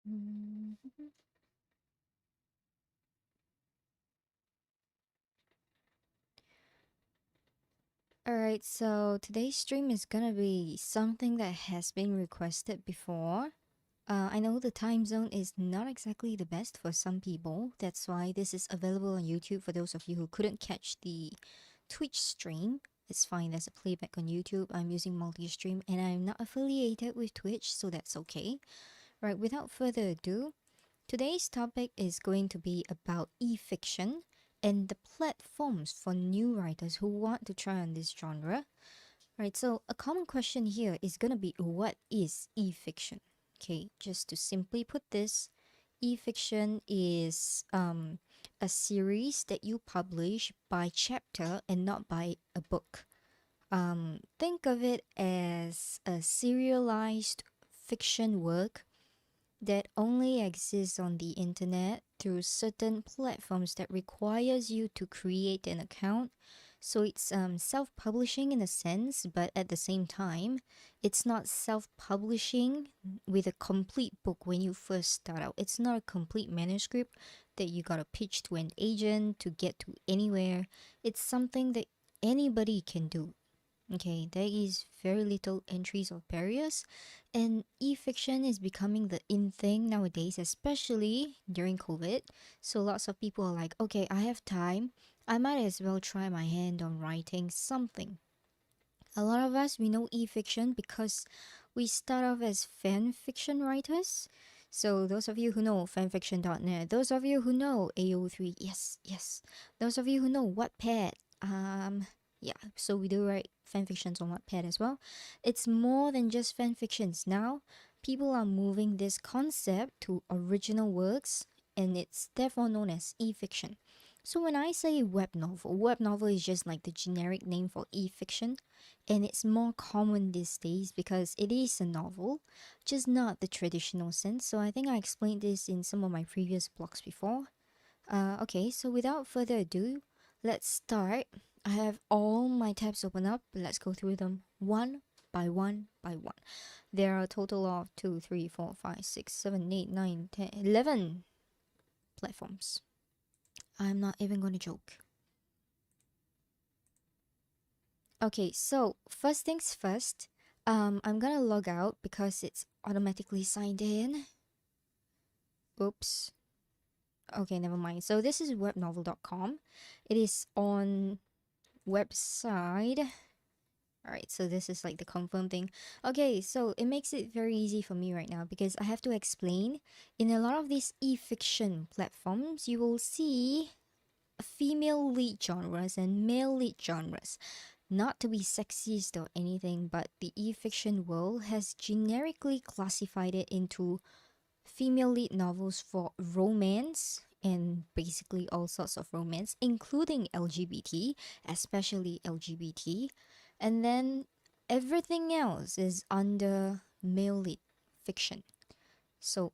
Mhm. Alright, so today's stream is gonna be something that has been requested before. I know the time zone is not exactly the best for some people. That's why this is available on YouTube for those of you who couldn't catch the Twitch stream. It's fine, there's a playback on YouTube. I'm using multi-stream and I'm not affiliated with Twitch, so that's okay. Right, without further ado, today's topic is going to be about e-fiction and the platforms for new writers who want to try on this genre. Right, so a common question here is gonna be, what is e-fiction? Okay, just to simply put this, e-fiction is a series that you publish by chapter and not by a book. Think of it as a serialized fiction work that only exists on the internet through certain platforms that requires you to create an account. So it's self-publishing in a sense, but at the same time, it's not self-publishing with a complete book when you first start out. It's not a complete manuscript that you gotta pitch to an agent to get to anywhere. It's something that anybody can do. Okay, there is very little entries or barriers, and e-fiction is becoming the in thing nowadays, especially during COVID. So lots of people are like, okay, I have time, I might as well try my hand on writing something. A lot of us, we know e-fiction because we start off as fan fiction writers. So those of you who know fanfiction.net, those of you who know AO3, yes, yes. Those of you who know Wattpad, yeah, so we do write fanfictions on Wattpad as well. It's more than just fanfictions now. People are moving this concept to original works, and it's therefore known as e-fiction. So when I say web novel is just like the generic name for e-fiction, and it's more common these days because it is a novel, just not the traditional sense. So I think I explained this in some of my previous blogs before. Okay, so without further ado, let's start. I have all my tabs open up. Let's go through them one by one by one. There are a total of 2, 3, 4, 5, 6, 7, 8, 9, 10, 11 platforms. I'm not even going to joke. Okay, so first things first, I'm gonna log out because it's automatically signed in. Oops. Okay, never mind. So this is webnovel.com. It is on website. Alright, so this is like the confirm thing. Okay, so it makes it very easy for me right now because I have to explain. In a lot of these e-fiction platforms, you will see female lead genres and male lead genres. Not to be sexist or anything, but the e-fiction world has generically classified it into female lead novels for romance and basically all sorts of romance, including LGBT, especially LGBT. And then everything else is under male lead fiction. So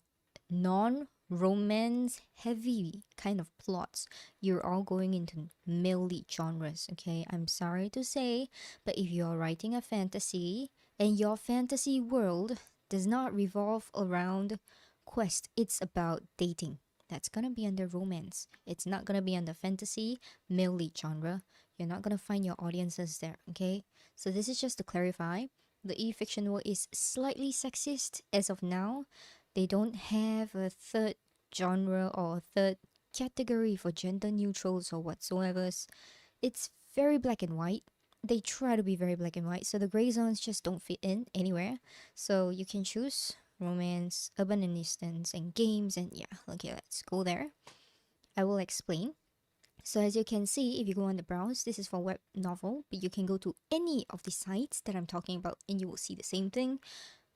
non romance heavy kind of plots, you're all going into male lead genres, okay? I'm sorry to say, but if you're writing a fantasy and your fantasy world does not revolve around quest, it's about dating. That's gonna be under romance. It's not gonna be under fantasy, male lead genre. You're not gonna find your audiences there, okay? So this is just to clarify. The e-fiction world is slightly sexist as of now. They don't have a third genre or a third category for gender neutrals or whatsoever. It's very black and white. They try to be very black and white, so the gray zones just don't fit in anywhere. So you can choose romance, urban and distance, and games, and yeah, okay, let's go there. I will explain. So as you can see, if you go on the browse, this is for web novel, but you can go to any of the sites that I'm talking about and you will see the same thing.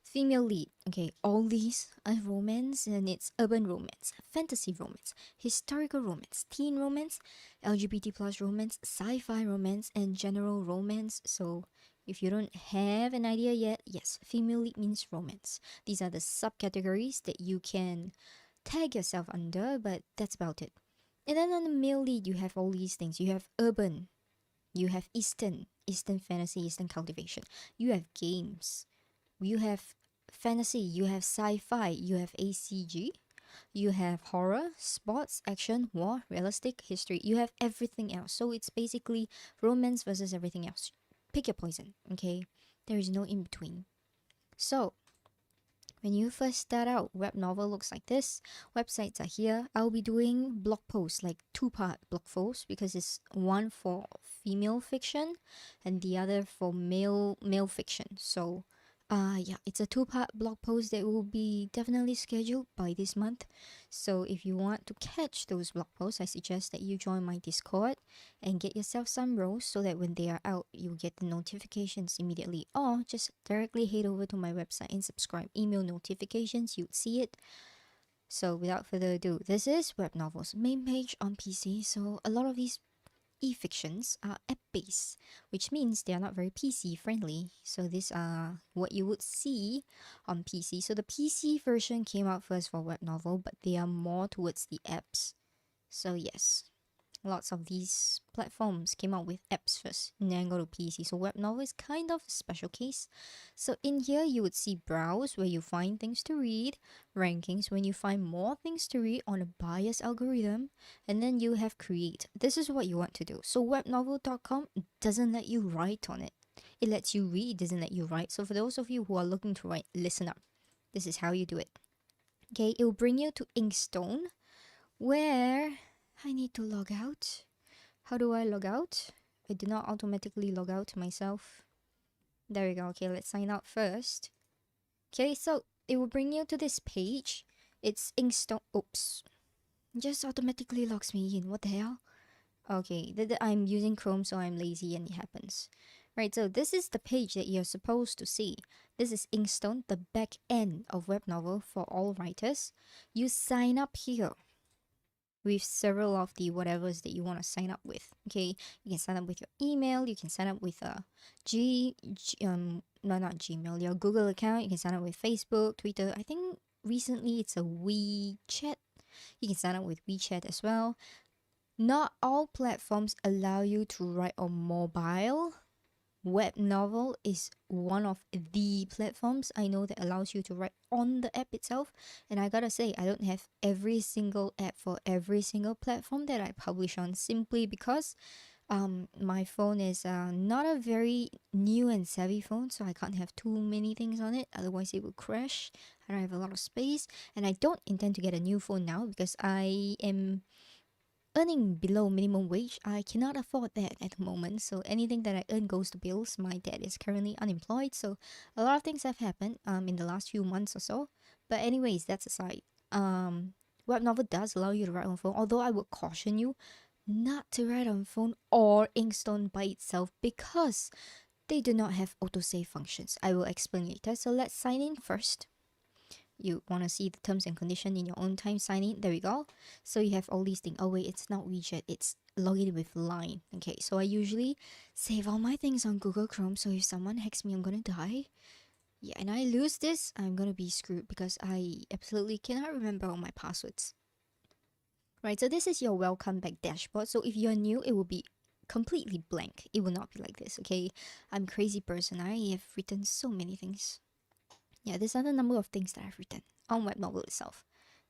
Female lead. Okay, all these are romance, and it's urban romance, fantasy romance, historical romance, teen romance, LGBT plus romance, sci-fi romance, and general romance. So if you don't have an idea yet, yes, female lead means romance. These are the subcategories that you can tag yourself under, but that's about it. And then on the male lead, you have all these things. You have urban, you have Eastern fantasy, Eastern cultivation. You have games. You have fantasy, you have sci-fi, you have ACG, you have horror, sports, action, war, realistic, history. You have everything else. So it's basically romance versus everything else. Pick your poison, okay? There is no in between. So when you first start out, web novel looks like this. Websites are here. I'll be doing blog posts, like two-part blog posts, because it's one for female fiction and the other for male fiction. So yeah, it's a two-part blog post that will be definitely scheduled by this month. So if you want to catch those blog posts, I suggest that you join my Discord and get yourself some roles so that when they are out, you get the notifications immediately. Or just directly head over to my website and subscribe. Email notifications, you'd see it. So without further ado, this is Webnovel's main page on PC. So a lot of these e-fictions are app-based, which means they are not very PC friendly. So these are what you would see on PC. So the PC version came out first for web novel, but they are more towards the apps. So yes, lots of these platforms came out with apps first and then go to PC. So web novel is kind of a special case. So in here you would see browse, where you find things to read, rankings when you find more things to read on a biased algorithm, and then you have create. This is what you want to do. So webnovel.com doesn't let you write on it. It lets you read, doesn't let you write. So for those of you who are looking to write, listen up. This is how you do it. Okay, it will bring you to Inkstone, where I need to log out. How do I log out? I do not automatically log out myself. There we go. Okay, let's sign out first. Okay, so it will bring you to this page. It's Inkstone. Oops. Just automatically logs me in. What the hell? Okay, I'm using Chrome, so I'm lazy and it happens. Right, so this is the page that you're supposed to see. This is Inkstone, the back end of web novel for all writers. You sign up here with several of the whatevers that you want to sign up with. Okay, you can sign up with your email, you can sign up with a no, not Gmail, your Google account. You can sign up with Facebook, Twitter. I think recently it's a WeChat. You can sign up with WeChat as well. Not all platforms allow you to write on mobile. Webnovel is one of the platforms I know that allows you to write on the app itself. And I gotta say, I don't have every single app for every single platform that I publish on, simply because my phone is not a very new and savvy phone, so I can't have too many things on it, otherwise it will crash. I don't have a lot of space, and I don't intend to get a new phone now because I am earning below minimum wage. I cannot afford that at the moment, so anything that I earn goes to bills. My dad is currently unemployed, so a lot of things have happened in the last few months or so. But anyways, that's aside. Web novel does allow you to write on phone, although I would caution you not to write on phone or Inkstone by itself, because they do not have autosave functions. I will explain later. So let's sign in first. You want to see the terms and condition in your own time, sign in. There we go. So you have all these things. Oh wait, it's not widget, it's login with line. Okay, so I usually save all my things on Google Chrome, so if someone hacks me, I'm gonna die. Yeah, and I lose this, I'm gonna be screwed because I absolutely cannot remember all my passwords. Right, so this is your welcome back dashboard. So if you're new, it will be completely blank. It will not be like this, okay? I'm a crazy person. I have written so many things. Yeah, these are the number of things that I've written on web novel itself.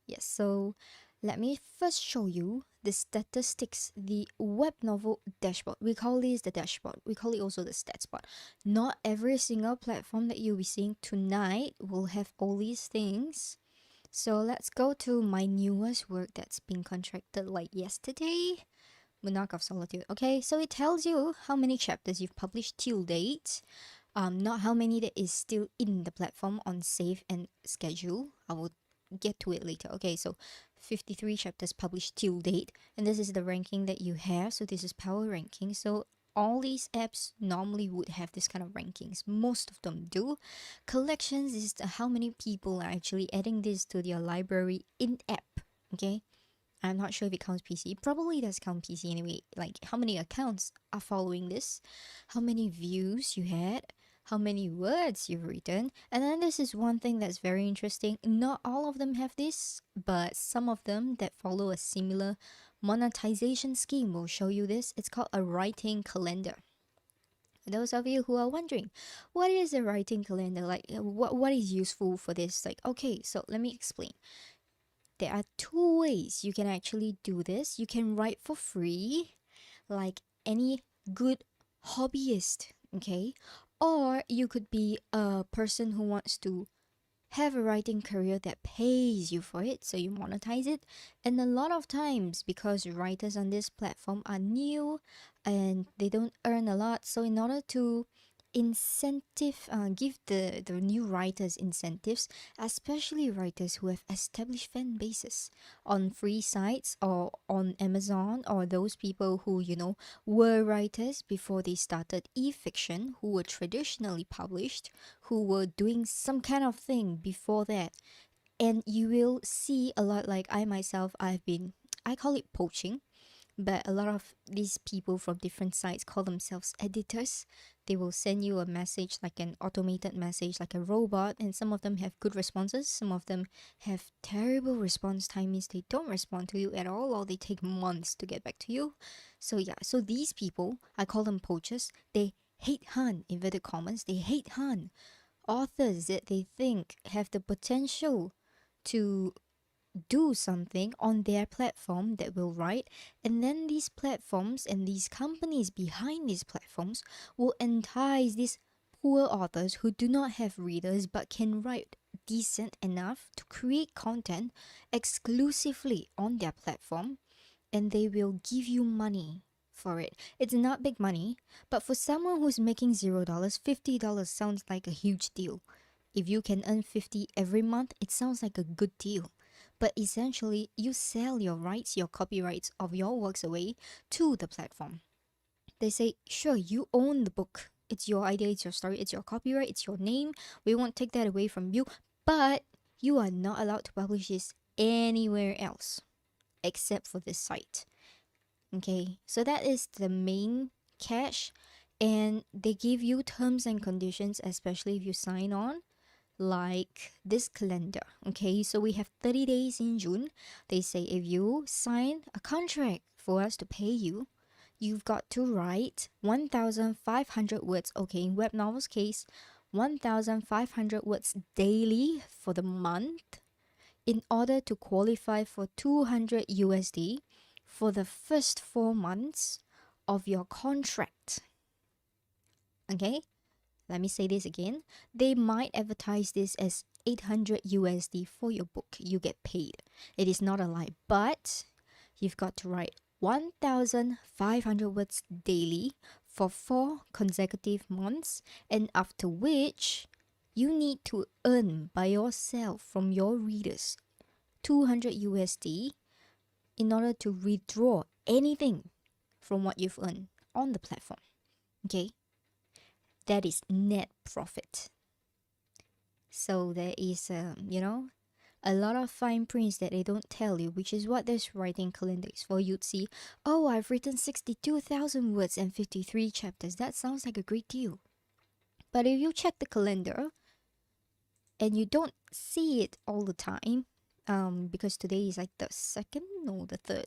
Yes, so let me first show you the statistics, the web novel dashboard. We call this the dashboard. We call it also the stats bar. Not every single platform that you'll be seeing tonight will have all these things. So let's go to my newest work that's been contracted like yesterday. Monarch of Solitude. Okay, so it tells you how many chapters you've published till date. Not how many that is still in the platform on save and schedule. I will get to it later. Okay, so 53 chapters published till date, and this is the ranking that you have. So this is power ranking. So all these apps normally would have this kind of rankings. Most of them do. Collections is how many people are actually adding this to their library in app. Okay, I'm not sure if it counts PC. Probably does count PC anyway. Like how many accounts are following this, how many views you had, how many words you've written. And then this is one thing that's very interesting. Not all of them have this, but some of them that follow a similar monetization scheme will show you this. It's called a writing calendar. For those of you who are wondering, what is a writing calendar? Like, what is useful for this? Like, okay, so let me explain. There are two ways you can actually do this. You can write for free, like any good hobbyist, okay? Or you could be a person who wants to have a writing career that pays you for it, so you monetize it. And a lot of times, because writers on this platform are new and they don't earn a lot, so in order to give the new writers incentives, especially writers who have established fan bases on free sites or on Amazon, or those people who, were writers before they started e-fiction, who were traditionally published, who were doing some kind of thing before that. And you will see a lot, like I myself, I call it poaching, but a lot of these people from different sites call themselves editors. They will send you a message, like an automated message, like a robot, and some of them have good responses. Some of them have terrible response time, means they don't respond to you at all, or they take months to get back to you. So yeah, so these people, I call them poachers. They hate hunt, inverted commas, they hate hunt authors that they think have the potential to do something on their platform that will write, and then these platforms and these companies behind these platforms will entice these poor authors who do not have readers but can write decent enough to create content exclusively on their platform, and they will give you money for it. It's not big money, but for someone who's making $0, $50 sounds like a huge deal. If you can earn 50 every month, it sounds like a good deal. But essentially, you sell your rights, your copyrights of your works away to the platform. They say, sure, you own the book. It's your idea, it's your story, it's your copyright, it's your name. We won't take that away from you, but you are not allowed to publish this anywhere else except for this site. Okay, so that is the main catch, and they give you terms and conditions, especially if you sign on, like this calendar. Okay, so we have 30 days in June. They say if you sign a contract for us to pay you, you've got to write 1,500 words. Okay, in Webnovel's case, 1,500 words daily for the month in order to qualify for 200 USD for the first 4 months of your contract. Okay, let me say this again. They might advertise this as 800 USD for your book. You get paid. It is not a lie, but you've got to write 1,500 words daily for 4 consecutive months, and after which you need to earn by yourself from your readers 200 USD in order to withdraw anything from what you've earned on the platform. Okay? That is net profit. So there is, a lot of fine prints that they don't tell you, which is what this writing calendar is for. You'd see, oh, I've written 62,000 words and 53 chapters. That sounds like a great deal. But if you check the calendar and you don't see it all the time, because today is like the 2nd, no, the 3rd,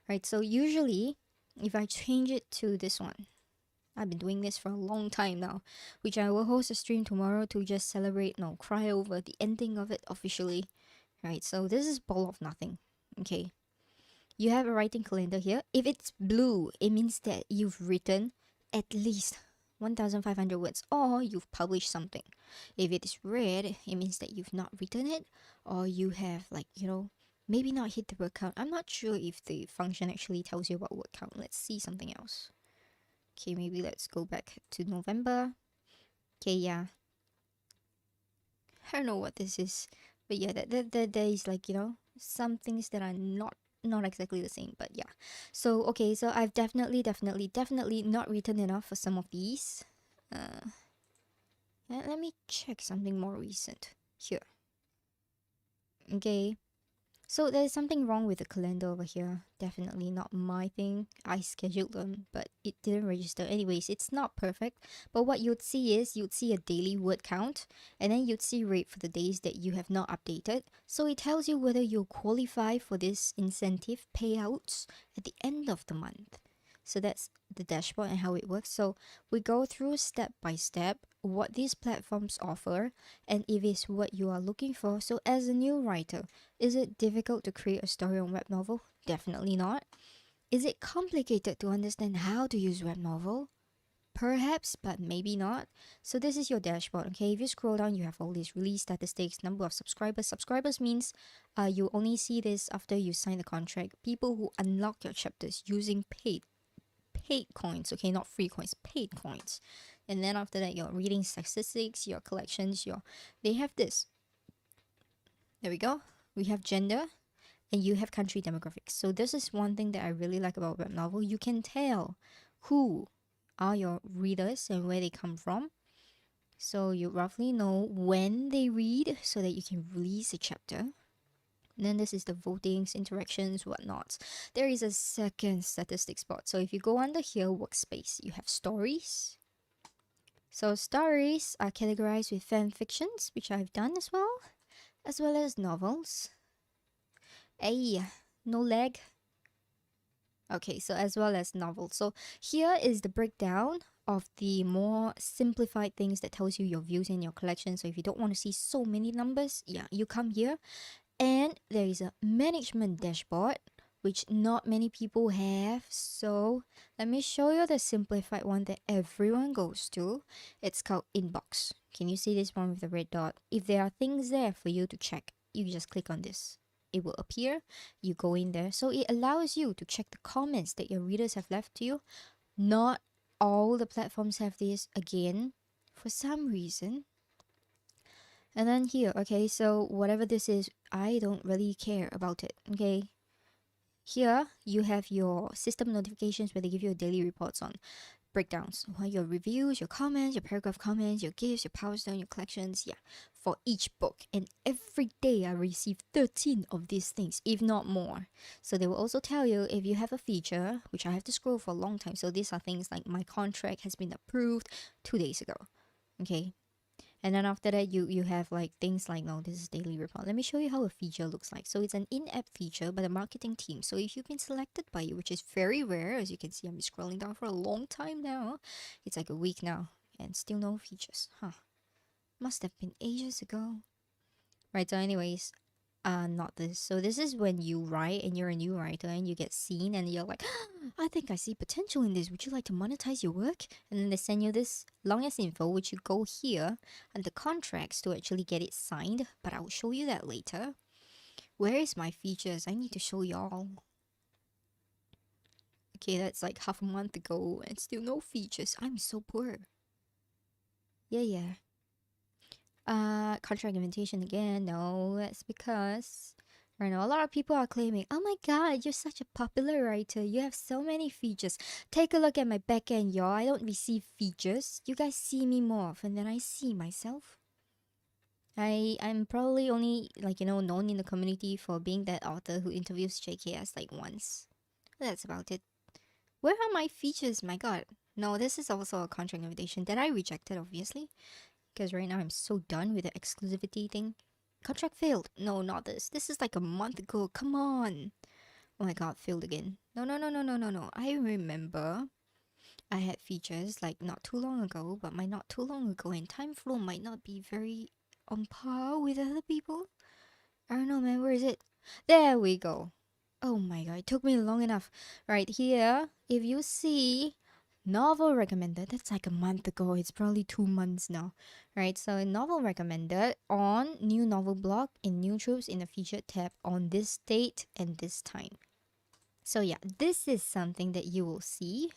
right? So usually, if I change it to this one, I've been doing this for a long time now, which I will host a stream tomorrow to just cry over the ending of it officially, right? So this is Ball of Nothing, okay? You have a writing calendar here. If it's blue, it means that you've written at least 1,500 words, or you've published something. If it is red, it means that you've not written it, or you have, maybe not hit the word count. I'm not sure if the function actually tells you about word count. Let's see something else. Okay, maybe let's go back to November. Okay, yeah. I don't know what this is, but yeah, there is some things that are not exactly the same, but yeah. So okay, so I've definitely not written enough for some of these. Let me check something more recent here. Okay, so there's something wrong with the calendar over here. Definitely not my thing. I scheduled them, but it didn't register. Anyways, it's not perfect. But what you'd see is you'd see a daily word count, and then you'd see rate for the days that you have not updated. So it tells you whether you'll qualify for this incentive payouts at the end of the month. So that's the dashboard and how it works. So we go through step by step what these platforms offer and if it's what you are looking for. So as a new writer, is it difficult to create a story on Webnovel? Definitely not. Is it complicated to understand how to use Webnovel? Perhaps, but maybe not. So this is your dashboard, okay? If you scroll down, you have all these release statistics, number of subscribers. Subscribers means you only see this after you sign the contract. People who unlock your chapters using paid coins, okay? Not free coins, paid coins. And then after that, your reading statistics, your collections, they have this. There we go. We have gender, and you have country demographics. So this is one thing that I really like about Webnovel. You can tell who are your readers and where they come from. So you roughly know when they read so that you can release a chapter. And then this is the votings, interactions, whatnot. There is a second statistic spot. So if you go under here, workspace, you have stories. So stories are categorized with fan fictions, which I've done as well as novels. Ay, no lag. Okay, so as well as novels. So here is the breakdown of the more simplified things that tells you your views in your collection. So if you don't want to see so many numbers, yeah, you come here. And there is a management dashboard, which not many people have. So let me show you the simplified one that everyone goes to. It's called Inbox. Can you see this one with the red dot? If there are things there for you to check, you just click on this. It will appear, you go in there. So it allows you to check the comments that your readers have left to you. Not all the platforms have this again, for some reason. And then here, okay, so whatever this is, I don't really care about it, okay? Here, you have your system notifications where they give you daily reports on breakdowns, your reviews, your comments, your paragraph comments, your gifts, your power stone, your collections, yeah, for each book. And every day I receive 13 of these things, if not more. So they will also tell you if you have a feature, which I have to scroll for a long time. So these are things like my contract has been approved 2 days ago, okay? And then after that, you have like things like, no, this is daily report. Let me show you how a feature looks like. So it's an in-app feature by the marketing team. So if you've been selected by you, which is very rare, as you can see, I'm scrolling down for a long time now. It's like a week now and still no features. Huh. Must have been ages ago. Right, so anyways, not this. So this is when you write and you're a new writer and you get seen and you're like, I think I see potential in this. Would you like to monetize your work? And then they send you this long as info, which you go here under contracts to actually get it signed. But I will show you that later. Where is my features? I need to show y'all. Okay, that's like half a month ago and still no features. I'm so poor. Yeah. Contract invitation again. No, that's because I know a lot of people are claiming, oh my god, you're such a popular writer. You have so many features. Take a look at my backend, y'all. I don't receive features. You guys see me more often than I see myself. I'm probably only known in the community for being that author who interviews JKS like once. That's about it. Where are my features? My god. No, this is also a contract invitation that I rejected, obviously. Because right now I'm so done with the exclusivity thing. Contract failed. No, not this. This is like a month ago. Come on. Oh my god, failed again. No. I remember I had features like not too long ago, but my not too long ago and time flow might not be very on par with other people. I don't know, man. Where is it? There we go. Oh my god, it took me long enough. Right here, if you see novel recommended, that's like a month ago. It's probably 2 months now. Right, so novel recommended on new novel blog in new troops in the featured tab on this date and this time. So yeah, this is something that you will see.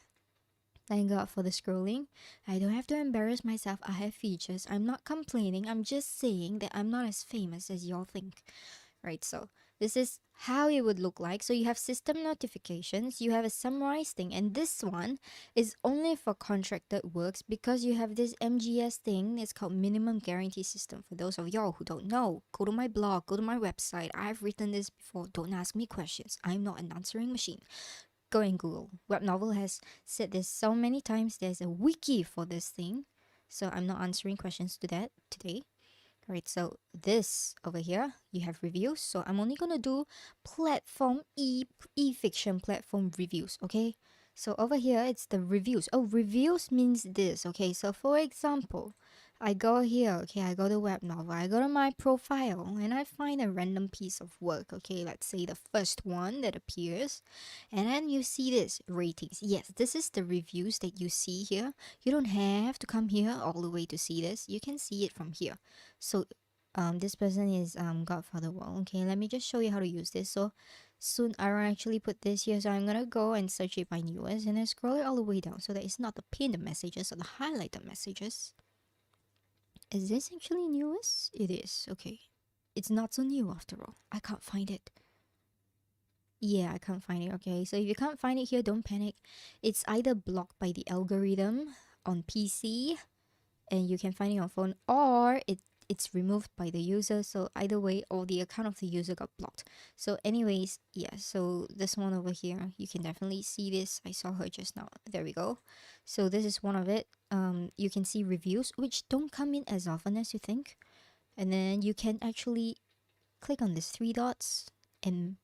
Thank God for the scrolling. I don't have to embarrass myself. I have features. I'm not complaining. I'm just saying that I'm not as famous as y'all think. Right, so this is how it would look like. So you have system notifications, you have a summarized thing, and this one is only for contracted works because you have this MGS thing. It's called minimum guarantee system. For those of y'all who don't know, go to my blog, go to my website. I've written this before. Don't ask me questions. I'm not an answering machine. Go and Google. Webnovel has said this so many times. There's a wiki for this thing. So I'm not answering questions to that today. Alright, so this over here, you have reviews. So I'm only gonna do platform e-fiction platform reviews, okay? So over here, it's the reviews. Oh, reviews means this. Okay, so for example, I go here. Okay, I go to Webnovel. I go to my profile and I find a random piece of work. Okay, let's say the first one that appears, and then you see this ratings. Yes, this is the reviews that you see here. You don't have to come here all the way to see this. You can see it from here. So, this person is Godfather. Well, okay, let me just show you how to use this. So soon I will actually put this here, so I'm gonna go and search it by newest and then scroll it all the way down so that it's not the pinned messages or the highlighted messages. Is this actually newest? It is. Okay, it's not so new after all. I can't find it. Yeah, I can't find it. Okay, so if you can't find it here, don't panic. It's either blocked by the algorithm on PC and you can find it on phone, or it's removed by the user. So either way, or the account of the user got blocked. So anyways, yeah, so this one over here, you can definitely see this. I saw her just now. There we go. So this is one of it. You can see reviews which don't come in as often as you think, and then you can actually click on these three dots and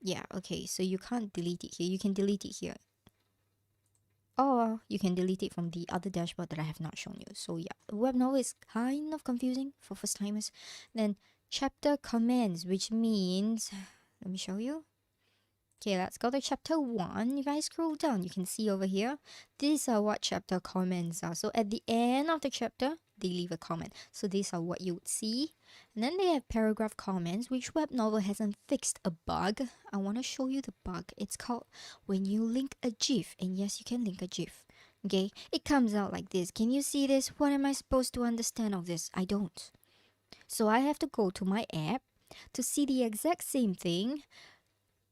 yeah, okay, so you can't delete it here. You can delete it here, or you can delete it from the other dashboard that I have not shown you. So yeah, Webnovel is kind of confusing for first timers. Then chapter comments, which means, let me show you. Okay, let's go to chapter 1. If I scroll down, you can see over here, these are what chapter comments are. So at the end of the chapter, they leave a comment. So these are what you would see. And then they have paragraph comments, which Webnovel hasn't fixed a bug. I want to show you the bug. It's called when you link a GIF. And yes, you can link a GIF. Okay, it comes out like this. Can you see this? What am I supposed to understand of this? I don't. So I have to go to my app to see the exact same thing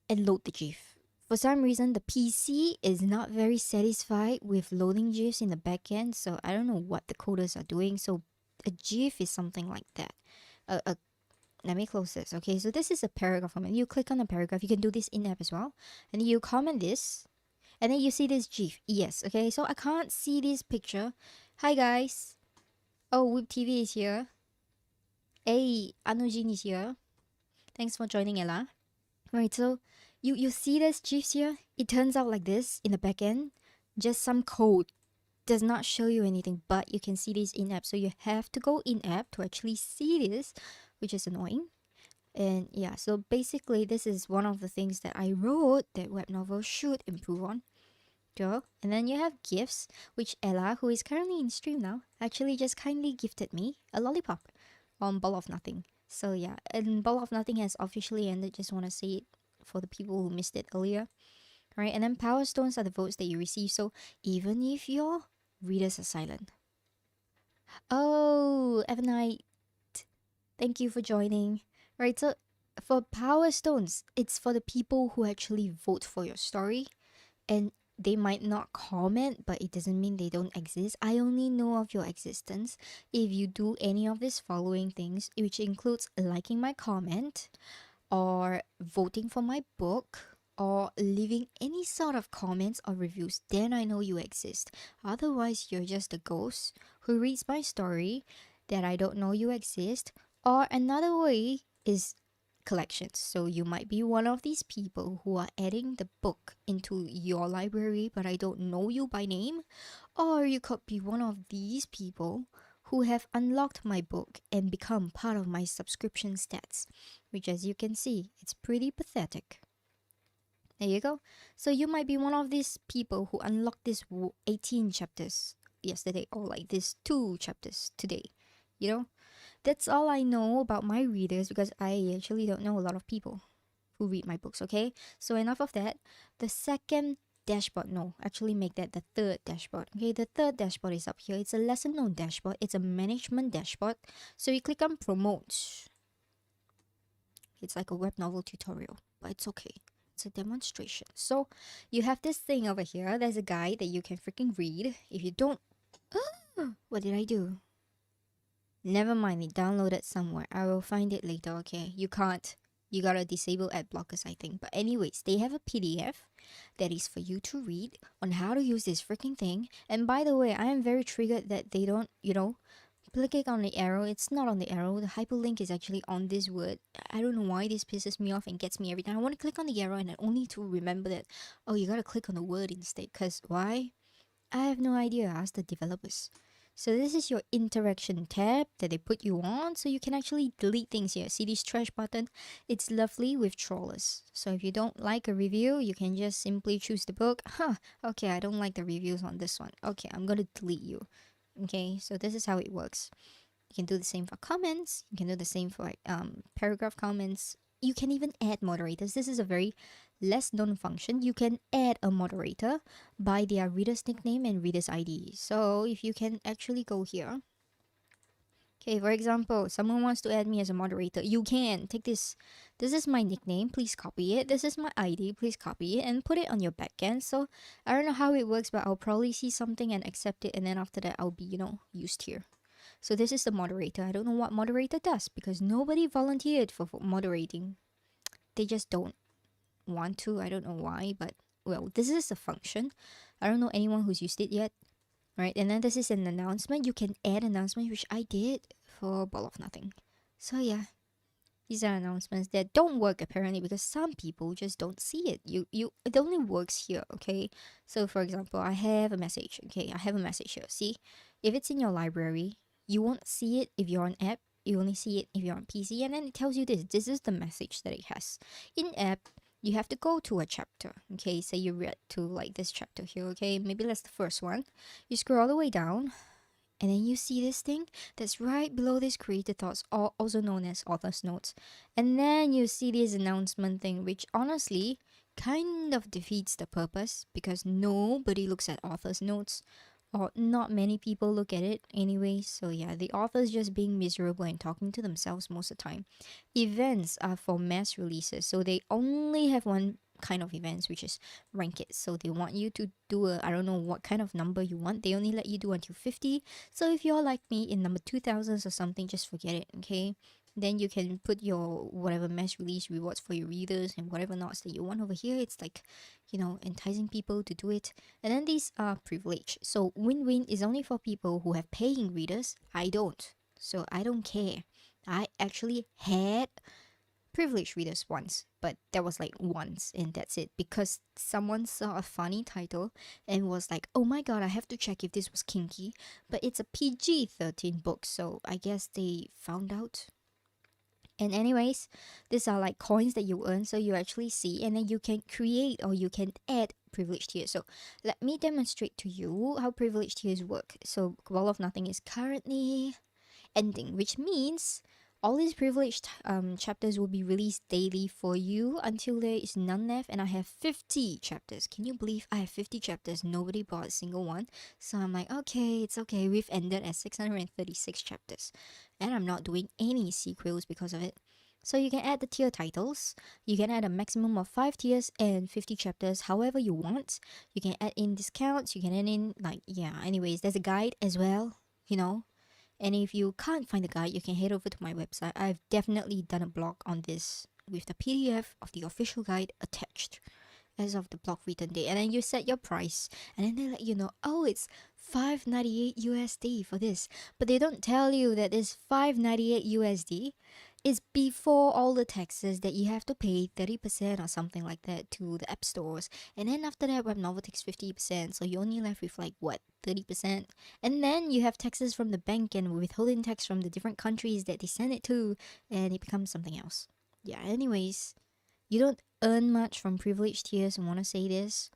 and load the GIF. For some reason, the PC is not very satisfied with loading GIFs in the backend, so I don't know what the coders are doing. So a GIF is something like that. Let me close this. Okay, so this is a paragraph comment. You click on the paragraph. You can do this in-app as well. And you comment this. And then you see this GIF. Yes, okay, so I can't see this picture. Hi, guys. Oh, Whip TV is here. Hey, Anujin is here. Thanks for joining, Ella. Right, so you see this GIFs here? It turns out like this in the backend. Just some code. Does not show you anything, but you can see this in-app. So you have to go in-app to actually see this, which is annoying. And yeah, so basically this is one of the things that I wrote that Webnovel should improve on. Go. And then you have gifts, which Ella, who is currently in stream now, actually just kindly gifted me a lollipop on Ball of Nothing. So yeah, and Ball of Nothing has officially ended. Just want to say it for the people who missed it earlier. Right, and then Power Stones are the votes that you receive. So even if your readers are silent. Oh, Evanite, thank you for joining. Right, so for Power Stones, it's for the people who actually vote for your story. And they might not comment, but it doesn't mean they don't exist. I only know of your existence if you do any of these following things, which includes liking my comment, or voting for my book, or leaving any sort of comments or reviews. Then I know you exist. Otherwise, you're just a ghost who reads my story that I don't know you exist. Or another way is collections. So you might be one of these people who are adding the book into your library, but I don't know you by name. Or you could be one of these people who have unlocked my book and become part of my subscription stats, which, as you can see, it's pretty pathetic. There you go. So you might be one of these people who unlocked these 18 chapters yesterday, or like these 2 chapters today. You know, that's all I know about my readers, because I actually don't know a lot of people who read my books, okay? So enough of that. The second dashboard, no, actually make that the third dashboard. Okay, the third dashboard is up here. It's a lesser known dashboard. It's a management dashboard. So you click on promote. It's like a Webnovel tutorial, but it's okay. It's a demonstration. So you have this thing over here. There's a guide that you can freaking read. If you don't... what did I do? Never mind, it downloaded somewhere. I will find it later, okay? You can't. You gotta disable ad blockers, I think. But anyways, they have a PDF that is for you to read on how to use this freaking thing. And by the way, I am very triggered that they don't, click on the arrow, it's not on the arrow. The hyperlink is actually on this word. I don't know why this pisses me off and gets me every time. I want to click on the arrow and I only to remember that, oh, you gotta click on the word instead. Because why? I have no idea. Ask the developers. So this is your interaction tab that they put you on, so you can actually delete things here. See this trash button? It's lovely with trawlers. So if you don't like a review, you can just simply choose the book. Okay, I don't like the reviews on this one. Okay, I'm gonna delete you. Okay, so this is how it works. You can do the same for comments. You can do the same for paragraph comments. You can even add moderators. This is a very less known function. You can add a moderator by their reader's nickname and reader's ID. So if you can actually go here. Okay, for example, someone wants to add me as a moderator. You can take this. This is my nickname. Please copy it. This is my ID. Please copy it and put it on your backend. So I don't know how it works, but I'll probably see something and accept it. And then after that, I'll be, used here. So this is the moderator. I don't know what moderator does because nobody volunteered for moderating. They just don't want to. I don't know why, but well, this is a function. I don't know anyone who's used it yet. Right, and then this is an announcement. You can add announcement, which I did for Ball of Nothing. So yeah, these are announcements that don't work apparently because some people just don't see it. It only works here, okay? So for example, I have a message. Okay, I have a message here. See, if it's in your library, you won't see it if you're on app. You only see it if you're on PC, and then it tells you this. This is the message that it has. In app, you have to go to a chapter. Okay, say you read to like this chapter here. Okay, maybe that's the first one. You scroll all the way down, and then you see this thing that's right below this creator thoughts, also known as author's notes. And then you see this announcement thing, which honestly kind of defeats the purpose because nobody looks at author's notes, or not many people look at it anyway. So yeah, the author's just being miserable and talking to themselves most of the time. Events are for mass releases, so they only have one kind of events, which is rank it. So they want you to do I don't know what kind of number you want. They only let you do until 50. So if you're like me in number 2000s or something, just forget it, okay? Then you can put your whatever mass release rewards for your readers and whatever nots that you want over here. It's like, enticing people to do it. And then these are privilege. So win-win is only for people who have paying readers. I don't. So I don't care. I actually had privileged readers once, but that was like once and that's it, because someone saw a funny title and was like, oh my god, I have to check if this was kinky, but it's a PG-13 book, so I guess they found out. And anyways, these are like coins that you earn, so you actually see, and then you can create or you can add privileged tiers. So let me demonstrate to you how privileged tiers work. So Wall of Nothing is currently ending, which means all these privileged chapters will be released daily for you until there is none left. And I have 50 chapters. Can you believe I have 50 chapters? Nobody bought a single one. So I'm like, okay, it's okay. We've ended at 636 chapters. And I'm not doing any sequels because of it. So you can add the tier titles. You can add a maximum of 5 tiers and 50 chapters, however you want. You can add in discounts. You can add in, anyways, there's a guide as well, And if you can't find the guide, you can head over to my website. I've definitely done a blog on this with the PDF of the official guide attached as of the blog written date. And then you set your price, and then they let you know, oh, it's $5.98 USD for this. But they don't tell you that this $5.98 USD is before all the taxes that you have to pay 30% or something like that to the app stores. And then after that, Webnovel takes 50%. So you're only left with 30%. And then you have taxes from the bank and withholding tax from the different countries that they send it to. And it becomes something else. Yeah, anyways, you don't earn much from privileged tiers. I want to say this.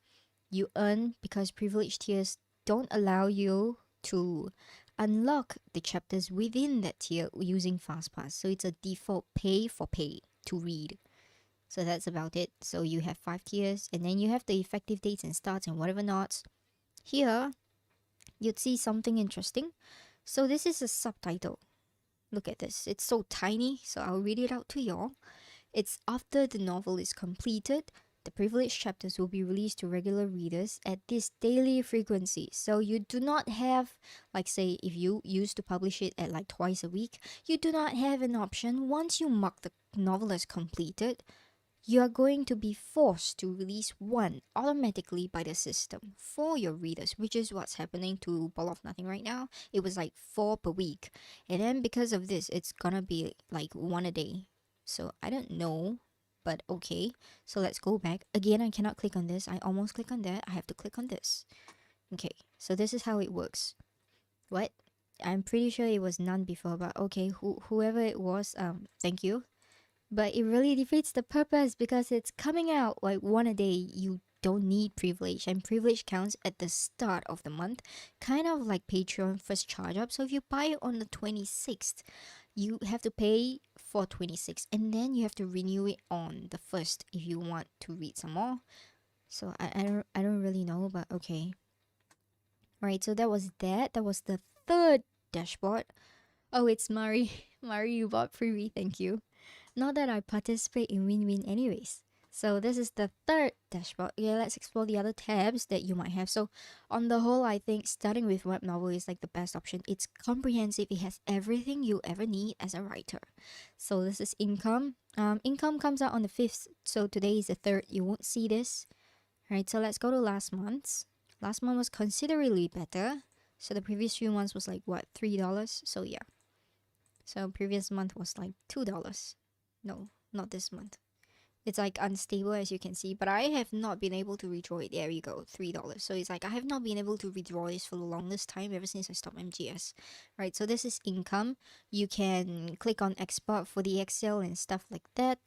You earn because privileged tiers don't allow you to unlock the chapters within that tier using FastPass. So it's a default pay for pay to read. So that's about it. So you have 5 tiers, and then you have the effective dates and starts and whatever not. Here, you'd see something interesting. So this is a subtitle. Look at this. It's so tiny, so I'll read it out to y'all. It's after the novel is completed, the privileged chapters will be released to regular readers at this daily frequency. So you do not have, say, if you used to publish it at twice a week, you do not have an option once you mark the novel as completed you are going to be forced to release one automatically by the system for your readers, which is what's happening to Ball of Nothing right now. It was like 4 per week. And then because of this, it's gonna be like 1 a day. So I don't know, but okay. So let's go back. Again, I cannot click on this. I almost click on that. I have to click on this. Okay, so this is how it works. What? I'm pretty sure it was none before, but okay, whoever it was, thank you. But it really defeats the purpose because it's coming out like 1 a day. You don't need privilege, and privilege counts at the start of the month, kind of like Patreon first charge up. So if you buy it on the 26th, you have to pay for 26, and then you have to renew it on the 1st if you want to read some more. So I don't really know, but okay. Right, so that was that. That was the third dashboard. Oh, it's Mari. Mari, you bought freebie. Thank you. Not that I participate in win-win anyways. So this is the third dashboard. Yeah, let's explore the other tabs that you might have. So on the whole, I think starting with Webnovel is like the best option. It's comprehensive. It has everything you ever need as a writer. So this is income. Income comes out on the 5th. So today is the 3rd. You won't see this. Right, so let's go to last month's. Last month was considerably better. So the previous few months was like what, $3? So yeah. So previous month was like $2. No, not this month. It's like unstable as you can see, but I have not been able to withdraw it. There you go, $3. So it's like I have not been able to withdraw this for the longest time ever since I stopped MGS. Right, so this is income. You can click on export for the Excel and stuff like that.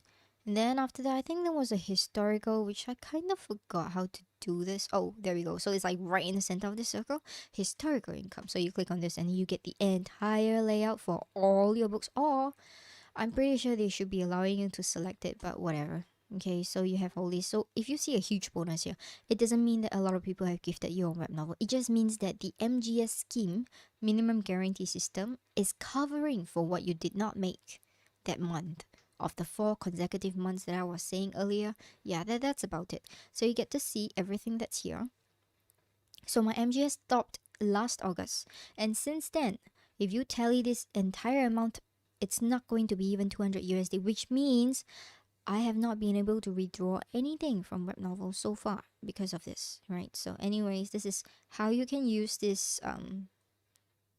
And then after that, I think there was a historical, which I kind of forgot how to do this. Oh, there we go. So it's like right in the center of the circle, historical income. So you click on this and you get the entire layout for all your books, or I'm pretty sure they should be allowing you to select it, but whatever. Okay, so you have all these. So if you see a huge bonus here, it doesn't mean that a lot of people have gifted you a Webnovel. It just means that the MGS scheme, minimum guarantee system, is covering for what you did not make that month. Of the 4 consecutive months that I was saying earlier, yeah, that's about it. So you get to see everything that's here. So my MGS stopped last August, and since then, if you tally this entire amount, it's not going to be even 200 USD, which means I have not been able to withdraw anything from Webnovel so far because of this, right? So anyways, this is how you can use this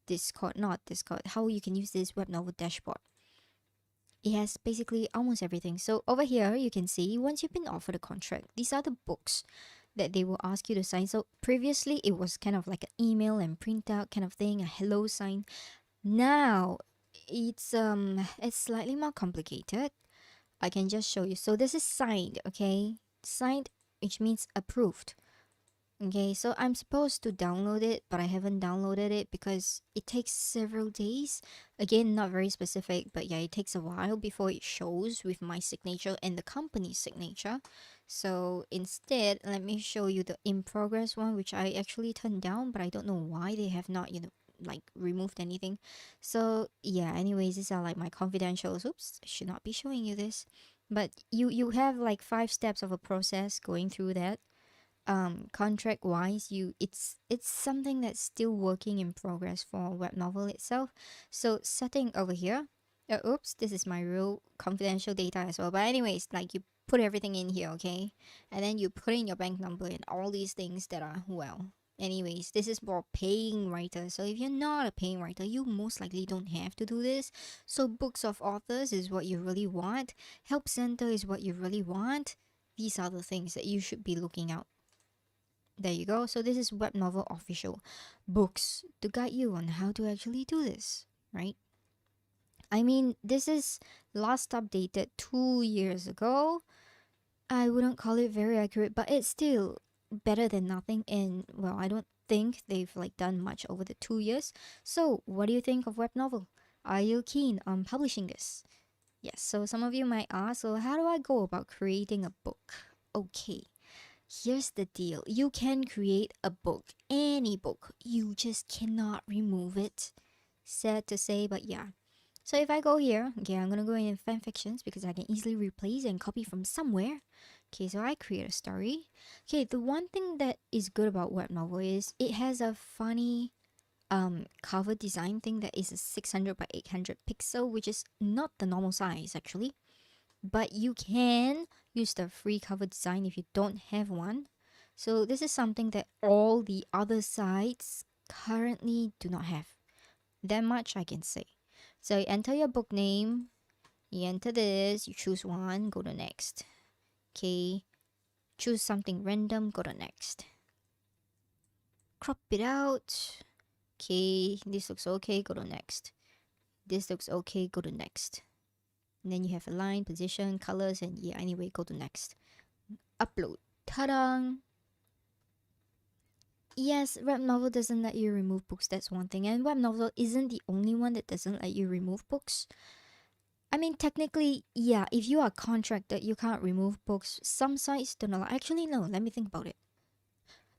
Discord, not Discord, how you can use this Webnovel dashboard. It has basically almost everything. So over here, you can see once you've been offered a contract, these are the books that they will ask you to sign. So previously, it was kind of like an email and printout kind of thing, a hello sign. Now, it's slightly more complicated. I can just show you. So this is signed, okay? Signed, which means approved. Okay, so I'm supposed to download it, but I haven't downloaded it because it takes several days. Again, not very specific, but yeah, it takes a while before it shows with my signature and the company's signature. So instead, let me show you the in progress one, which I actually turned down, but I don't know why they have not, like removed anything. So yeah, anyways, these are like my confidentials. Oops, I should not be showing you this. But you have like 5 steps of a process going through that. Contract wise, it's something that's still working in progress for Webnovel itself. So setting over here, oops, this is my real confidential data as well, but anyways, like you put everything in here, okay, and then you put in your bank number and all these things that are, well, anyways, this is for paying writers. So if you're not a paying writer, you most likely don't have to do this. So books of authors is what you really want, help center is what you really want. These are the things that you should be looking out. There you go. So this is Webnovel official books to guide you on how to actually do this, right? I mean, this is last updated 2 years ago. I wouldn't call it very accurate, but it's still better than nothing. And well, I don't think they've like done much over the 2 years. So what do you think of Webnovel? Are you keen on publishing this? Yes, so some of you might ask, so how do I go about creating a book? Okay, here's the deal. You can create a book, any book. You just cannot remove it. Sad to say, but yeah. So if I go here, okay, I'm gonna go in fanfictions because I can easily replace and copy from somewhere. Okay, so I create a story. Okay, the one thing that is good about Webnovel is it has a funny cover design thing that is a 600 by 800 pixel, which is not the normal size actually. but you can use the free cover design if you don't have one. So this is something that all the other sites currently do not have. That much I can say. So you enter your book name, you enter this, you choose one, go to next. Okay, choose something random, go to next. Crop it out. Okay, this looks okay, go to next. This looks okay, go to next. And then you have align, position, colors, and yeah, anyway, go to next. Upload. Ta-da! Yes, Webnovel doesn't let you remove books, that's one thing. And Webnovel isn't the only one that doesn't let you remove books. I mean, technically, yeah, if you are contracted, you can't remove books. Some sites don't allow. Actually, no, let me think about it.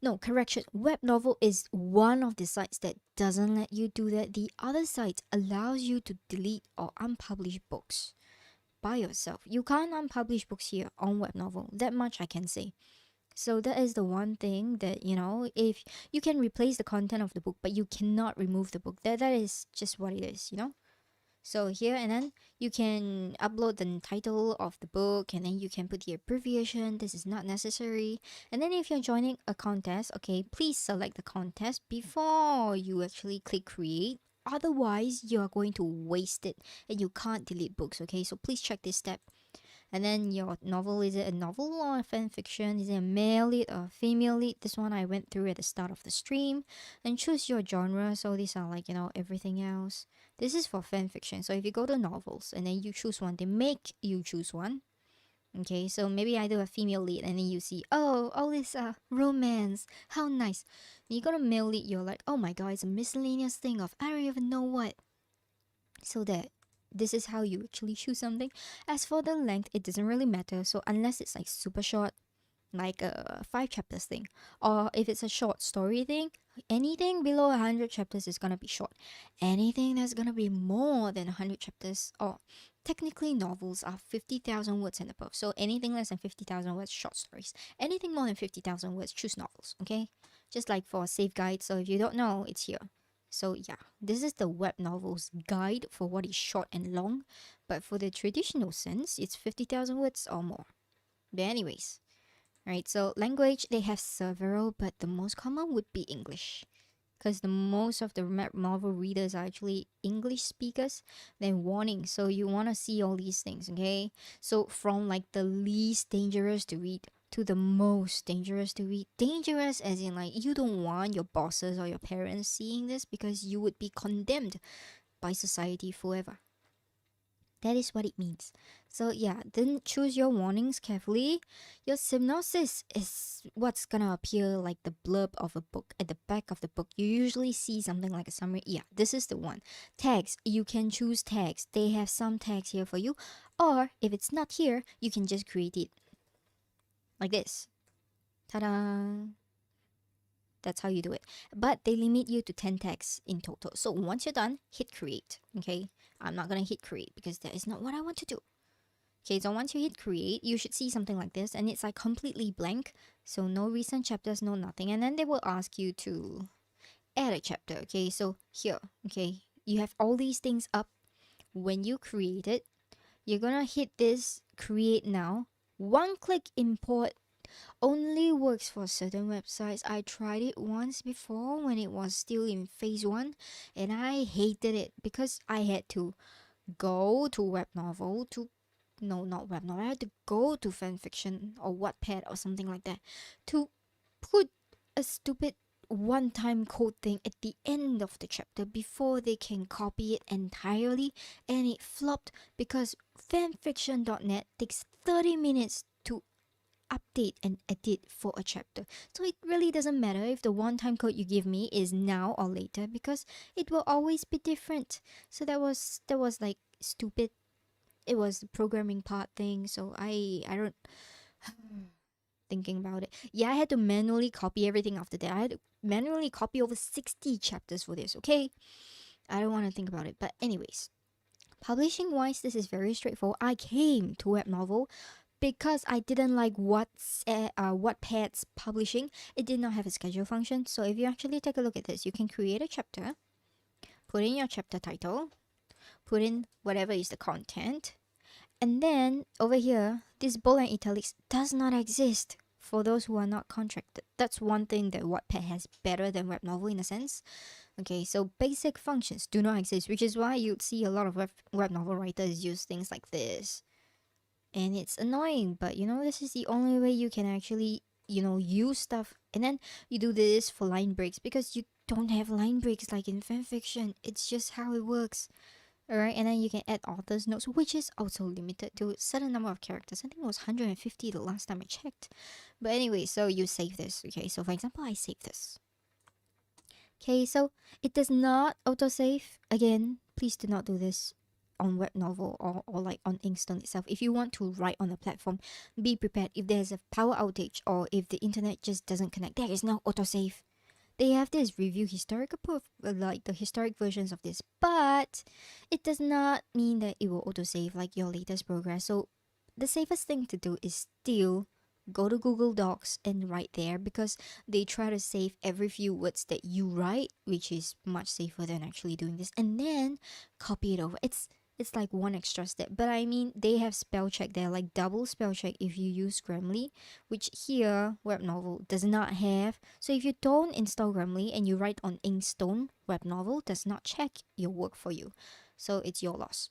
No, correction. Webnovel is one of the sites that doesn't let you do that. The other site allows you to delete or unpublish books by yourself. You can't unpublish books here on Webnovel. That much I can say. So that is the one thing that, if you can replace the content of the book, but you cannot remove the book. That is just what it is. So here, and then you can upload the title of the book, and then you can put the abbreviation. This is not necessary. And then if you're joining a contest, okay, please select the contest before you actually click create. Otherwise, you're going to waste it and you can't delete books, okay? So please check this step. And then your novel, is it a novel or a fan fiction? Is it a male lead or female lead? This one I went through at the start of the stream. And choose your genre. So these are like, everything else. This is for fan fiction. So if you go to novels and then you choose one, they make you choose one. Okay, so maybe I do a female lead and then you see, oh, all this romance. How nice. And you go to male lead, you're like, oh my god, it's a miscellaneous thing of I don't even know what. So that this is how you actually choose something. As for the length, it doesn't really matter. So unless it's like super short, like a 5 chapters thing, or if it's a short story thing, anything below 100 chapters is gonna be short. Anything that's gonna be more than 100 chapters, or technically novels are 50,000 words and above. So anything less than 50,000 words, short stories. Anything more than 50,000 words, choose novels. Okay, just like for a safe guide. So if you don't know, it's here. So yeah, this is the web novels guide for what is short and long, but for the traditional sense, it's 50,000 words or more. But anyways, right, so language, they have several, but the most common would be English. Because the most of the novel readers are actually English speakers. Then warning, so you want to see all these things, okay? So from like the least dangerous to read to the most dangerous to read. Dangerous as in like you don't want your bosses or your parents seeing this because you would be condemned by society forever. That is what it means. So yeah, then choose your warnings carefully. Your synopsis is what's gonna appear like the blurb of a book at the back of the book. You usually see something like a summary. Yeah, this is the one. Tags, you can choose tags. They have some tags here for you. Or if it's not here, you can just create it. Like this. Ta-da! That's how you do it. But they limit you to 10 tags in total. So once you're done, hit create. Okay? I'm not gonna hit create because that is not what I want to do. Okay, so once you hit create, you should see something like this, and it's like completely blank. So no recent chapters, no nothing. And then they will ask you to add a chapter. Okay, so here, okay, you have all these things up. When you create it, you're gonna hit this create now. One click import only works for certain websites. I tried it once before when it was still in phase 1, and I hated it because I had to go to Webnovel to no, not Webnovel. I had to go to fanfiction or Wattpad or something like that to put a stupid one-time code thing at the end of the chapter before they can copy it entirely, and it flopped because fanfiction.net takes 30 minutes to update and edit for a chapter. So it really doesn't matter if the one-time code you give me is now or later because it will always be different. So that was like stupid. It was the programming part thing, so I don't thinking about it. Yeah, I had to manually copy everything after that. I had to manually copy over 60 chapters for this, okay? I don't want to think about it. But anyways, publishing wise, this is very straightforward. I came to Webnovel because I didn't like Wattpad's publishing. It did not have a schedule function. So if you actually take a look at this, you can create a chapter, put in your chapter title, put in whatever is the content, And then over here, this bold and italics does not exist for those who are not contracted. That's one thing that Wattpad has better than Webnovel in a sense. Okay, so basic functions do not exist, which is why you'd see a lot of web novel writers use things like this. And it's annoying, but this is the only way you can actually, use stuff. And then you do this for line breaks because you don't have line breaks like in fanfiction. It's just how it works. Alright, and then you can add author's notes, which is also limited to a certain number of characters. I think it was 150 the last time I checked. But anyway, so you save this. Okay, so for example, I save this. Okay, so it does not autosave. Again, please do not do this on Webnovel or like on Inkstone itself. If you want to write on a platform, be prepared. If there's a power outage or if the internet just doesn't connect, there is no autosave. They have this review historical proof, like the historic versions of this, but it does not mean that it will autosave like your latest progress. So the safest thing to do is still go to Google Docs and write there, because they try to save every few words that you write, which is much safer than actually doing this, and then copy it over. It's like one extra step, but I mean, they have spell check there, like double spell check if you use Grammarly, which here Webnovel does not have. So if you don't install Grammarly and you write on Inkstone, Webnovel does not check your work for you, so it's your loss.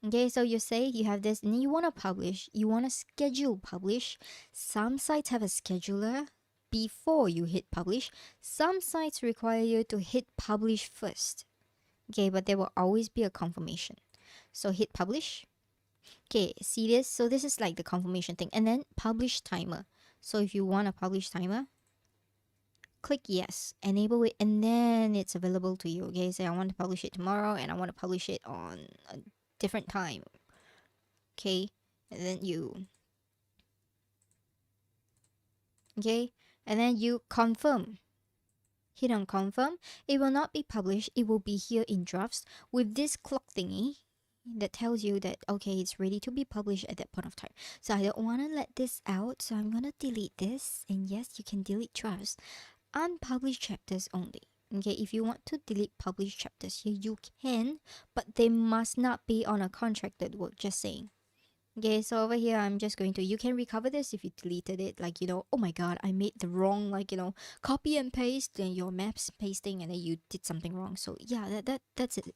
Okay, so you say you have this and you want to publish, you want to schedule publish. Some sites have a scheduler before you hit publish. Some sites require you to hit publish first. Okay, but there will always be a confirmation. So hit publish. Okay, see this? So this is like the confirmation thing. And then publish timer. So if you want a publish timer, click yes, enable it, and then it's available to you. Okay, say I want to publish it tomorrow and I want to publish it on a different time. Okay, and then you confirm. Hit on confirm. It will not be published. It will be here in drafts with this clock thingy that tells you that okay, it's ready to be published at that point of time. So I don't want to let this out, so I'm gonna delete this. And yes, you can delete drafts. Unpublished chapters only. Okay, if you want to delete published chapters here, you can, but they must not be on a contracted work, just saying. Okay, so over here, I'm just going to, you can recover this if you deleted it, like, oh my god, I made the wrong, like, copy and paste, and your maps pasting, and then you did something wrong. So yeah, that's it.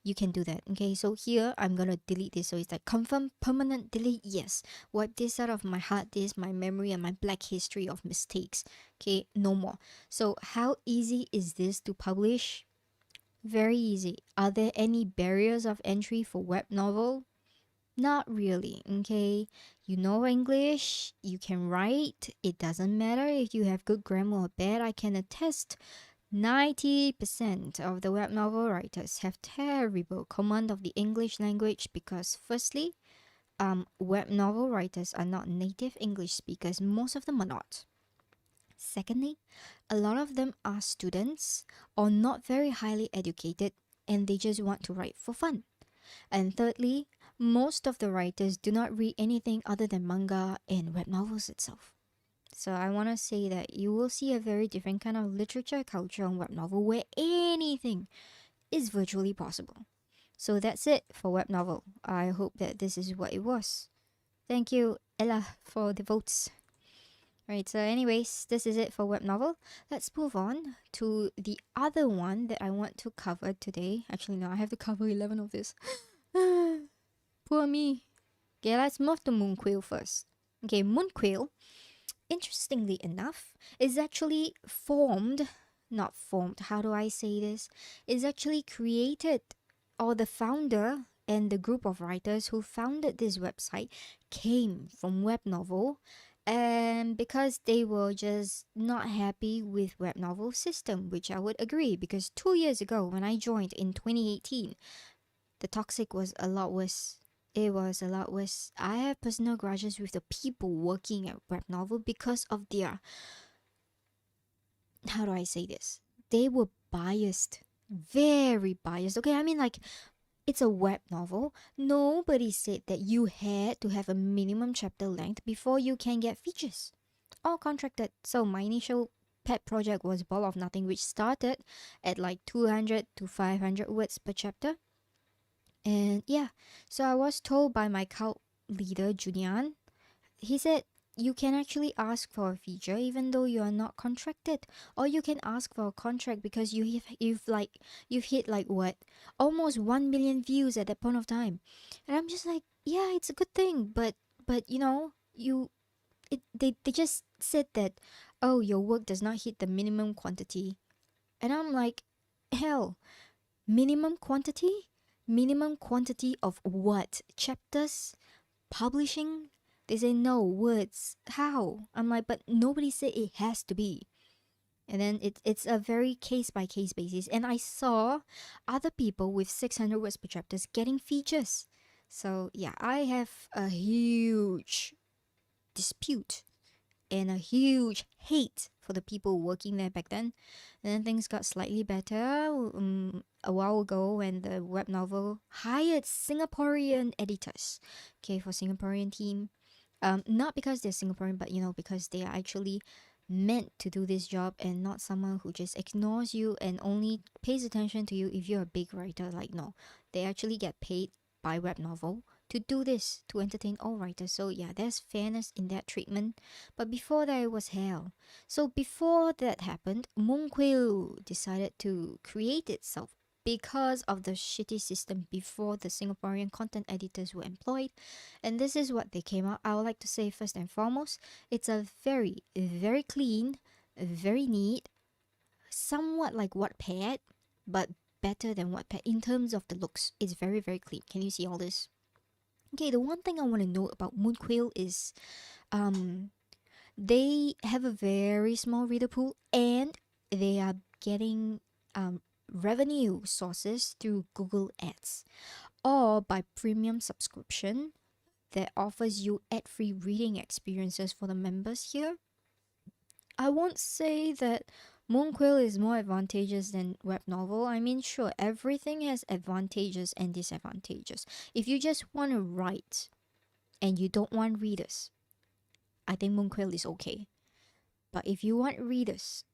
You can do that. Okay, so here I'm gonna delete this, so it's like confirm permanent delete, yes. Wipe this out of my hard disk, my memory, and my black history of mistakes. Okay, no more. So how easy is this to publish? Very easy. Are there any barriers of entry for Webnovel? Not really. Okay, you know English, you can write. It doesn't matter if you have good grammar or bad. I can attest 90% of the web novel writers have terrible command of the English language because firstly, web novel writers are not native English speakers. Most of them are not. Secondly, a lot of them are students or not very highly educated and they just want to write for fun. And thirdly, most of the writers do not read anything other than manga and web novels itself. So I want to say that you will see a very different kind of literature culture on Webnovel where anything is virtually possible. So that's it for Webnovel. I hope that this is what it was. Thank you, Ella, for the votes. Right, so anyways, this is it for Webnovel. Let's move on to the other one that I want to cover today. Actually, no, I have to cover 11 of this. Poor me. Okay, let's move to Moonquail first. Okay, Moonquail, interestingly enough, is actually not formed, how do I say this? Is actually created, or the founder and the group of writers who founded this website came from Webnovel, and because they were just not happy with Webnovel system, which I would agree, because 2 years ago when I joined in 2018, the toxic was a lot worse. It was a lot worse. I have personal grudges with the people working at Webnovel because of their, how do I say this? They were biased. Very biased. Okay, I mean, like, it's a web novel. Nobody said that you had to have a minimum chapter length before you can get features. All contracted. So my initial pet project was Ball of Nothing, which started at like 200 to 500 words per chapter. And yeah, so I was told by my cult leader, Julian, he said you can actually ask for a feature even though you are not contracted, or you can ask for a contract because you've hit like what, almost 1 million views at that point of time. And I'm just like, yeah, it's a good thing, but they just said that, oh, your work does not hit the minimum quantity. And I'm like, hell, minimum quantity? Minimum quantity of what? Chapters? Publishing? They say no, words. How? I'm like, but nobody said it has to be. And then it's a very case by case basis. And I saw other people with 600 words per chapters getting features. So yeah, I have a huge dispute and a huge hate for the people working there back then. And then things got slightly better a while ago when the web novel hired Singaporean editors, okay, for Singaporean team. Not because they're Singaporean, but because they are actually meant to do this job and not someone who just ignores you and only pays attention to you if you're a big writer. Like, no, they actually get paid by web novel to do this, to entertain all writers. So yeah, there's fairness in that treatment. But before that, it was hell. So before that happened, Moonquail decided to create itself because of the shitty system before the Singaporean content editors were employed. And this is what they came out. I would like to say first and foremost, it's a very, very clean, very neat, somewhat like Wattpad, but better than Wattpad in terms of the looks. It's very, very clean. Can you see all this? Okay, the one thing I want to note about Moonquail is um they have a very small reader pool and they are getting revenue sources through Google Ads or by premium subscription that offers you ad-free reading experiences for the members here. I won't say that Moonquail is more advantageous than web novel. I mean, sure, everything has advantages and disadvantages. If you just want to write and you don't want readers, I think Moonquail is okay. But if you want readers,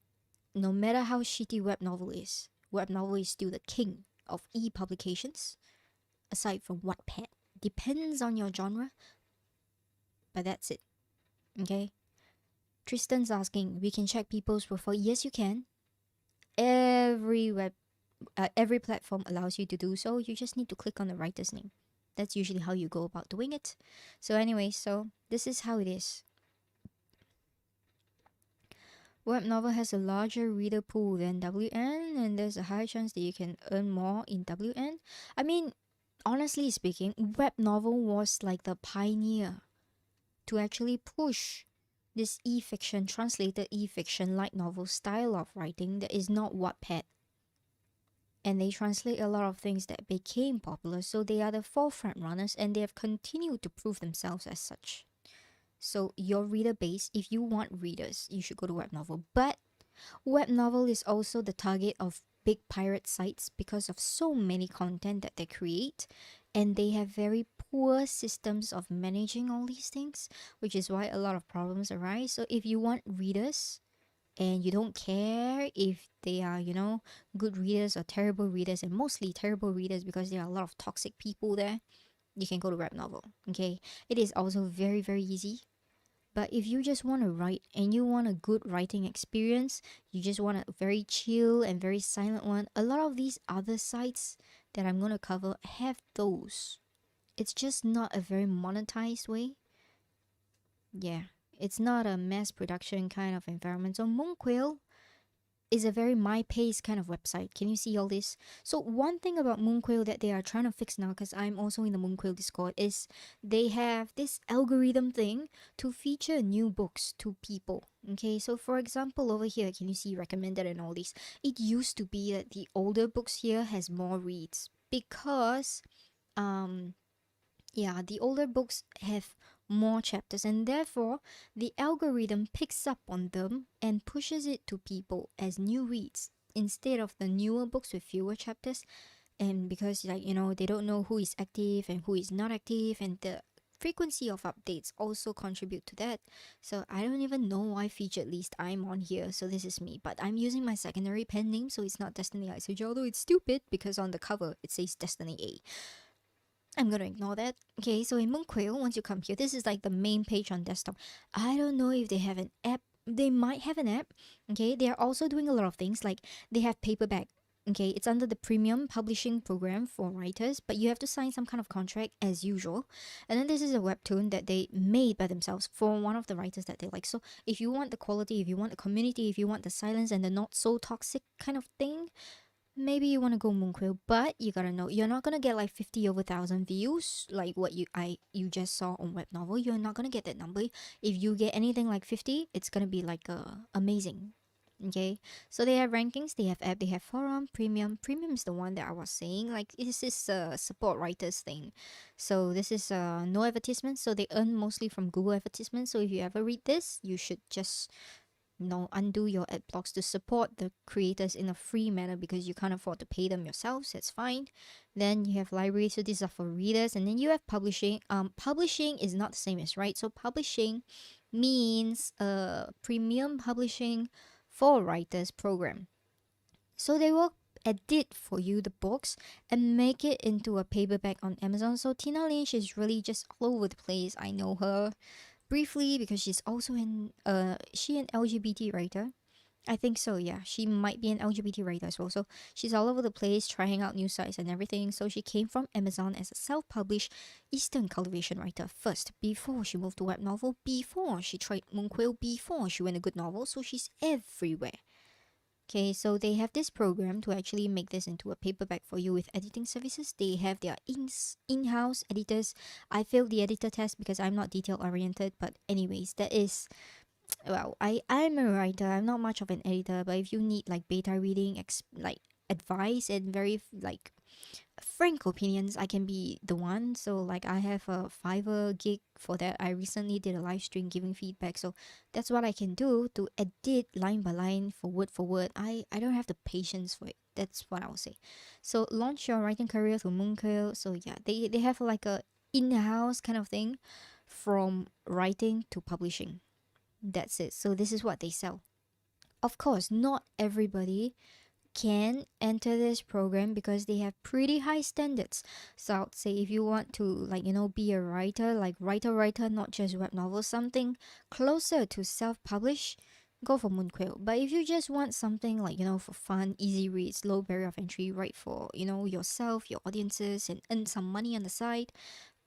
no matter how shitty web novel is still the king of e-publications, aside from Wattpad. Depends on your genre, but that's it. Okay? Tristan's asking, we can check people's profile. Yes, you can. Every platform allows you to do so. You just need to click on the writer's name. That's usually how you go about doing it. So anyway, so this is how it is. Web novel has a larger reader pool than WN, and there's a high chance that you can earn more in WN. I mean, honestly speaking, web novel was like the pioneer to actually push this e-fiction, translated e-fiction light novel style of writing that is not Wattpad. And they translate a lot of things that became popular, so they are the forefront runners and they have continued to prove themselves as such. So your reader base, if you want readers, you should go to web novel. But web novel is also the target of big pirate sites because of so many content that they create, and they have very poor systems of managing all these things, which is why a lot of problems arise. So if you want readers and you don't care if they are, good readers or terrible readers, and mostly terrible readers because there are a lot of toxic people there, you can go to web novel. Okay, it is also very, very easy. But if you just want to write and you want a good writing experience, you just want a very chill and very silent one, a lot of these other sites that I'm going to cover have those. It's just not a very monetized way. Yeah, it's not a mass production kind of environment. So Moonquail is a very my pace kind of website. Can you see all this? So one thing about Moonquail that they are trying to fix now, because I'm also in the Moonquail Discord, is they have this algorithm thing to feature new books to people. Okay, so for example, over here, can you see recommended and all this? It used to be that the older books here has more reads because um yeah, the older books have more chapters, and therefore the algorithm picks up on them and pushes it to people as new reads instead of the newer books with fewer chapters. And because, like, they don't know who is active and who is not active, and the frequency of updates also contribute to that. So I don't even know why featured list I'm on here. So this is me, but I'm using my secondary pen name, so it's not Destiny ISG, although it's stupid because on the cover it says Destiny A. I'm gonna ignore that. Okay, so in Moonquail, once you come here, this is like the main page on desktop. I don't know if they have an app. They might have an app. Okay, they are also doing a lot of things like they have paperback. Okay, it's under the premium publishing program for writers, but you have to sign some kind of contract as usual. And then this is a webtoon that they made by themselves for one of the writers that they like. So if you want the quality, if you want the community, if you want the silence and the not so toxic kind of thing, maybe you want to go Moonquail, but you gotta know you're not gonna get like 50 over 1,000 views like what you just saw on Webnovel. You're not gonna get that number. If you get anything like 50, it's gonna be like amazing. Okay, so they have rankings, they have app, they have forum, premium. Premium is the one that I was saying. Like this is a support writers thing. So this is no advertisements. So they earn mostly from Google advertisements. So if you ever read this, you should just undo your ad blocks to support the creators in a free manner because you can't afford to pay them yourselves. That's fine. Then you have library, so these are for readers, and then you have publishing. Publishing is not the same as right. So publishing means premium publishing for writers program. So they will edit for you the books and make it into a paperback on Amazon. So Tina Lynch is really just all over the place. I know her briefly because she's also she an LGBT writer. I think so, yeah. She might be an LGBT writer as well. So she's all over the place trying out new sites and everything. So she came from Amazon as a self-published Eastern cultivation writer first, before she moved to web novel, before she tried Moonquail, before she went a good novel. So she's everywhere. Okay, so they have this program to actually make this into a paperback for you with editing services. They have their in-house editors. I failed the editor test because I'm not detail oriented, but anyways, that is, well, I'm a writer. I'm not much of an editor, but if you need like beta reading, like advice and very like frank opinions, I can be the one. So like I have a Fiverr gig for that. I recently did a live stream giving feedback, so that's what I can do to edit line by line for word. I don't have the patience for it. That's what I'll say. So launch your writing career through Moonquail. So yeah, they have like a in-house kind of thing from writing to publishing. That's it. So this is what they sell. Of course, not everybody can enter this program because they have pretty high standards. So I'd say if you want to like be a writer, like writer, not just web novels, something closer to self-publish, go for Moonquail. But if you just want something like for fun, easy reads, low barrier of entry, write for yourself, your audiences, and earn some money on the side,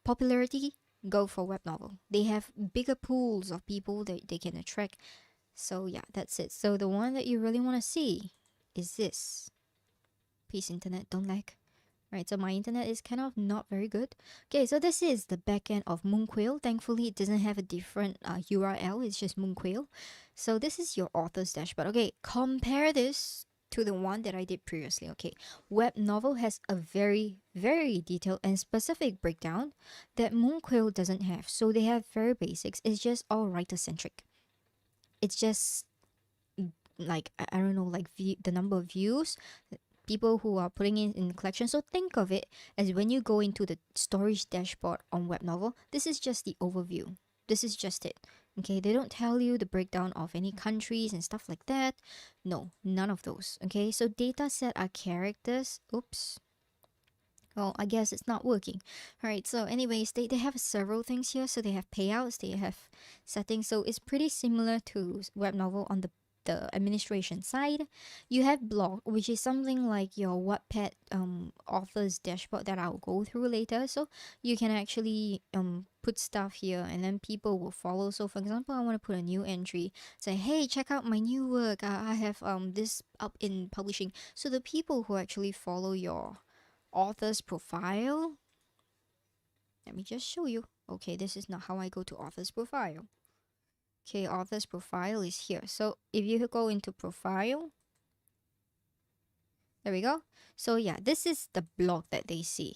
popularity, go for web novel. They have bigger pools of people that they can attract. So yeah, that's it. So the one that you really want to see is this. Please, internet, don't lag. Right, so my internet is kind of not very good. Okay, so this is the backend of Moonquail. Thankfully, it doesn't have a different URL. It's just Moonquail. So this is your author's dashboard. Okay, compare this to the one that I did previously. Okay, Web Novel has a very, very detailed and specific breakdown that Moonquail doesn't have. So they have very basics. It's just all writer-centric. It's just like I don't know, like the number of views, people who are putting in collection. So think of it as when you go into the storage dashboard on Web Novel, this is just the overview. This is just it. Okay, they don't tell you the breakdown of any countries and stuff like that. No, none of those. Okay, so data set are characters. Oops. Well, I guess it's not working. All right, so anyways, they have several things here. So they have payouts, they have settings. So it's pretty similar to Web Novel on the administration side. You have blog, which is something like your Wattpad author's dashboard that I'll go through later. So you can actually put stuff here and then people will follow. So for example, I want to put a new entry, say, hey, check out my new work. I have this up in publishing. So the people who actually follow your author's profile, let me just show you. Okay, this is not how I go to author's profile. Okay, author's profile is here. So if you go into profile, there we go. So yeah, this is the blog that they see.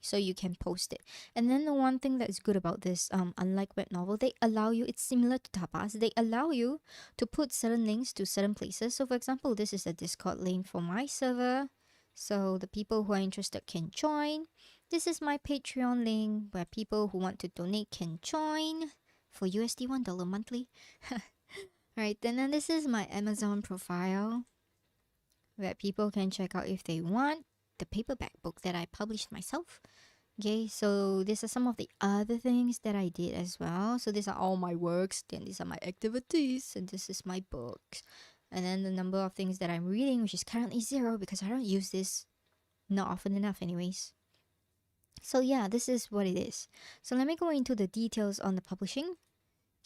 So you can post it. And then the one thing that is good about this, unlike Web Novel, they allow you, it's similar to Tapas, they allow you to put certain links to certain places. So for example, this is a Discord link for my server. So the people who are interested can join. This is my Patreon link where people who want to donate can join for USD $1 monthly. Right, and then this is my Amazon profile where people can check out if they want the paperback book that I published myself. Okay, so these are some of the other things that I did as well. So these are all my works, then these are my activities, and this is my books. And then the number of things that I'm reading, which is currently zero because I don't use this not often enough, anyways. So yeah, this is what it is. So let me go into the details on the publishing.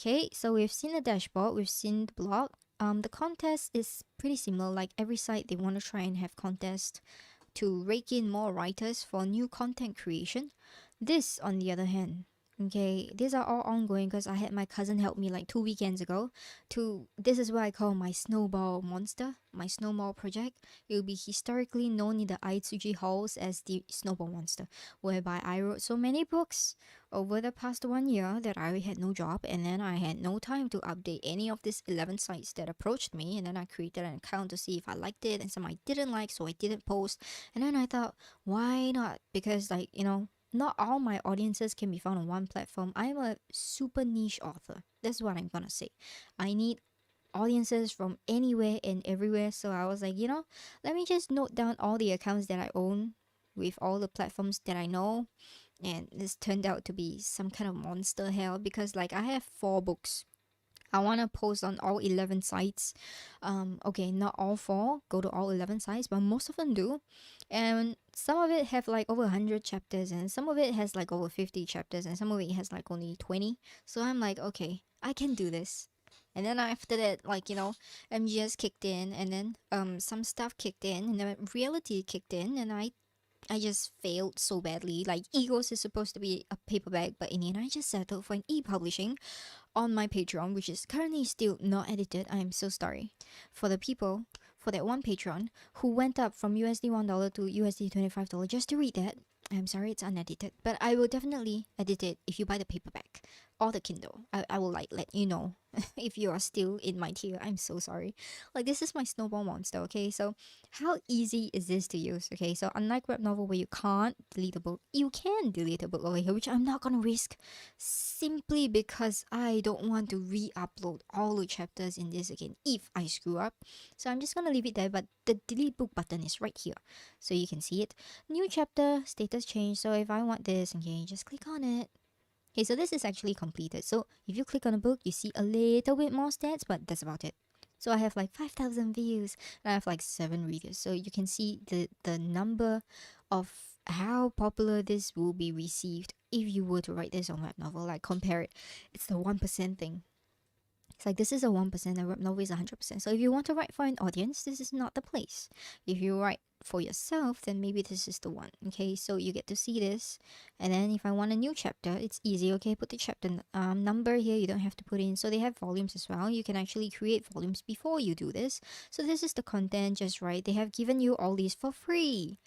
Okay, so we've seen the dashboard, we've seen the blog. The contest is pretty similar. Like every site, they want to try and have contests to rake in more writers for new content creation. This, on the other hand, okay, these are all ongoing because I had my cousin help me like 2 weekends ago. This is what I call my snowball monster, my snowball project. It will be historically known in the Aitsuji halls as the snowball monster, whereby I wrote so many books over the past 1 year that I had no job, and then I had no time to update any of these 11 sites that approached me, and then I created an account to see if I liked it, and some I didn't like, so I didn't post. And then I thought, why not? Because, like, not all my audiences can be found on one platform. I'm a super niche author. That's what I'm gonna say. I need audiences from anywhere and everywhere. So I was like, let me just note down all the accounts that I own with all the platforms that I know. And this turned out to be some kind of monster hell because, like, I have 4 books. I want to post on all 11 sites. Okay, not all 4 go to all 11 sites, but most of them do. And some of it have like over 100 chapters, and some of it has like over 50 chapters, and some of it has like only 20. So I'm like, okay, I can do this. And then after that, like, MGS kicked in, and then some stuff kicked in, and then reality kicked in, and I just failed so badly. Like, Egos is supposed to be a paperback, but in the end, I just settled for an e-publishing on my Patreon, which is currently still not edited. I am so sorry for the people, for that one Patreon who went up from USD $1 to USD $25 just to read that. I'm sorry it's unedited, but I will definitely edit it if you buy the paperback or the Kindle. I will like let you know if you are still in my tier. I'm so sorry. Like, this is my snowball monster, okay? So how easy is this to use? Okay, so unlike Webnovel where you can't delete a book, you can delete a book over here, which I'm not gonna risk simply because I don't want to re-upload all the chapters in this again if I screw up. So I'm just gonna leave it there, but the delete book button is right here. So you can see it. New chapter, status change. So if I want this, okay, just click on it. Okay, so this is actually completed. So if you click on a book, you see a little bit more stats, but that's about it. So I have like 5,000 views and I have like 7 readers. So you can see the number of how popular this will be received if you were to write this on Webnovel. Like, compare it. It's the 1% thing. It's like, this is a 1% and Webnovel is 100%. So if you want to write for an audience, this is not the place. If you write for yourself, then maybe this is the one. Okay, so you get to see this. And then if I want a new chapter, it's easy. Okay, put the chapter number here. You don't have to put in. So they have volumes as well. You can actually create volumes before you do this. So this is the content, just right. They have given you all these for free.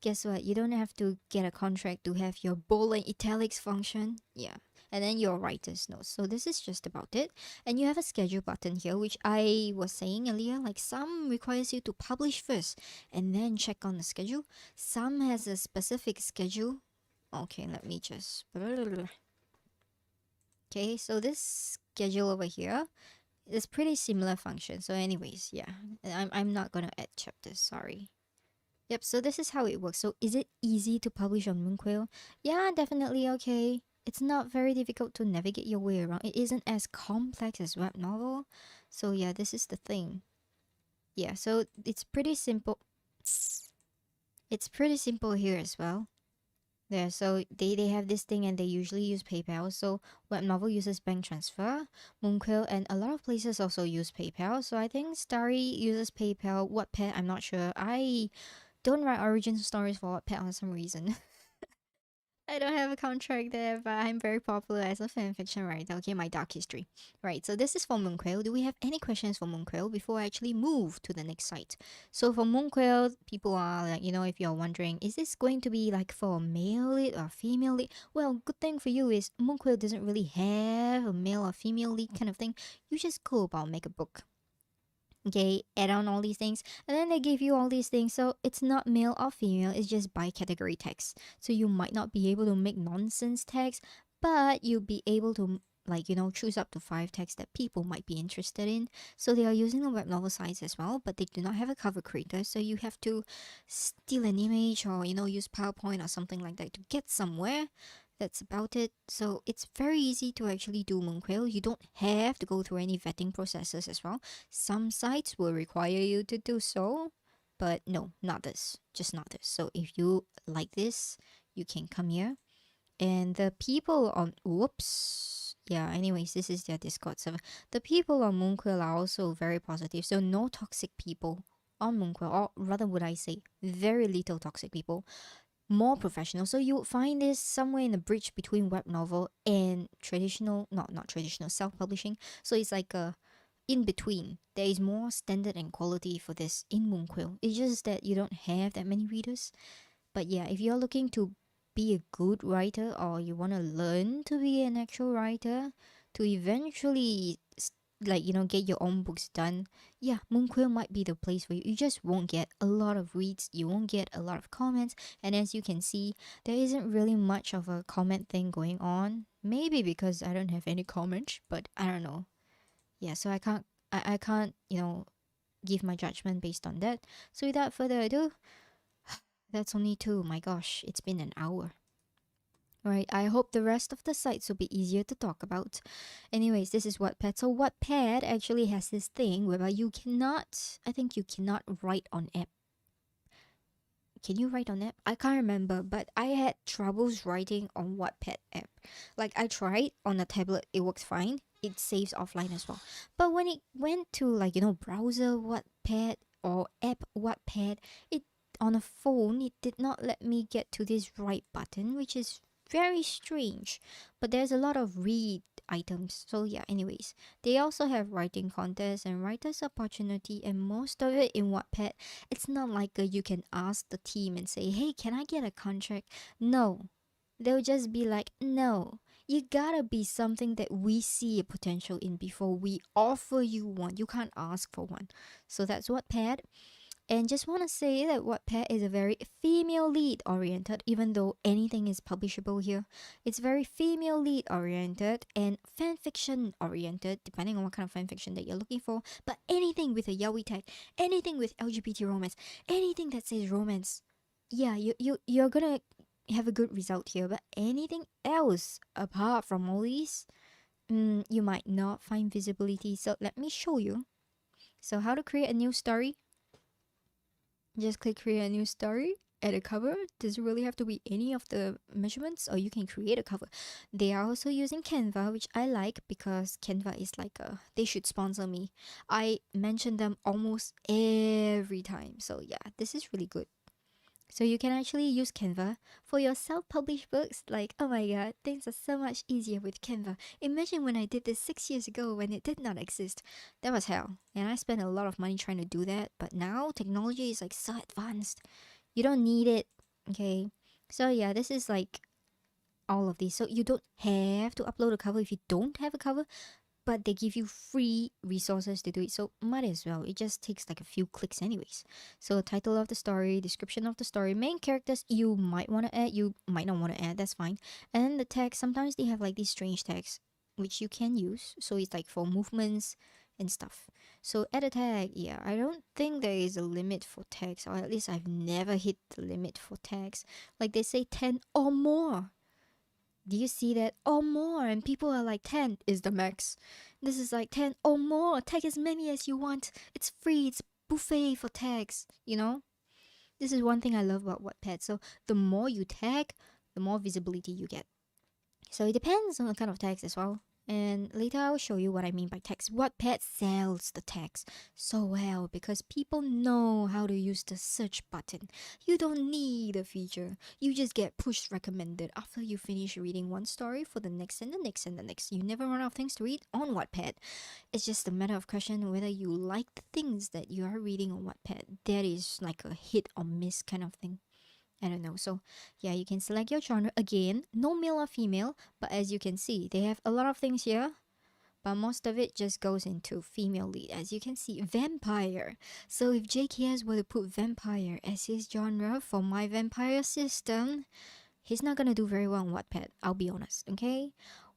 Guess what? You don't have to get a contract to have your bold and italics function. Yeah. And then your writer's notes. So this is just about it. And you have a schedule button here, which I was saying earlier. Like, some requires you to publish first and then check on the schedule. Some has a specific schedule. Okay, let me just... Okay, so this schedule over here is pretty similar function. So anyways, yeah. I'm not gonna add chapters, sorry. Yep, so this is how it works. So is it easy to publish on Moonquail? Yeah, definitely okay. It's not very difficult to navigate your way around. It isn't as complex as Webnovel. So yeah, this is the thing. Yeah, so it's pretty simple. It's pretty simple here as well. There, so they have this thing and they usually use PayPal. So Webnovel uses bank transfer, Moonquail, and a lot of places also use PayPal. So I think Starry uses PayPal. Wattpad, I'm not sure. I don't write origin stories for Wattpad for some reason. I don't have a contract there, but I'm very popular as a fanfiction writer. Okay, my dark history. Right, so this is for Moonquail. Do we have any questions for Moonquail before I actually move to the next site? So for Moonquail, people are like, if you're wondering, is this going to be like for a male lead or female lead? Well, good thing for you is Moonquail doesn't really have a male or female lead kind of thing. You just go about make a book. Okay, add on all these things, and then they give you all these things. So it's not male or female, it's just by category text. So you might not be able to make nonsense text, but you'll be able to like, choose up to 5 texts that people might be interested in. So they are using the web novel sites as well, but they do not have a cover creator. So you have to steal an image or, use PowerPoint or something like that to get somewhere. That's about it. So it's very easy to actually do Moonquail. You don't have to go through any vetting processes as well. Some sites will require you to do so, but no, not this. Just not this. So if you like this, you can come here. And the people on whoops. Yeah, anyways, this is their Discord server. The people on Moonquail are also very positive. So no toxic people on Moonquail, or rather would I say very little toxic people. More professional. So you would find this somewhere in the bridge between web novel and traditional, not traditional, self-publishing. So it's like a in between. There is more standard and quality for this in Moonquail. It's just that you don't have that many readers. But yeah, if you're looking to be a good writer, or you want to learn to be an actual writer to eventually get your own books done, yeah, Moonquail might be the place for you. You just won't get a lot of reads, you won't get a lot of comments, and as you can see, there isn't really much of a comment thing going on. Maybe because I don't have any comments, but I don't know. Yeah, so I can't give my judgment based on that. So without further ado, that's only two. My gosh, it's been an hour. Right, I hope the rest of the sites will be easier to talk about. Anyways, this is Wattpad. So Wattpad actually has this thing whereby I think you cannot write on app. Can you write on app? I can't remember, but I had troubles writing on Wattpad app. Like I tried on a tablet, it works fine. It saves offline as well. But when it went to browser Wattpad or app Wattpad, it on a phone, it did not let me get to this right button, which is very strange. But there's a lot of read items. So yeah, anyways. They also have writing contests and writers opportunity, and most of it in Wattpad. It's not like you can ask the team and say, hey, can I get a contract? No. They'll just be like, no. You gotta be something that we see a potential in before we offer you one. You can't ask for one. So that's Wattpad. And just want to say that Wattpad is a very female lead oriented, even though anything is publishable here. It's very female lead oriented and fanfiction oriented, depending on what kind of fanfiction that you're looking for. But anything with a yaoi tag, anything with LGBT romance, anything that says romance, yeah, you're gonna have a good result here. But anything else apart from all these, you might not find visibility. So let me show you. So how to create a new story. Just click create a new story, add a cover. Does it really have to be any of the measurements, or you can create a cover. They are also using Canva, which I like because Canva is like they should sponsor me. I mention them almost every time. So yeah, this is really good. So you can actually use Canva for your self-published books. Like, oh my god, things are so much easier with Canva. Imagine when I did this 6 years ago when it did not exist. That was hell. And I spent a lot of money trying to do that. But now technology is like so advanced. You don't need it. Okay. So yeah, this is like all of these. So you don't have to upload a cover if you don't have a cover, but they give you free resources to do it, so might as well. It just takes like a few clicks anyways. So title of the story, description of the story, main characters you might want to add, you might not want to add, that's fine. And then the text, sometimes they have like these strange tags which you can use, so it's like for movements and stuff. So add a tag. Yeah, I don't think there is a limit for tags, or at least I've never hit the limit for tags. Like they say 10 or more. Do you see that? Or more, and people are like 10 is the max. This is like 10 or more. Tag as many as you want. It's free. It's buffet for tags, you know? This is one thing I love about Wattpad. So the more you tag, the more visibility you get. So it depends on the kind of tags as well. And later I'll show you what I mean by tags. Wattpad sells the tags so well because people know how to use the search button. You don't need a feature. You just get push recommended after you finish reading one story for the next and the next and the next. You never run out of things to read on Wattpad. It's just a matter of question whether you like the things that you are reading on Wattpad. That is like a hit or miss kind of thing. I don't know. So yeah, you can select your genre. Again, no male or female, but as you can see, they have a lot of things here, but most of it just goes into female lead. As you can see, vampire. So if JKS were to put vampire as his genre for my vampire system, he's not gonna do very well on Wattpad, I'll be honest, okay?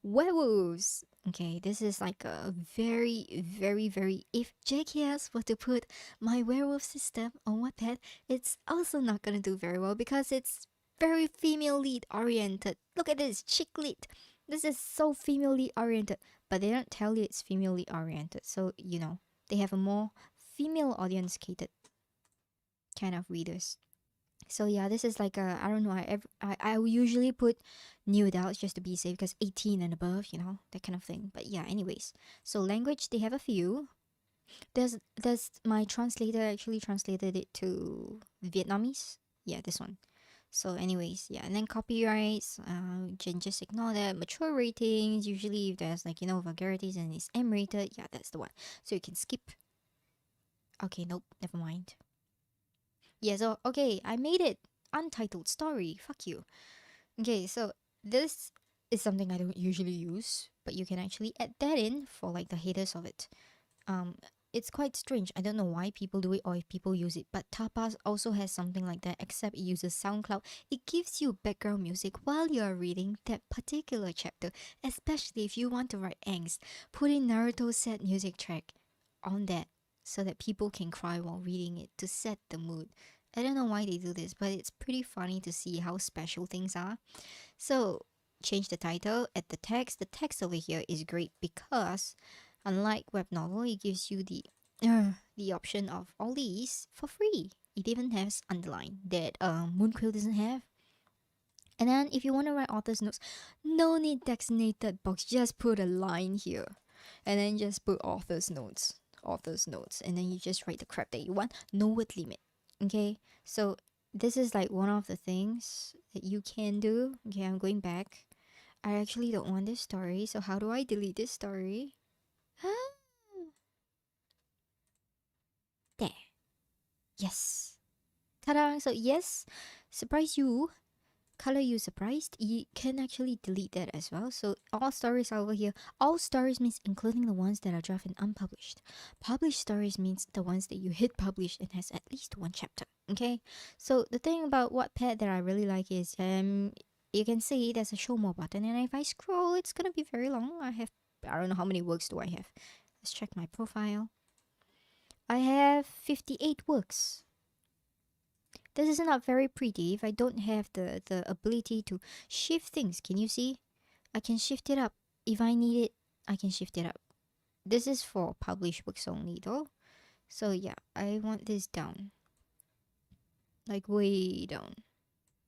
Werewolves. Okay, this is like a very, very, very. If JKS were to put my werewolf system on Wattpad, it's also not gonna do very well because it's very female lead oriented. Look at this chick lead. This is so female lead oriented, but they don't tell you it's female lead oriented. So they have a more female audience catered kind of readers. So yeah, this is like a I don't know. I will usually put new adults just to be safe because 18 and above, that kind of thing. But yeah, anyways. So language they have a few. There's my translator actually translated it to Vietnamese. Yeah, this one. So anyways, yeah, and then copyrights, you can just ignore that. Mature ratings, usually if there's like vulgarities and it's M rated, yeah, that's the one. So you can skip. Okay, nope, never mind. Yeah, so okay, I made it. Untitled story. Fuck you. Okay, so this is something I don't usually use, but you can actually add that in for like the haters of it. Um, it's quite strange. I don't know why people do it or if people use it, but Tapas also has something like that, except it uses SoundCloud. It gives you background music while you are reading that particular chapter, especially if you want to write angst. Put in Naruto's sad music track on that so that people can cry while reading it to set the mood. I don't know why they do this, but it's pretty funny to see how special things are. So, change the title, add the text. The text over here is great because, unlike Webnovel, it gives you the option of all these for free. It even has underline that Moonquail doesn't have. And then, if you want to write author's notes, no need designated box. Just put a line here, and then just put author's notes. Author's notes, and then you just write the crap that you want. No word limit. Okay, so this is like one of the things that you can do. Okay, I'm going back. I actually don't want this story, so how do I delete this story? There. Yes. Ta-da! So yes, surprise you. Color you surprised. You can actually delete that as well. So all stories are over here. All stories means including the ones that are draft and unpublished. Published stories means the ones that you hit publish and has at least one chapter. Okay. So the thing about Wattpad that I really like is you can see there's a show more button, and if I scroll, it's gonna be very long. I don't know how many works do I have. Let's check my profile. I have 58 works. This is not very pretty if I don't have the ability to shift things. Can you see? I can shift it up. If I need it, I can shift it up. This is for published books only though. So yeah, I want this down. Like way down.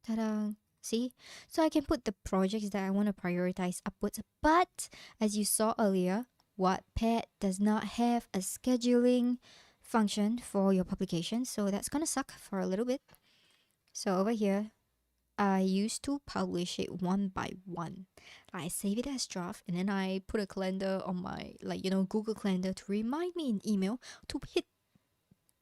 Ta-da! See? So I can put the projects that I want to prioritize upwards. But as you saw earlier, Wattpad does not have a scheduling function for your publication. So that's gonna suck for a little bit. So over here, I used to publish it one by one. I save it as draft and then I put a calendar on my Google Calendar to remind me in email to hit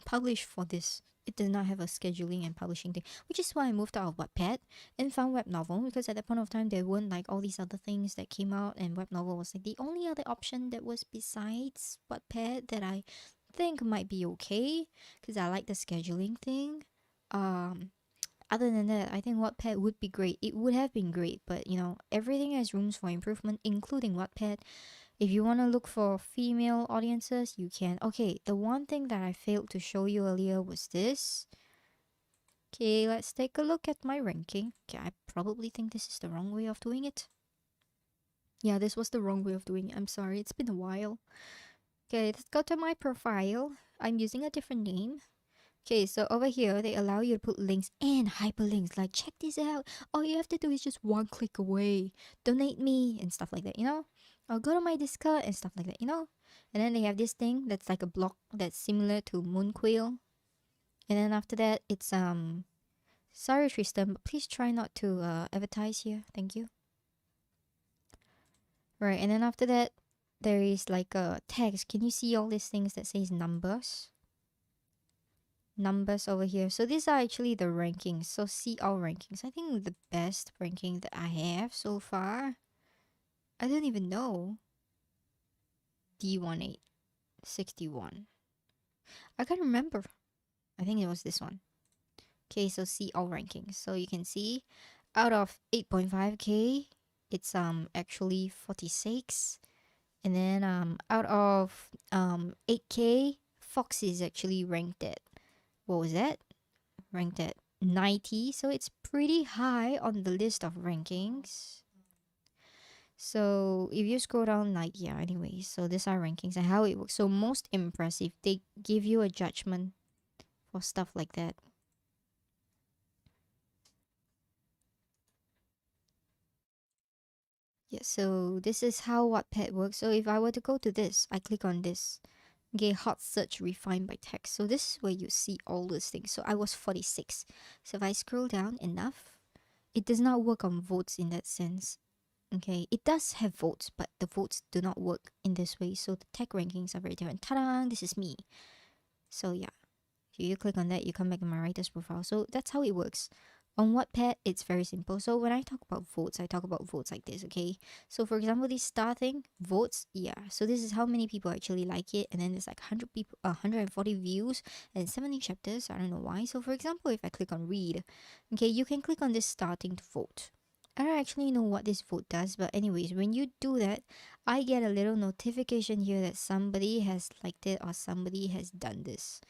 publish for this. It does not have a scheduling and publishing thing, which is why I moved out of Wattpad and found Webnovel, because at that point of time there weren't like all these other things that came out, and Webnovel was like the only other option that was besides Wattpad that I think might be okay because I like the scheduling thing. Other than that, I think Wattpad would be great. It would have been great, but everything has rooms for improvement, including Wattpad. If you want to look for female audiences, you can. Okay, the one thing that I failed to show you earlier was this. Okay, let's take a look at my ranking. Okay, I probably think this is the wrong way of doing it. Yeah, this was the wrong way of doing it. I'm sorry, it's been a while. Okay, let's go to my profile. I'm using a different name. Okay, so over here, they allow you to put links and hyperlinks. Like, check this out. All you have to do is just one click away. Donate me and stuff like that, Or go to my Discord and stuff like that, And then they have this thing that's like a block that's similar to Moonquail. And then after that, it's, sorry, Tristan, but please try not to advertise here. Thank you. Right, and then after that, there is like a text. Can you see all these things that says numbers? Numbers over here. So these are actually the rankings. So see all rankings. I think the best ranking that I have so far, I don't even know. D1861. I can't remember. I think it was this one. Okay, so see all rankings. So you can see out of 8.5k, It's actually 46. And then out of 8K, Fox is actually ranked at, what was that? Ranked at 90. So it's pretty high on the list of rankings. So if you scroll down, like, yeah, anyways, so these are rankings and how it works. So most impressive, they give you a judgment for stuff like that. Yeah, so this is how Wattpad works. So if I were to go to this, I click on this. Okay, hot search refined by text. So this is where you see all those things. So I was 46. So if I scroll down enough, it does not work on votes in that sense. Okay, it does have votes, but the votes do not work in this way. So the tech rankings are very different. Ta-da! This is me. So yeah, you click on that, you come back to my writer's profile. So that's how it works. On Wattpad, it's very simple. So when I talk about votes, I talk about votes like this, okay? So for example, this star thing, votes, yeah. So this is how many people actually like it, and then there's like 100 people, 140 views, and 70 chapters. I don't know why. So for example, if I click on read, okay, you can click on this starting to vote. I don't actually know what this vote does, but anyways, when you do that, I get a little notification here that somebody has liked it or somebody has done this.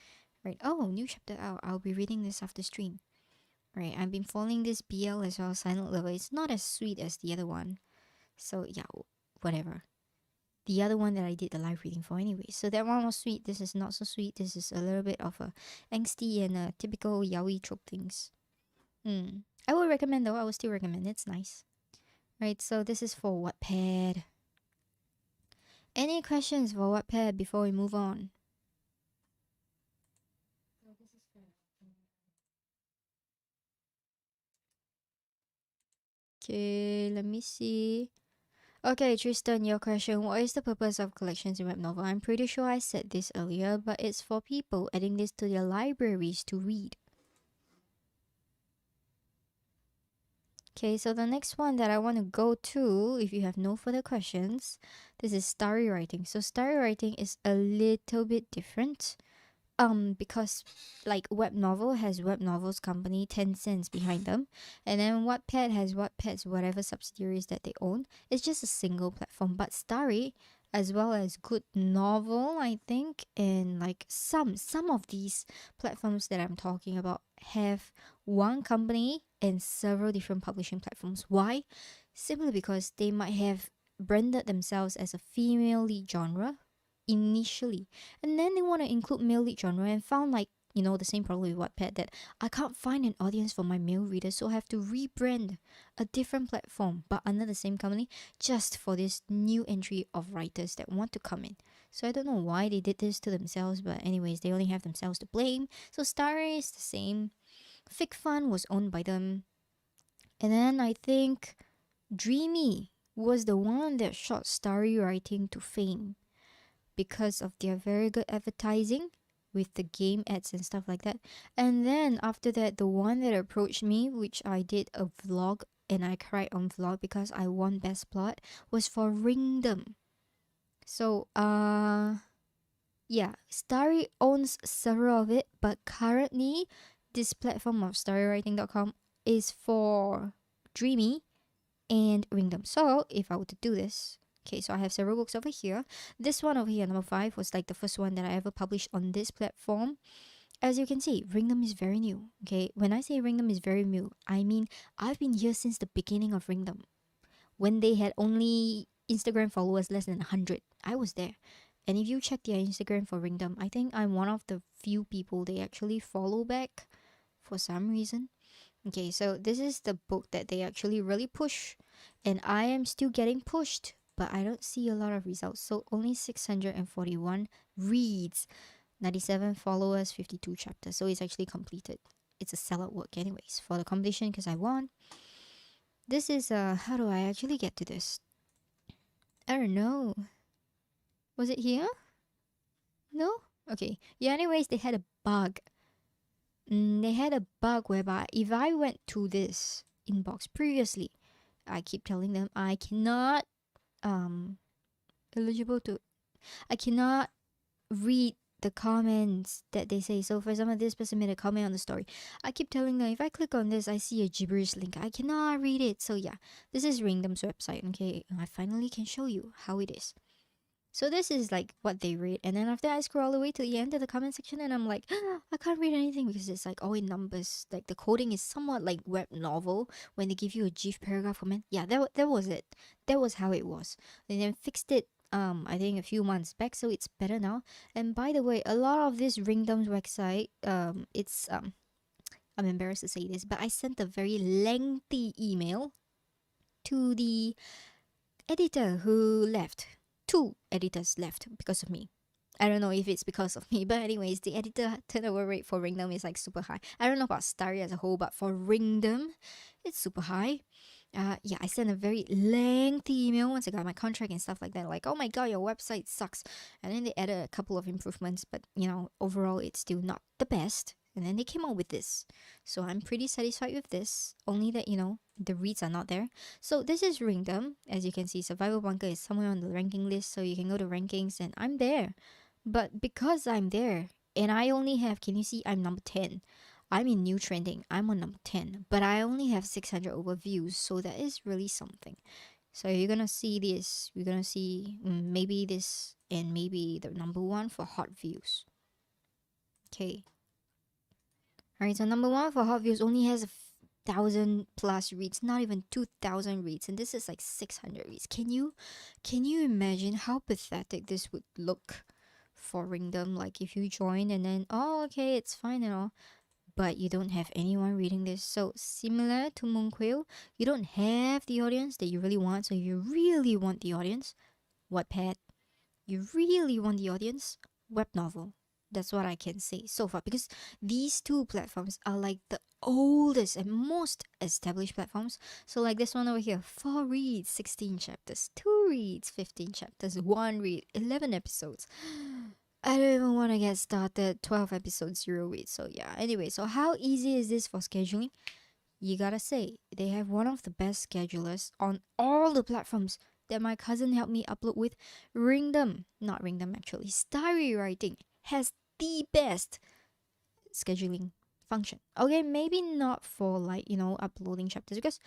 Right. Oh, new chapter out. I'll be reading this after stream. Right. I've been following this BL as well, Silent Lover. It's not as sweet as the other one. So yeah, whatever. The other one that I did the live reading for anyway. So that one was sweet. This is not so sweet. This is a little bit of a angsty and a typical yaoi trope things. I would recommend though. I would still recommend. It's nice. Right. So this is for Wattpad. Any questions for Wattpad before we move on? Okay, let me see. Okay, Tristan, your question. What is the purpose of collections in Webnovel? I'm pretty sure I said this earlier, but it's for people adding this to their libraries to read. Okay, so the next one that I want to go to, if you have no further questions, this is story writing. So story writing is a little bit different. Because like Webnovel has Webnovel's company Tencent behind them, and then Wattpad has Wattpad's whatever subsidiaries that they own. It's just a single platform. But Starry, as well as Good Novel, I think, and like some of these platforms that I'm talking about have one company and several different publishing platforms. Why? Simply because they might have branded themselves as a female lead genre initially, and then they want to include male lead genre and found like, the same problem with Wattpad, that I can't find an audience for my male readers, so I have to rebrand a different platform but under the same company just for this new entry of writers that want to come in. So I don't know why they did this to themselves, but anyways, they only have themselves to blame. So Starry is the same. Fic Fun was owned by them, and then I think Dreamy was the one that shot Starry writing to fame because of their very good advertising with the game ads and stuff like that. And then after that, the one that approached me, which I did a vlog and I cried on vlog because I won best plot, was for Ringdom. So yeah, Starry owns several of it, but currently this platform of starrywriting.com is for Dreamy and Ringdom. So if I were to do this, okay, so I have several books over here. This one over here, number 5, was like the first one that I ever published on this platform. As you can see, Ringdom is very new. Okay, when I say Ringdom is very new, I mean I've been here since the beginning of Ringdom, when they had only Instagram followers less than 100. I was there. And if you check their Instagram for Ringdom, I think I'm one of the few people they actually follow back for some reason. Okay, so this is the book that they actually really push, and I am still getting pushed, but I don't see a lot of results. So only 641 reads, 97 followers, 52 chapters. So it's actually completed. It's a sellout work anyways for the competition because I won. This is how do I actually get to this? I don't know. Was it here? No? Okay. Yeah, anyways, they had a bug. They had a bug whereby if I went to this inbox previously, I keep telling them I cannot eligible to I cannot read the comments that they say. So for example, this person made a comment on the story. I keep telling them, if I click on this, I see a gibberish link. I cannot read it. So yeah, this is Ringdom's website. Okay, I finally can show you how it is. So this is like what they read, and then after I scroll all the way to the end of the comment section, and I'm like, I can't read anything because it's like all in numbers. Like the coding is somewhat like Webnovel when they give you a GIF paragraph comment. Yeah, that was it. That was how it was. They then fixed it. I think a few months back, so it's better now. And by the way, a lot of this Ringdom's website, it's I'm embarrassed to say this, but I sent a very lengthy email to the editor who left. Two editors left because of me. I don't know if it's because of me, but anyways, the editor turnover rate for Ringdom is like super high. I don't know about Starry as a whole, but for Ringdom, it's super high. Yeah, I sent a very lengthy email once I got my contract and stuff like that. Like, oh my god, your website sucks. And then they added a couple of improvements, but overall, it's still not the best. And then they came out with this. So I'm pretty satisfied with this. Only that, the reads are not there. So this is Ringdom. As you can see, Survival Bunker is somewhere on the ranking list. So you can go to rankings and I'm there. But because I'm there and I only have, can you see, I'm number 10. I'm in new trending. I'm on number 10. But I only have 600 overviews. So that is really something. So you're going to see this. You're going to see maybe this and maybe the number 1 for hot views. Okay. Alright, so number 1 for hot views only has 1,000 plus reads, not even 2,000 reads, and this is like 600 reads. Can you imagine how pathetic this would look for Ringdom? Like if you join and then, oh okay, it's fine and all, but you don't have anyone reading this. So similar to Moonquail, you don't have the audience that you really want. So if you really want the audience, Wattpad. You really want the audience, Webnovel. That's what I can say so far, because these two platforms are like the oldest and most established platforms. So like this one over here, 4 reads, 16 chapters, 2 reads, 15 chapters, 1 read, 11 episodes. I don't even want to get started, 12 episodes, 0 reads. So yeah, anyway, so how easy is this for scheduling? You gotta say, they have one of the best schedulers on all the platforms that my cousin helped me upload with. Not Ringdom actually, Starry Writing has the best scheduling function. Okay, maybe not for like, uploading chapters, because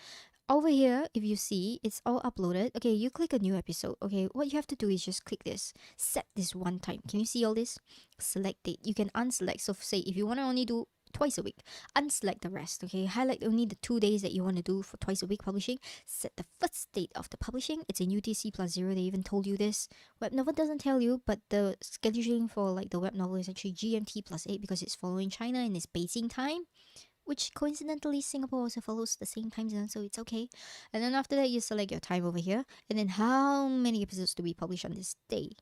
over here, if you see, it's all uploaded. Okay, you click a new episode. Okay, what you have to do is just click this. Set this one time. Can you see all this? Select date. You can unselect. So say if you want to only do twice a week, unselect the rest. Okay, highlight only the 2 days that you want to do for twice a week publishing. Set the first date of the publishing. It's in UTC plus 0. They even told you this. Webnovel doesn't tell you, but the scheduling for like the Webnovel is actually GMT plus 8 because it's following China and it's Beijing time, which coincidentally Singapore also follows the same time zone, so it's okay. And then after that, you select your time over here, and then how many episodes do we publish on this day?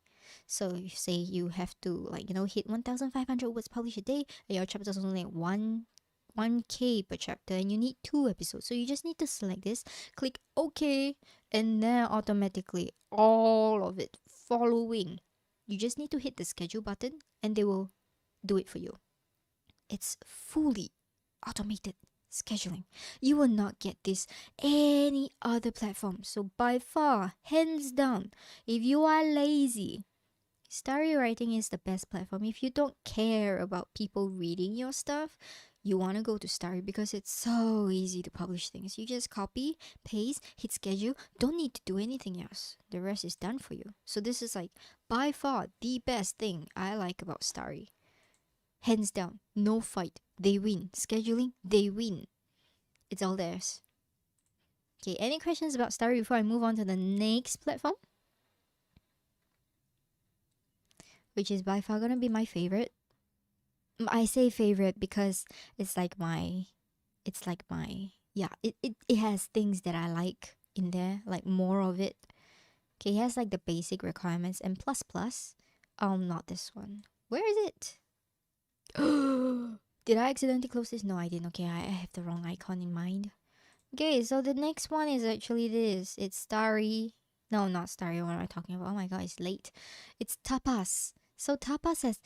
So if say you have to hit 1,500 words published a day, and your chapter is only 1K per chapter, and you need 2 episodes. So you just need to select this, click OK, and then automatically all of it following. You just need to hit the schedule button, and they will do it for you. It's fully automated scheduling. You will not get this any other platform. So by far, hands down, if you are lazy, Starry Writing is the best platform. If you don't care about people reading your stuff, you want to go to Starry because it's so easy to publish things. You just copy, paste, hit schedule, don't need to do anything else. The rest is done for you. So this is like by far the best thing I like about Starry. Hands down, no fight. They win. Scheduling, they win. It's all theirs. Okay, any questions about Starry before I move on to the next platform? Which is by far gonna be my favorite. I say favorite because it has things that I like in there, like more of it. Okay, it has like the basic requirements and plus plus. Not this one. Where is it? Did I accidentally close this? No, I didn't. Okay, I have the wrong icon in mind. Okay, so the next one is actually this. It's Starry. No, not Starry. What am I talking about? Oh my god, it's late. It's Tapas. So Tapas has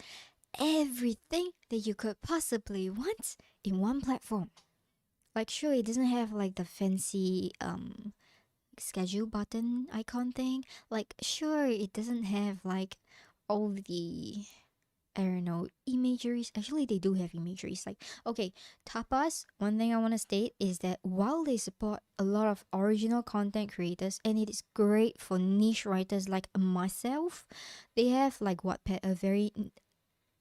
everything that you could possibly want in one platform. Like, sure, it doesn't have like the fancy schedule button icon thing. Like, sure, it doesn't have like all the I don't know, imageries. Actually, they do have imageries. Like, okay, Tapas, one thing I want to state is that while they support a lot of original content creators and it is great for niche writers like myself, they have like Wattpad, a very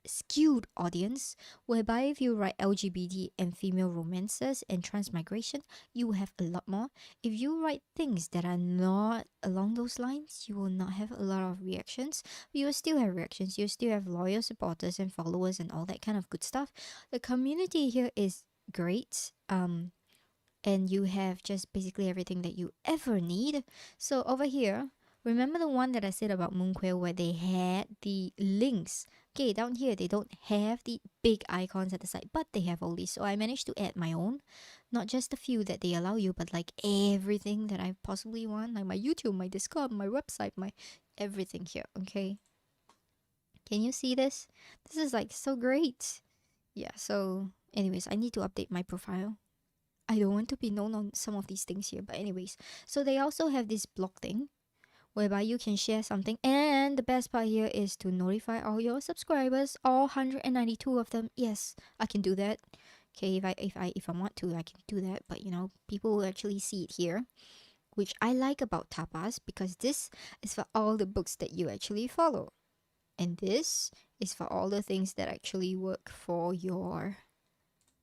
skewed audience, whereby if you write LGBT and female romances and transmigration, you have a lot more. If you write things that are not along those lines, you will not have a lot of reactions. But you will still have reactions. You still have loyal supporters and followers and all that kind of good stuff. The community here is great. And you have just basically everything that you ever need. So over here, remember the one that I said about Moonquail where they had the links? Okay, down here they don't have the big icons at the side, but they have all these. So I managed to add my own, not just a few that they allow you, but like everything that I possibly want, like my YouTube, my Discord, my website, my everything here. Okay, can you see this? This is like so great. Yeah. So, anyways, I need to update my profile. I don't want to be known on some of these things here, but anyways. So they also have this blog thing whereby you can share something, and the best part here is to notify all your subscribers, all 192 of them. Yes, I can do that. Okay, if I want to, I can do that. But you know, people will actually see it here, which I like about Tapas because this is for all the books that you actually follow, and this is for all the things that actually work for your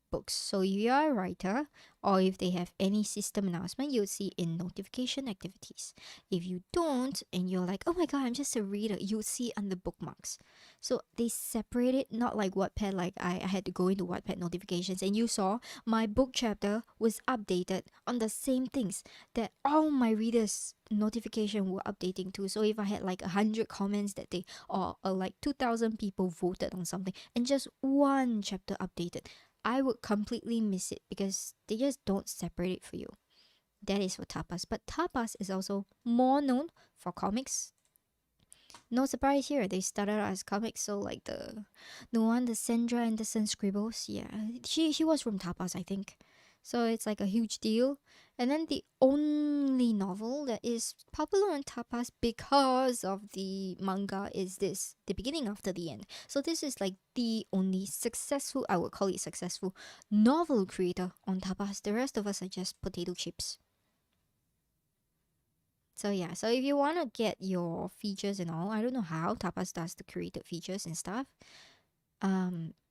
books. So if you are a writer or if they have any system announcement, you'll see in notification activities. If you don't and you're like, oh my god, I'm just a reader, you'll see under bookmarks. So they separate it, not like Wattpad, like I had to go into Wattpad notifications and you saw my book chapter was updated on the same things that all my readers notification were updating to. So if I had like 100 comments that day or like 2,000 people voted on something and just one chapter updated, I would completely miss it because they just don't separate it for you. That is for Tapas. But Tapas is also more known for comics. No surprise here. They started out as comics, so like the one, the Sandra Anderson scribbles, yeah. She was from Tapas, I think. So it's like a huge deal. And then the only novel that is popular on Tapas because of the manga is this, The Beginning After the End. So this is like the only successful, I would call it successful, novel creator on Tapas. The rest of us are just potato chips. So yeah, so if you want to get your features and all, I don't know how Tapas does the created features and stuff.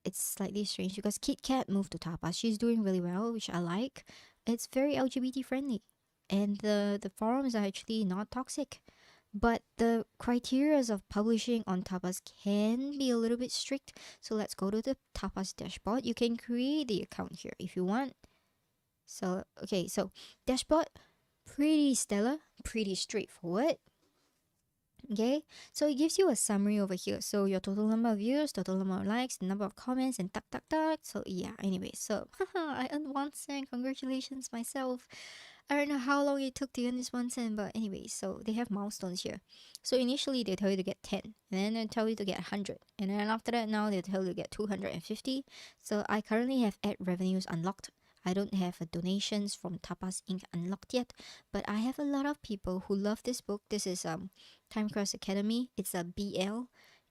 It's slightly strange because Kit Kat moved to Tapas. She's doing really well, which I like. It's very LGBT friendly, and the forums are actually not toxic. But the criterias of publishing on Tapas can be a little bit strict. So let's go to the Tapas dashboard. You can create the account here if you want. So okay, so dashboard, pretty stellar, pretty straightforward. Okay, so it gives you a summary over here. So your total number of views, total number of likes, the number of comments, and tuck tuck tuck. So yeah, anyway, so I earned 1 cent. Congratulations myself. I don't know how long it took to earn this 1 cent, but anyway, so they have milestones here. So initially they tell you to get 10, and then they tell you to get 100, and then after that now they tell you to get 250. So I currently have ad revenues unlocked. I don't have a donations from Tapas Inc. unlocked yet, but I have a lot of people who love this book. This is Time Cross Academy. It's a BL.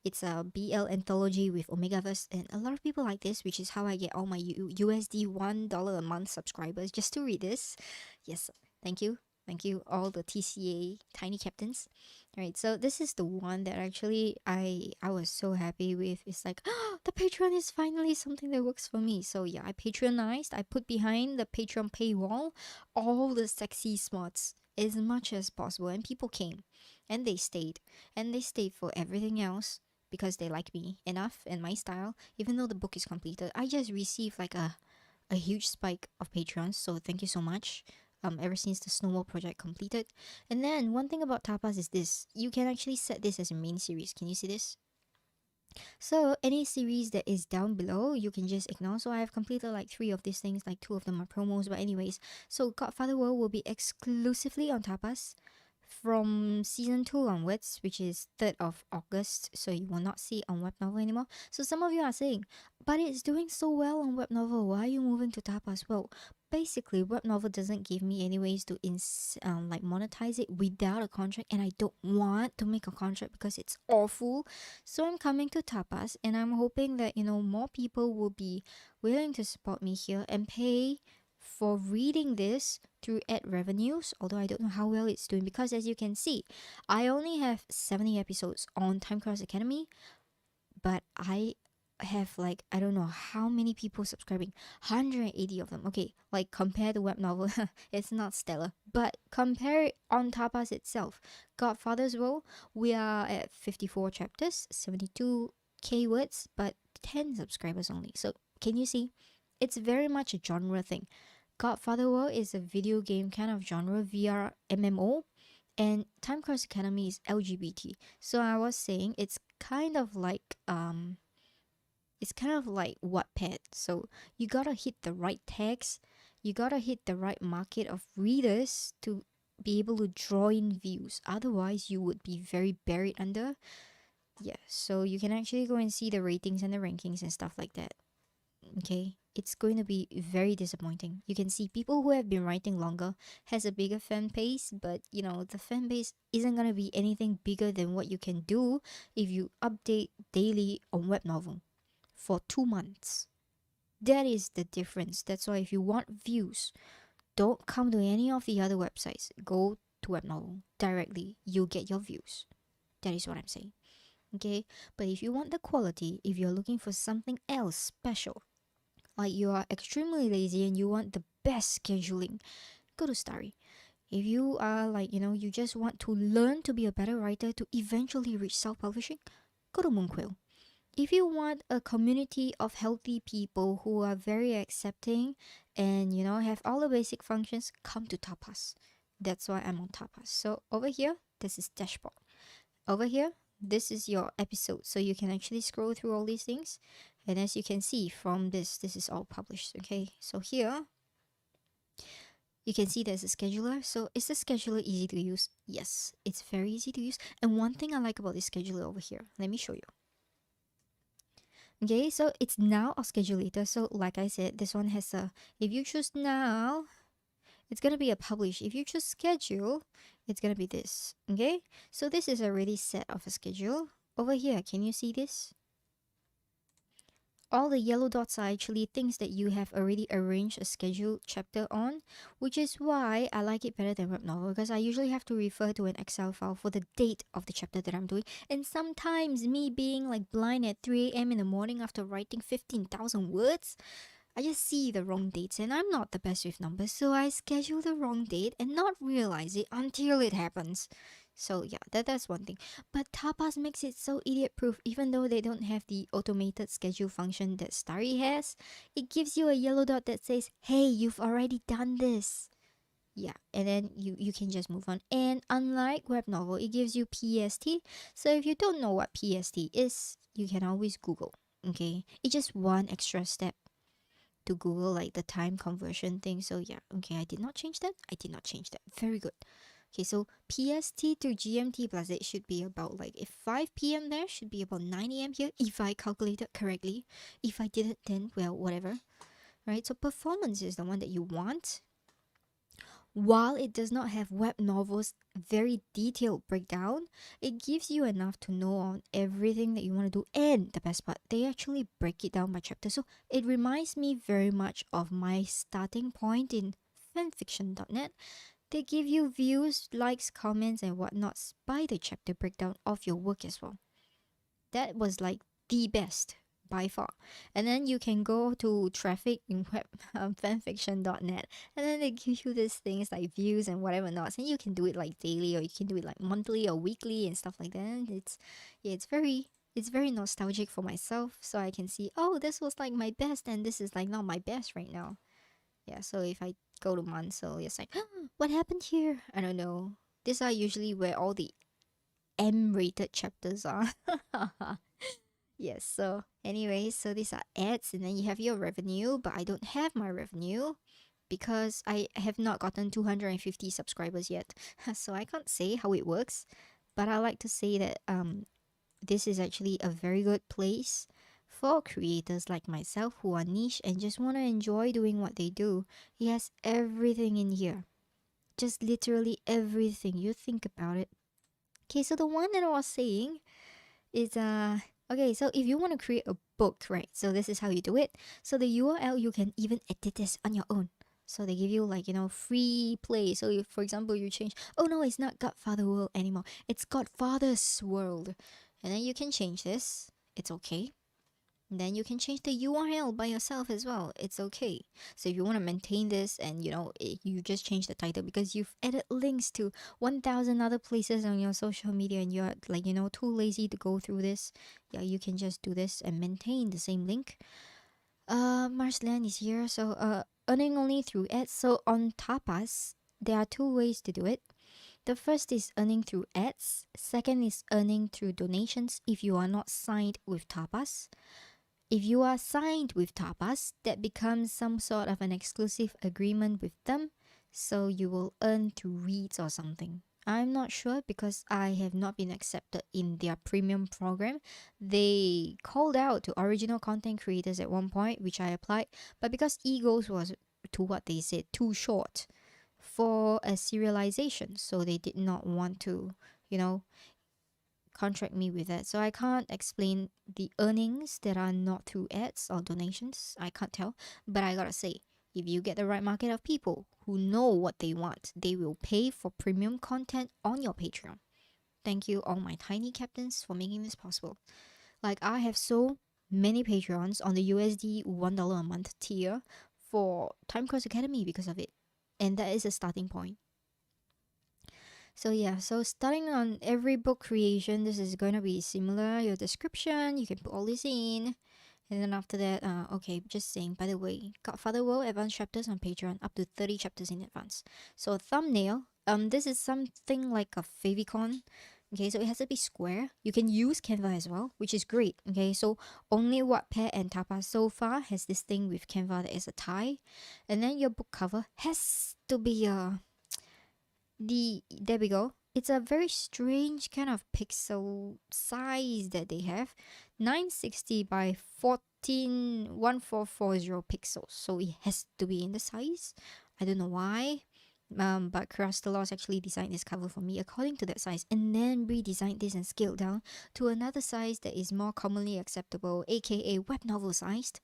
It's a BL anthology with Omegaverse, and a lot of people like this, which is how I get all my USD $1 a month subscribers just to read this. Yes, thank you. Thank you, all the TCA tiny captains. Alright, so this is the one that actually I was so happy with. It's like, oh, the Patreon is finally something that works for me. So yeah, I patronized. I put behind the Patreon paywall all the sexy smarts as much as possible, and people came, and they stayed, for everything else because they like me enough and my style. Even though the book is completed, I just received like a huge spike of patrons. So thank you so much. Ever since the Snowball project completed. And then one thing about Tapas is this: you can actually set this as a main series. Can you see this? So any series that is down below, you can just ignore. So I have completed like 3 of these things, like 2 of them are promos. But anyways, so Godfather World will be exclusively on Tapas from season 2 onwards, which is 3rd of August. So you will not see it on Webnovel anymore. So some of you are saying, but it's doing so well on Webnovel. Why are you moving to Tapas? Well, basically, Webnovel doesn't give me any ways to like monetize it without a contract, and I don't want to make a contract because it's awful. So I'm coming to Tapas, and I'm hoping that more people will be willing to support me here and pay for reading this through ad revenues. Although I don't know how well it's doing, because as you can see, I only have 70 episodes on Time Cross Academy, but I have like I don't know how many people subscribing, 180 of them. Okay, like compare the web novel, it's not stellar, but compare it on Tapas itself. Godfather's Role, we are at 54 chapters, 72k words, but 10 subscribers only. So can you see? It's very much a genre thing. Godfather World is a video game kind of genre, VR MMO, and Time Cross Academy is LGBT. So I was saying it's kind of like Wattpad. So you gotta hit the right text, you gotta hit the right market of readers to be able to draw in views. Otherwise, you would be very buried under. Yeah, so you can actually go and see the ratings and the rankings and stuff like that. Okay, it's going to be very disappointing. You can see people who have been writing longer has a bigger fan base, but the fan base isn't going to be anything bigger than what you can do if you update daily on web novel for 2 months. That is the difference. That's why if you want views, don't come to any of the other websites. Go to Webnovel directly. You'll get your views. That is what I'm saying. Okay, but if you want the quality, if you're looking for something else special, like you are extremely lazy and you want the best scheduling, go to Starry. If you are like, you just want to learn to be a better writer to eventually reach self-publishing, go to Moonquail. If you want a community of healthy people who are very accepting and, have all the basic functions, come to Tapas. That's why I'm on Tapas. So over here, this is dashboard. Over here, this is your episode. So you can actually scroll through all these things. And as you can see from this is all published. Okay, so here you can see there's a scheduler. So is the scheduler easy to use? Yes, it's very easy to use. And one thing I like about this scheduler over here, let me show you. Okay, so it's now a schedulator. So like I said, this one has a, if you choose now, it's gonna be a publish. If you choose schedule, it's gonna be this. Okay, so this is already set of a schedule. Over here, can you see this? All the yellow dots are actually things that you have already arranged a scheduled chapter on, which is why I like it better than Webnovel, because I usually have to refer to an Excel file for the date of the chapter that I'm doing. And sometimes me being like blind at 3 a.m. in the morning after writing 15,000 words, I just see the wrong dates and I'm not the best with numbers, so I schedule the wrong date and not realize it until it happens. So yeah, that's one thing. But Tapas makes it so idiot-proof. Even though they don't have the automated schedule function that Starry has, it gives you a yellow dot that says, hey, you've already done this. Yeah, and then you can just move on. And unlike Webnovel, it gives you PST. So if you don't know what PST is, you can always Google. Okay, it's just one extra step to Google, like the time conversion thing. So yeah, okay, I did not change that. Very good. Okay, so PST to GMT plus it should be about like, if 5 p.m. there, should be about 9 a.m. here, if I calculated correctly. If I didn't, then, well, whatever. Right, so performance is the one that you want. While it does not have web novels very detailed breakdown, it gives you enough to know on everything that you want to do. And the best part, they actually break it down by chapter. So it reminds me very much of my starting point in fanfiction.net. They give you views, likes, comments, and whatnots by the chapter breakdown of your work as well. That was like the best by far. And then you can go to traffic in web fanfiction.net, and then they give you these things like views and whatever not. And you can do it like daily, or you can do it like monthly or weekly and stuff like that. And it's very nostalgic for myself, so I can see, oh, this was like my best and this is like not my best right now. Yeah, so if I go to month, so it's like, what happened here? I don't know. These are usually where all the M-rated chapters are. Yes, so anyway, so these are ads, and then you have your revenue, but I don't have my revenue because I have not gotten 250 subscribers yet. So I can't say how it works, but I like to say that this is actually a very good place For creators like myself who are niche and just want to enjoy doing what they do, he has everything in here. Just literally everything. You think about it. Okay, so the one that I was saying is okay, so if you want to create a book, right? So this is how you do it. So the URL, you can even edit this on your own. So they give you like, free play. So if, for example, you change, oh no, it's not Godfather World anymore. It's Godfather's World. And then you can change this. It's okay. Then you can change the URL by yourself as well. It's okay. So if you want to maintain this and you just change the title because you've added links to 1,000 other places on your social media and you're like, too lazy to go through this. Yeah, you can just do this and maintain the same link. Marsland is here. So earning only through ads. So on Tapas, there are two ways to do it. The first is earning through ads. Second is earning through donations if you are not signed with Tapas. If you are signed with Tapas, that becomes some sort of an exclusive agreement with them, so you will earn through reads or something. I'm not sure because I have not been accepted in their premium program. They called out to original content creators at one point, which I applied, but because egos was, to what they said, too short for a serialization, so they did not want to, contract me with that. So I can't explain the earnings that are not through ads or donations. I can't tell. But I gotta say, if you get the right market of people who know what they want, they will pay for premium content on your Patreon. Thank you, all my tiny captains, for making this possible. Like, I have so many Patreons on the USD $1 a month tier for Time Cross Academy because of it. And that is a starting point. So yeah, so starting on every book creation, this is going to be similar. Your description, you can put all this in. And then after that, okay, just saying, by the way, Godfather World advanced chapters on Patreon, up to 30 chapters in advance. So thumbnail, this is something like a favicon. Okay, so it has to be square. You can use Canva as well, which is great. Okay, so only Wattpad and Tapas so far has this thing with Canva that is a tie. And then your book cover has to be there we go. It's a very strange kind of pixel size that they have. 960 by 141440 pixels. So it has to be in the size. I don't know why. But Crastalos actually designed this cover for me according to that size and then redesigned this and scaled down to another size that is more commonly acceptable, aka web novel sized.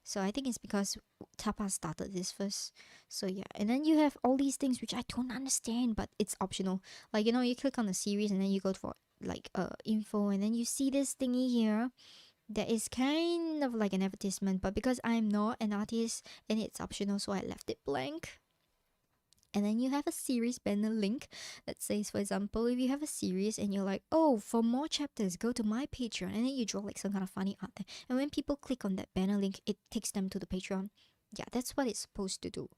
So I think it's because Tapas started this first. So yeah, and then you have all these things which I don't understand, but it's optional. Like, you click on the series and then you go for like info and then you see this thingy here that is kind of like an advertisement, but because I'm not an artist and it's optional, so I left it blank. And then you have a series banner link that says, for example, if you have a series and you're like, oh, for more chapters, go to my Patreon. And then you draw like some kind of funny art there. And when people click on that banner link, it takes them to the Patreon. Yeah, that's what it's supposed to do.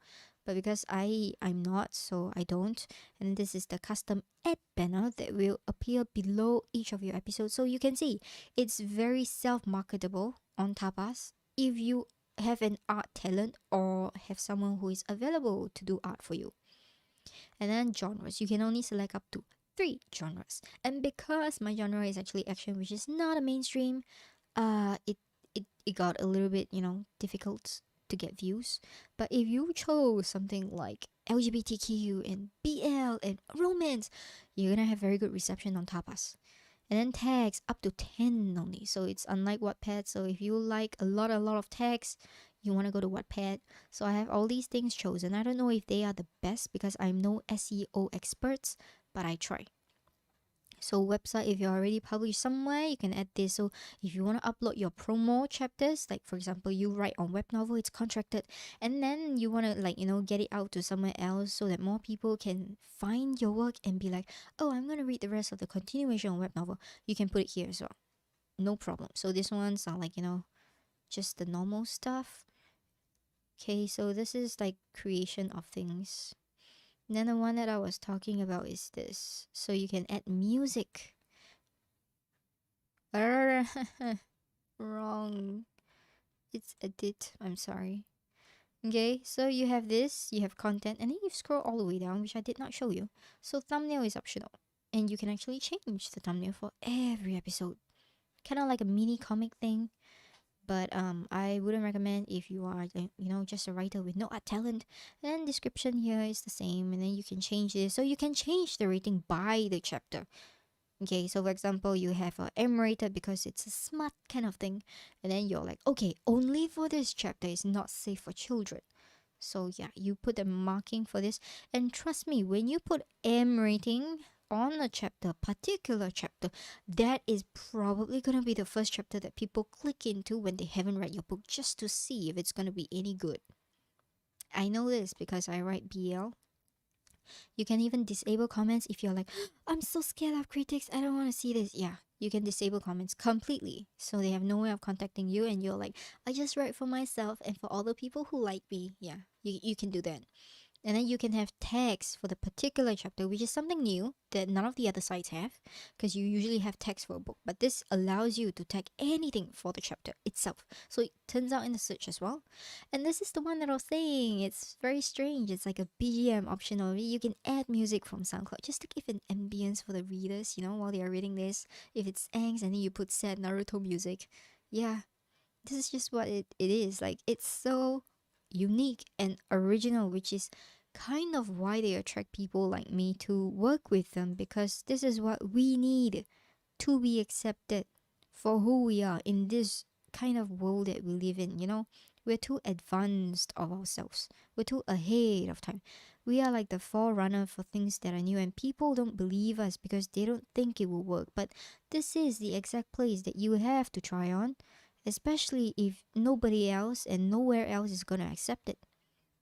But because I'm not, so I don't. And this is the custom ad banner that will appear below each of your episodes. So you can see it's very self-marketable on Tapas. If you have an art talent or have someone who is available to do art for you. And then genres, you can only select up to 3 genres. And because my genre is actually action, which is not a mainstream, it got a little bit, difficult to get views. But if you chose something like LGBTQ and BL and romance, you're gonna have very good reception on Tapas. And then tags up to 10 only. So it's unlike Wattpad. So if you like a lot of tags, you want to go to Wattpad. So I have all these things chosen. I don't know if they are the best because I'm no SEO experts, but I try. So website, if you're already published somewhere, you can add this. So if you want to upload your promo chapters, like for example, you write on Webnovel, it's contracted, and then you want to get it out to somewhere else so that more people can find your work and be like, oh, I'm going to read the rest of the continuation on Webnovel. You can put it here as well. No problem. So this ones are like, just the normal stuff. Okay, so this is like creation of things. Then the one that I was talking about is this. So you can add music. Wrong. It's edit. I'm sorry. Okay, so you have this, you have content, and then you scroll all the way down, which I did not show you. So thumbnail is optional. And you can actually change the thumbnail for every episode. Kind of like a mini comic thing. But I wouldn't recommend if you are just a writer with no art talent. And description here is the same, and then you can change this. So you can change the rating by the chapter. Okay, so for example, you have a M rated because it's a smart kind of thing, and then you're like, okay, only for this chapter is not safe for children. So yeah, you put a marking for this, and trust me, when you put M rating on a chapter, particular chapter, that is probably gonna be the first chapter that people click into when they haven't read your book, just to see if it's gonna be any good. I know this because I write BL. You can even disable comments if you're like, I'm so scared of critics, I don't want to see this. Yeah, you can disable comments completely. So they have no way of contacting you, and you're like, I just write for myself and for all the people who like me. Yeah, you can do that. And then you can have tags for the particular chapter, which is something new that none of the other sites have, because you usually have tags for a book. But this allows you to tag anything for the chapter itself. So it turns out in the search as well. And this is the one that I was saying. It's very strange. It's like a BGM optional. You can add music from SoundCloud just to give an ambience for the readers, while they are reading this. If it's angst and then you put sad Naruto music. Yeah, this is just what it is. Like, it's so unique and original, which is kind of why they attract people like me to work with them, because this is what we need to be accepted for who we are in this kind of world that we live in. We're too advanced of ourselves, we're too ahead of time. We are like the forerunner for things that are new, and people don't believe us because they don't think it will work. But this is the exact place that you have to try on, especially if nobody else and nowhere else is gonna accept it.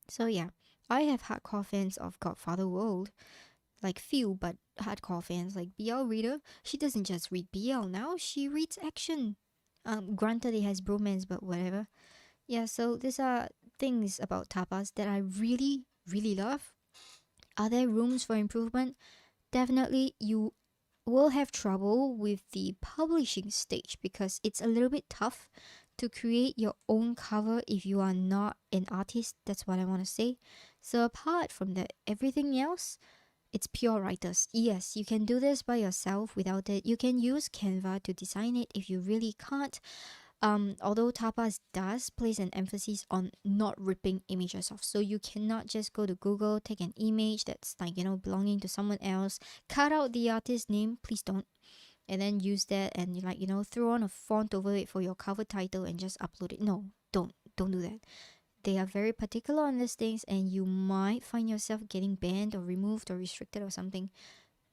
So yeah, I have hardcore fans of Godfather World, like few but hardcore fans. Like BL reader, she doesn't just read BL now, she reads action. Granted it has bromance, but whatever. Yeah, so these are things about tapas that I really, really love. Are there rooms for improvement? Definitely, you will have trouble with the publishing stage because it's a little bit tough to create your own cover if you are not an artist. That's what I want to say. So, apart from that, everything else, it's pure writers. Yes, you can do this by yourself without it. You can use Canva to design it if you really can't. Although Tapas does place an emphasis on not ripping images off. So you cannot just go to Google, take an image that's like, belonging to someone else, cut out the artist's name, please don't, and then use that and throw on a font over it for your cover title and just upload it. No, don't do that. They are very particular on these things, and you might find yourself getting banned or removed or restricted or something.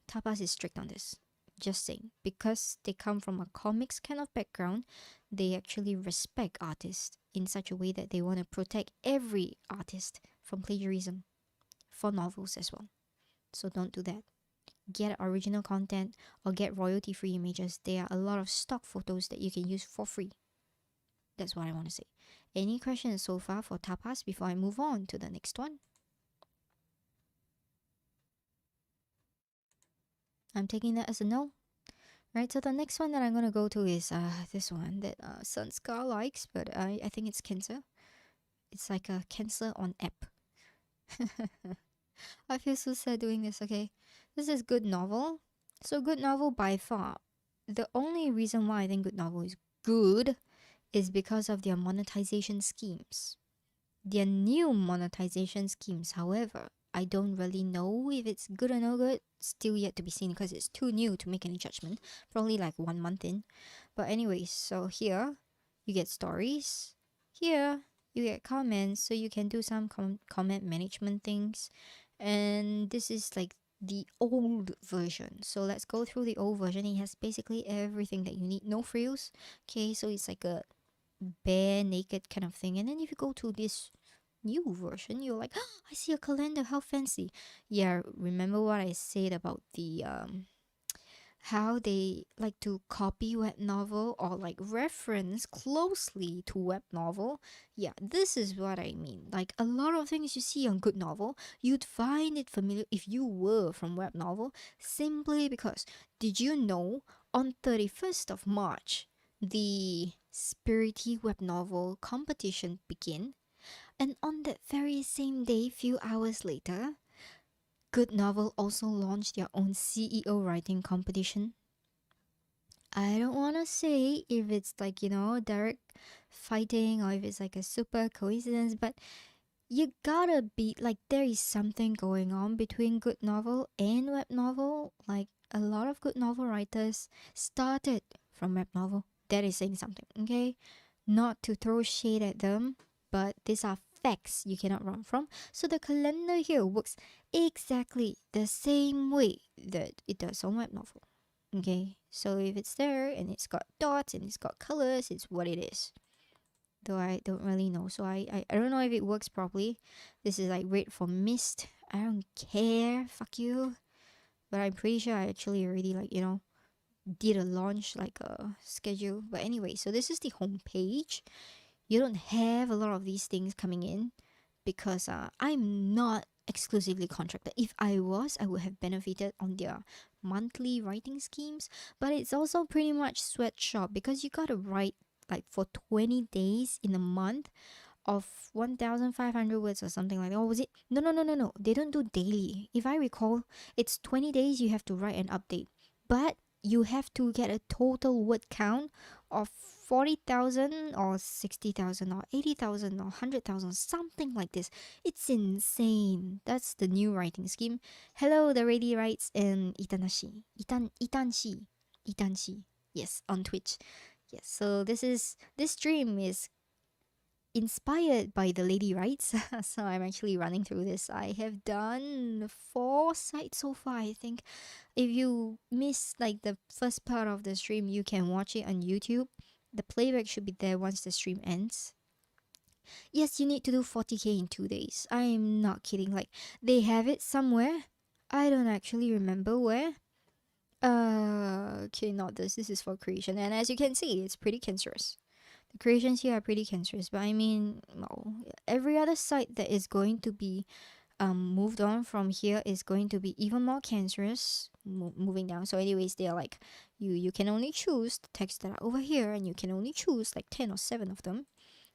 Tapas is strict on this. Just saying. Because they come from a comics kind of background, they actually respect artists in such a way that they want to protect every artist from plagiarism for novels as well. So don't do that. Get original content or get royalty free images. There are a lot of stock photos that you can use for free. That's what I want to say. Any questions so far for Tapas before I move on to the next one? I'm taking that as a no. Right, so the next one that I'm gonna go to is this one that Sunskar likes, but I think it's Cancer. It's like a Cancer on app. I feel so sad doing this. Okay, this is Good Novel. So Good Novel by far, the only reason why I think Good Novel is good is because of their monetization schemes. Their new monetization schemes, however, I don't really know if it's good or no good. Still yet to be seen because it's too new to make any judgment. Probably like 1 month in. But anyways, so here you get stories. Here you get comments, so you can do some comment management things. And this is like the old version. So let's go through the old version. It has basically everything that you need. No frills. Okay, so it's like a bare naked kind of thing. And then if you go to this new version, you're like, oh, I see a calendar, how fancy. Yeah, remember what I said about the how they like to copy web novel or like reference closely to web novel. Yeah, this is what I mean. Like a lot of things you see on Good Novel, you'd find it familiar if you were from web novel, simply because, did you know, on 31st of March the Spirity web novel competition began, and on that very same day, few hours later, Good Novel also launched their own CEO writing competition. I don't want to say if it's like, direct fighting or if it's like a super coincidence, but you gotta be like, there is something going on between good novel and web novel. Like, a lot of good novel writers started from web novel. That is saying something, okay? Not to throw shade at them, but these are facts you cannot run from. So the calendar here works exactly the same way that it does on web novel. Okay, so if it's there and it's got dots and it's got colors, it's what it is. Though I don't really know. So I don't know if it works properly. This is like red for mist. I don't care. Fuck you. But I'm pretty sure I actually already like, did a launch like a schedule. But anyway, so this is the home page. You don't have a lot of these things coming in because I'm not exclusively contracted. If I was, I would have benefited on their monthly writing schemes. But it's also pretty much sweatshop because you gotta write like for 20 days in a month of 1,500 words or something like that. Or was it? No, no, no, no, no. They don't do daily. If I recall, it's 20 days you have to write an update. But you have to get a total word count of 40,000 or 60,000 or 80,000 or 100,000, something like this. It's insane. That's the new writing scheme. Hello, the Ready Writes and Itanashi. Itanshi. Yes, on Twitch. Yes, so this stream is inspired by the lady writes. So I'm actually running through this. I have done 4 sites so far, I think. If you miss like the first part of the stream, you can watch it on YouTube. The playback should be there once the stream ends. Yes, you need to do 40k in 2 days. I'm not kidding. Like, they have it somewhere. I don't actually remember where. Okay, not this. This is for creation. And as you can see, it's pretty cancerous. The creations here are pretty cancerous, but I mean, no. Every other site that is going to be moved on from here is going to be even more cancerous moving down. So anyways, they are like, you can only choose the texts that are over here, and you can only choose like 10 or 7 of them.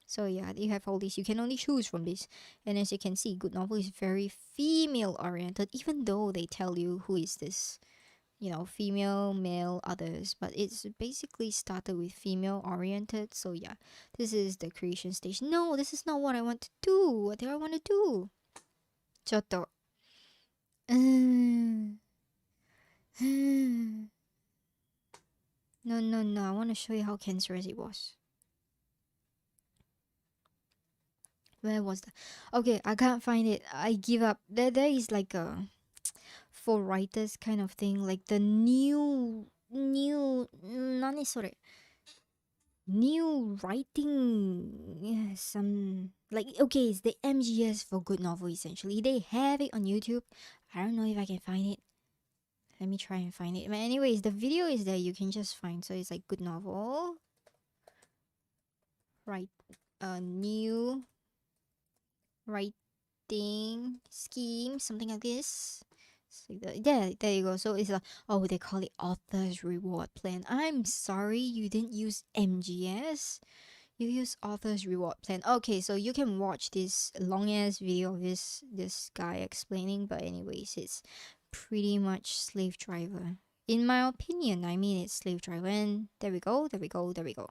So yeah, you have all these. You can only choose from this. And as you can see, good novel is very female oriented, even though they tell you who is this, female, male, others, but it's basically started with female oriented. So yeah, this is the creation stage. No, this is not what I want to do. What do I want to do? ちょっと。No, no, no. I want to show you how cancerous it was. Where was that? Okay, I can't find it. I give up. There is like a for writers kind of thing, like the new 何それ new writing, yeah, some like, okay, it's the MGS for good novel. Essentially, they have it on YouTube. I don't know if I can find it. Let me try and find it. But anyways, the video is there. You can just find. So it's like good novel, right? New writing scheme, something like this. Yeah, there you go. So it's like, oh, they call it author's reward plan. I'm sorry, you didn't use MGS. You use author's reward plan. Okay, so you can watch this long ass video of this guy explaining. But anyways, it's pretty much slave driver. In my opinion, I mean, it's slave driver. And there we go. There we go. There we go.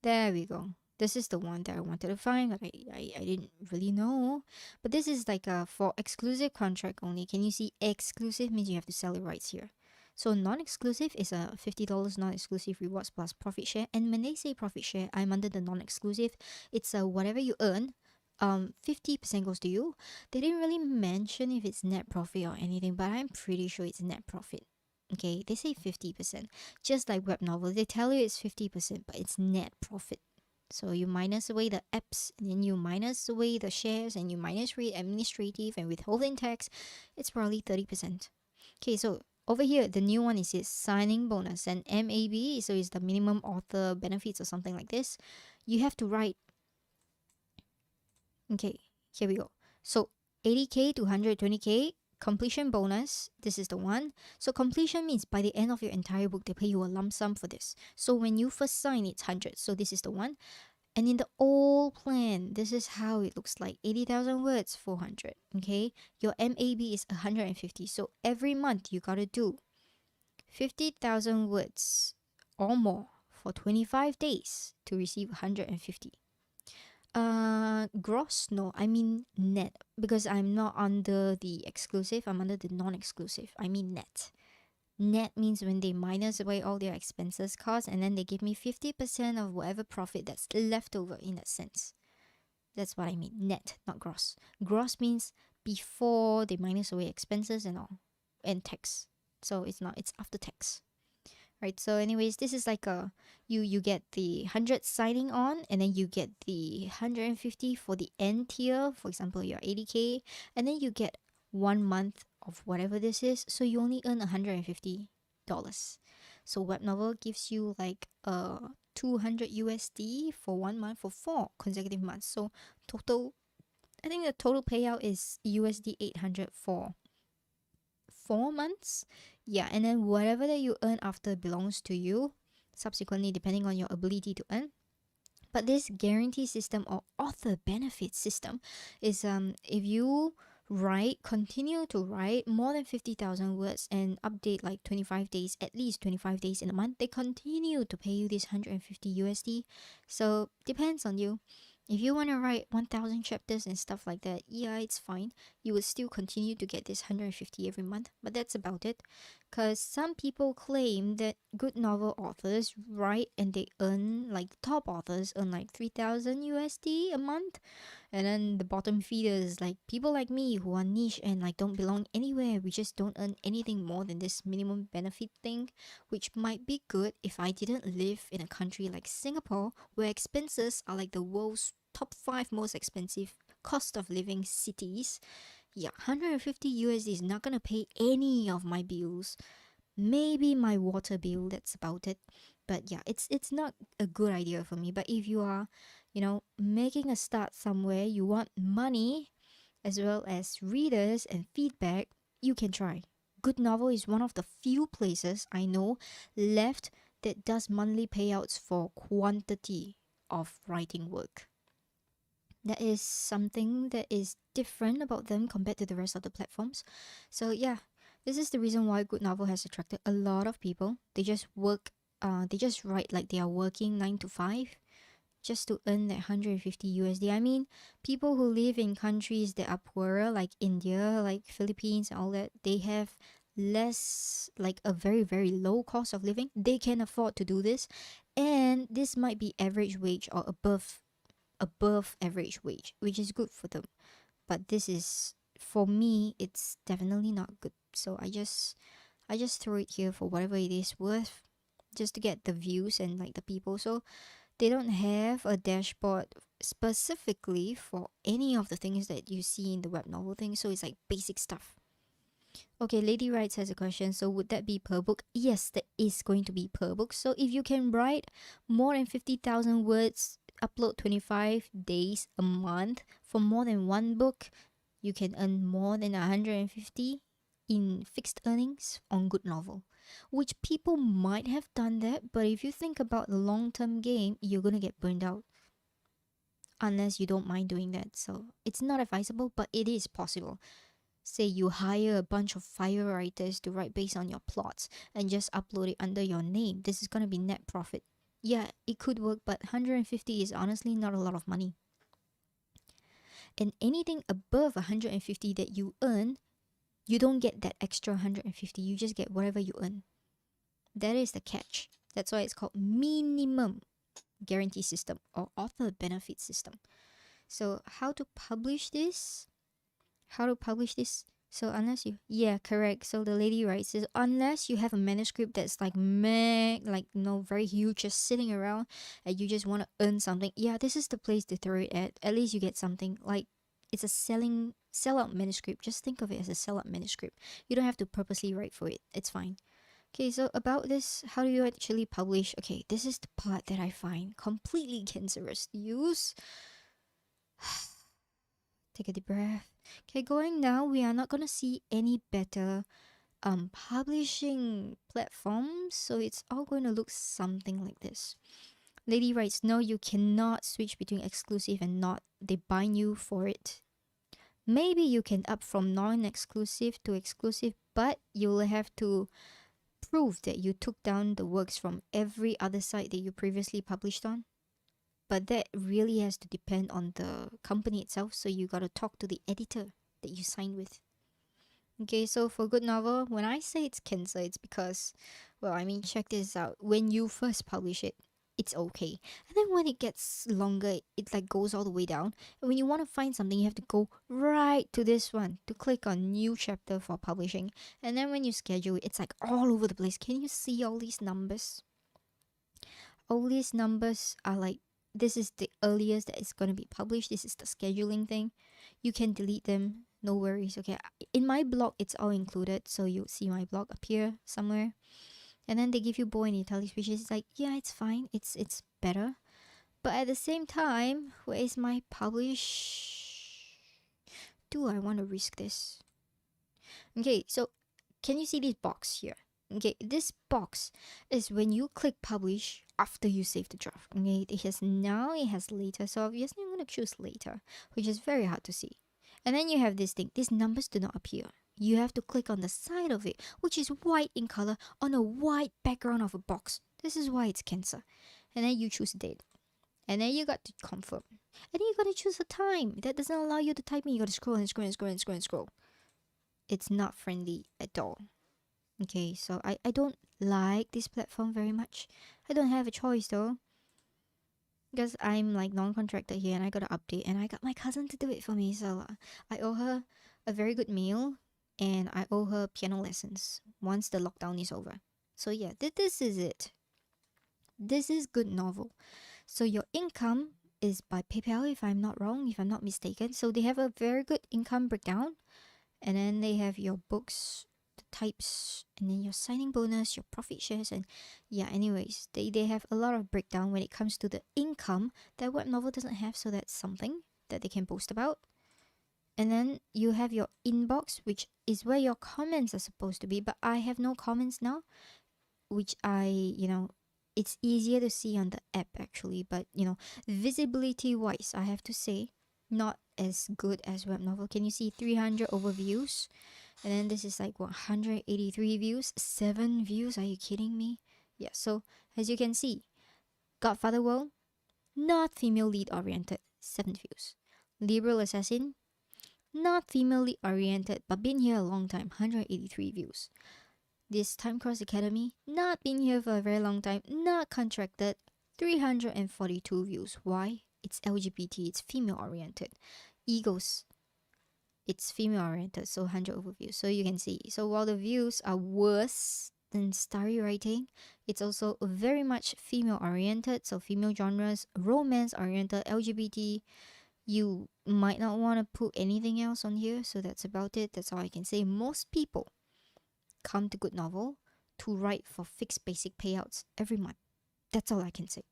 There we go. This is the one that I wanted to find, but I didn't really know. But this is like for exclusive contract only. Can you see exclusive means you have to sell your rights here. So non-exclusive is a $50 non-exclusive rewards plus profit share. And when they say profit share, I'm under the non-exclusive. It's whatever you earn, 50% goes to you. They didn't really mention if it's net profit or anything, but I'm pretty sure it's net profit. Okay, they say 50%. Just like web novel, they tell you it's 50%, but it's net profit. So you minus away the apps, and then you minus away the shares, and you minus away administrative and withholding tax. It's probably 30%. Okay, so over here, the new one is this signing bonus and MAB. So it's the minimum author benefits or something like this. You have to write. Okay, here we go. So 80k to 120k. Completion bonus, this is the one. So completion means by the end of your entire book, they pay you a lump sum for this. So when you first sign, it's 100. So this is the one. And in the old plan, this is how it looks like. 80,000 words, 400. Okay. Your MAB is 150. So every month you gotta do 50,000 words or more for 25 days to receive 150. Gross? No, I mean net. Because I'm not under the exclusive, I'm under the non-exclusive. I mean net. Net means when they minus away all their expenses costs and then they give me 50% of whatever profit that's left over in that sense. That's what I mean. Net, not gross. Gross means before they minus away expenses and all. And tax. So it's not, it's after tax. Right, so anyways, this is like a you get the 100 signing on, and then you get the 150 for the end tier. For example, you're 80k, and then you get 1 month of whatever this is, so you only earn $150. So Webnovel gives you like 200 USD for 1 month for 4 consecutive months. So total, I think the total payout is USD 800 for 4 months. Yeah, and then whatever that you earn after belongs to you, subsequently, depending on your ability to earn. But this guarantee system or author benefit system is if you continue to write more than 50,000 words and update like 25 days, at least 25 days in a month, they continue to pay you this 150 USD. So depends on you. If you want to write 1,000 chapters and stuff like that, yeah, it's fine. You will still continue to get this 150 every month, but that's about it. Because some people claim that good novel authors write and they earn, like top authors earn like 3,000 USD a month. And then the bottom feeders, like people like me who are niche and like don't belong anywhere, we just don't earn anything more than this minimum benefit thing, which might be good if I didn't live in a country like Singapore, where expenses are like the world's top 5 most expensive cost of living cities. Yeah, 150 USD is not gonna pay any of my bills. Maybe my water bill, that's about it. But yeah, it's not a good idea for me. But if you are, making a start somewhere, you want money as well as readers and feedback, you can try. Good Novel is one of the few places I know left that does monthly payouts for quantity of writing work. That is something that is different about them compared to the rest of the platforms. So yeah, this is the reason why Good Novel has attracted a lot of people. They just they just write like they are working 9 to 5 just to earn that 150 USD. I mean, people who live in countries that are poorer, like India, like Philippines, and all that, they have less, like a very, very low cost of living. They can afford to do this. And this might be average wage or above average wage, which is good for them. But this is, for me, it's definitely not good. So I just throw it here for whatever it is worth, just to get the views and like the people. So they don't have a dashboard specifically for any of the things that you see in the web novel thing. So it's like basic stuff. Okay, Lady Writes has a question. So would that be per book? Yes, that is going to be per book. So if you can write more than 50,000 words, upload 25 days a month for more than one book, you can earn more than 150 in fixed earnings on Good Novel. Which people might have done that, but if you think about the long-term game, you're gonna get burned out. Unless you don't mind doing that. So it's not advisable, but it is possible. Say you hire a bunch of fire writers to write based on your plots and just upload it under your name. This is gonna be net profit. Yeah, it could work, but 150 is honestly not a lot of money. And anything above 150 that you earn, you don't get that extra 150. You just get whatever you earn. That is the catch. That's why it's called minimum guarantee system or author benefit system. So how to publish this? So unless you, yeah, correct. So the lady writes is unless you have a manuscript that's like very huge, just sitting around, and you just want to earn something. Yeah, this is the place to throw it at. At least you get something. Like it's a sellout manuscript. Just think of it as a sellout manuscript. You don't have to purposely write for it. It's fine. Okay, so about this, how do you actually publish? Okay, this is the part that I find completely cancerous to use. Take a deep breath. Okay, going now, we are not gonna see any better publishing platforms, so it's all going to look something like this. Lady writes, no, you cannot switch between exclusive and not. They bind you for it. Maybe you can up from non-exclusive to exclusive, but you'll have to prove that you took down the works from every other site that you previously published on. But that really has to depend on the company itself, so you gotta talk to the editor that you signed with. Okay, so for good novel, when I say it's cancer, it's because, well, I mean, check this out. When you first publish it, it's okay. And then when it gets longer, it like goes all the way down. And when you want to find something, you have to go right to this one to click on new chapter for publishing. And then when you schedule it, it's like all over the place. Can you see all these numbers? All these numbers are like, this is the earliest that it's going to be published. This is the scheduling thing. You can delete them. No worries. Okay. In my blog, it's all included. So you'll see my blog appear somewhere. And then they give you bold and italics, which is like, yeah, it's fine. It's better. But at the same time, where is my publish? Do I want to risk this? Okay, so can you see this box here? Okay, this box is when you click publish after you save the draft. Okay, it has now, it has later. So obviously I'm going to choose later, which is very hard to see. And then you have this thing. These numbers do not appear. You have to click on the side of it, which is white in color on a white background of a box. This is why it's cancer. And then you choose date. And then you got to confirm. And then you got to choose a time. That doesn't allow you to type in. You got to scroll and scroll and scroll and scroll and scroll. It's not friendly at all. Okay, so I don't like this platform very much. I don't have a choice though. Because I'm like non-contracted here and I got to update. And I got my cousin to do it for me. So I owe her a very good meal. And I owe her piano lessons once the lockdown is over. So yeah, this is it. This is good novel. So your income is by PayPal, if I'm not wrong, if I'm not mistaken. So they have a very good income breakdown. And then they have your books, the types, and then your signing bonus, your profit shares, and yeah, anyways, they have a lot of breakdown when it comes to the income that Webnovel doesn't have, so that's something that they can boast about. And then you have your inbox, which is where your comments are supposed to be, but I have no comments now, which it's easier to see on the app actually, but visibility wise, I have to say, not as good as Webnovel. Can you see 300 overviews? And then this is like 183 views, 7 views. Are you kidding me? Yeah, so as you can see, Godfather World, not female lead oriented, 7 views. Liberal Assassin, not female lead oriented, but been here a long time, 183 views. This Time Cross Academy, not been here for a very long time, not contracted, 342 views. Why? It's LGBT, it's female oriented. Eagles, it's female oriented, so 100 overviews. So you can see. So while the views are worse than story writing, it's also very much female oriented. So female genres, romance oriented, LGBT. You might not want to put anything else on here. So that's about it. That's all I can say. Most people come to Good Novel to write for fixed basic payouts every month. That's all I can say.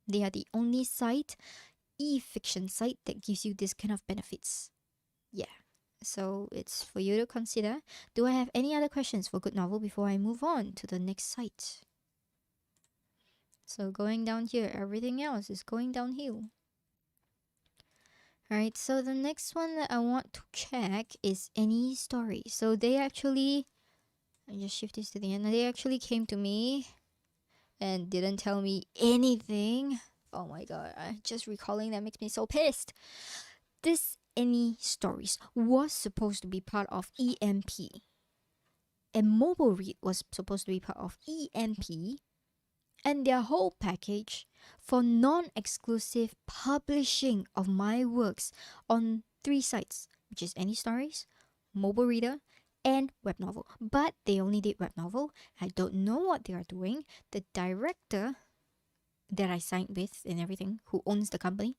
They are the only site, e-fiction site, that gives you this kind of benefits. Yeah, so it's for you to consider. Do I have any other questions for Good Novel before I move on to the next site? So going down here, everything else is going downhill. Alright, so the next one that I want to check is Any Story. So they actually, I just shift this to the end. They actually came to me and didn't tell me anything. Oh my god, just recalling that makes me so pissed. This Any Stories was supposed to be part of EMP. And Mobile Read was supposed to be part of EMP. And their whole package for non-exclusive publishing of my works on 3 sites, which is Any Stories, Mobile Reader, and Webnovel. But they only did Webnovel. I don't know what they are doing. The director that I signed with and everything, who owns the company,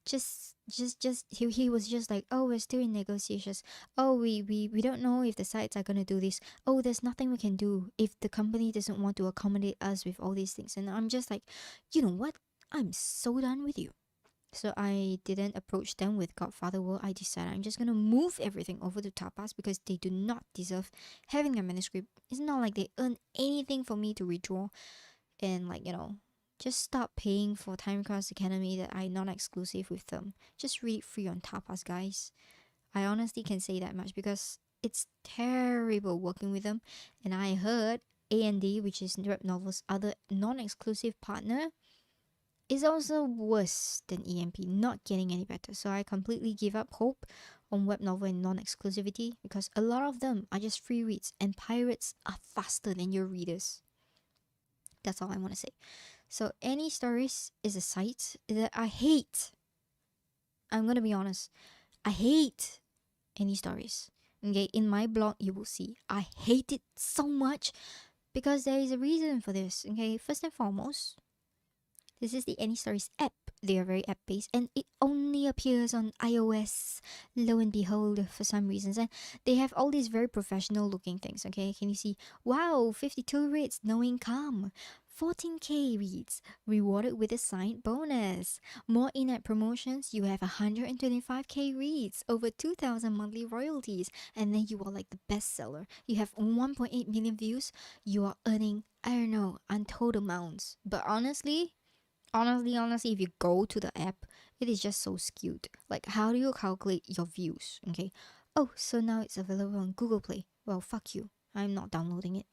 he was just like, oh, we're still in negotiations. Oh, we don't know if the sites are gonna do this. Oh, there's nothing we can do if the company doesn't want to accommodate us with all these things. And I'm just like, you know what? I'm so done with you. So I didn't approach them with Godfather World. I decided I'm just gonna move everything over to Tapas because they do not deserve having a manuscript. It's not like they earn anything for me to redraw and just stop paying for Time Cross Academy that I non-exclusive with them. Just read it free on Tapas, guys. I honestly can say that much because It's terrible working with them. And I heard A&D, which is Webnovel's other non-exclusive partner, is also worse than EMP, not getting any better. So I completely give up hope on Webnovel and non-exclusivity because a lot of them are just free reads and pirates are faster than your readers. That's all I want to say. So Any Stories is a site that I hate. I'm gonna be honest. I hate Any Stories. Okay, in my blog you will see I hate it so much because there is a reason for this. Okay, first and foremost, this is the Any Stories app. They are very app based and it only appears on iOS, lo and behold, for some reasons. And they have all these very professional looking things. Okay, can you see? Wow, 52 reads, no income. 14k reads, rewarded with a signed bonus. More in-app promotions, you have 125k reads, over 2,000 monthly royalties, and then you are like the bestseller. You have 1.8 million views. You are earning, I don't know, untold amounts. But honestly, if you go to the app, it is just so skewed. Like, how do you calculate your views? Okay. Oh, so now it's available on Google Play. Well, fuck you. I'm not downloading it.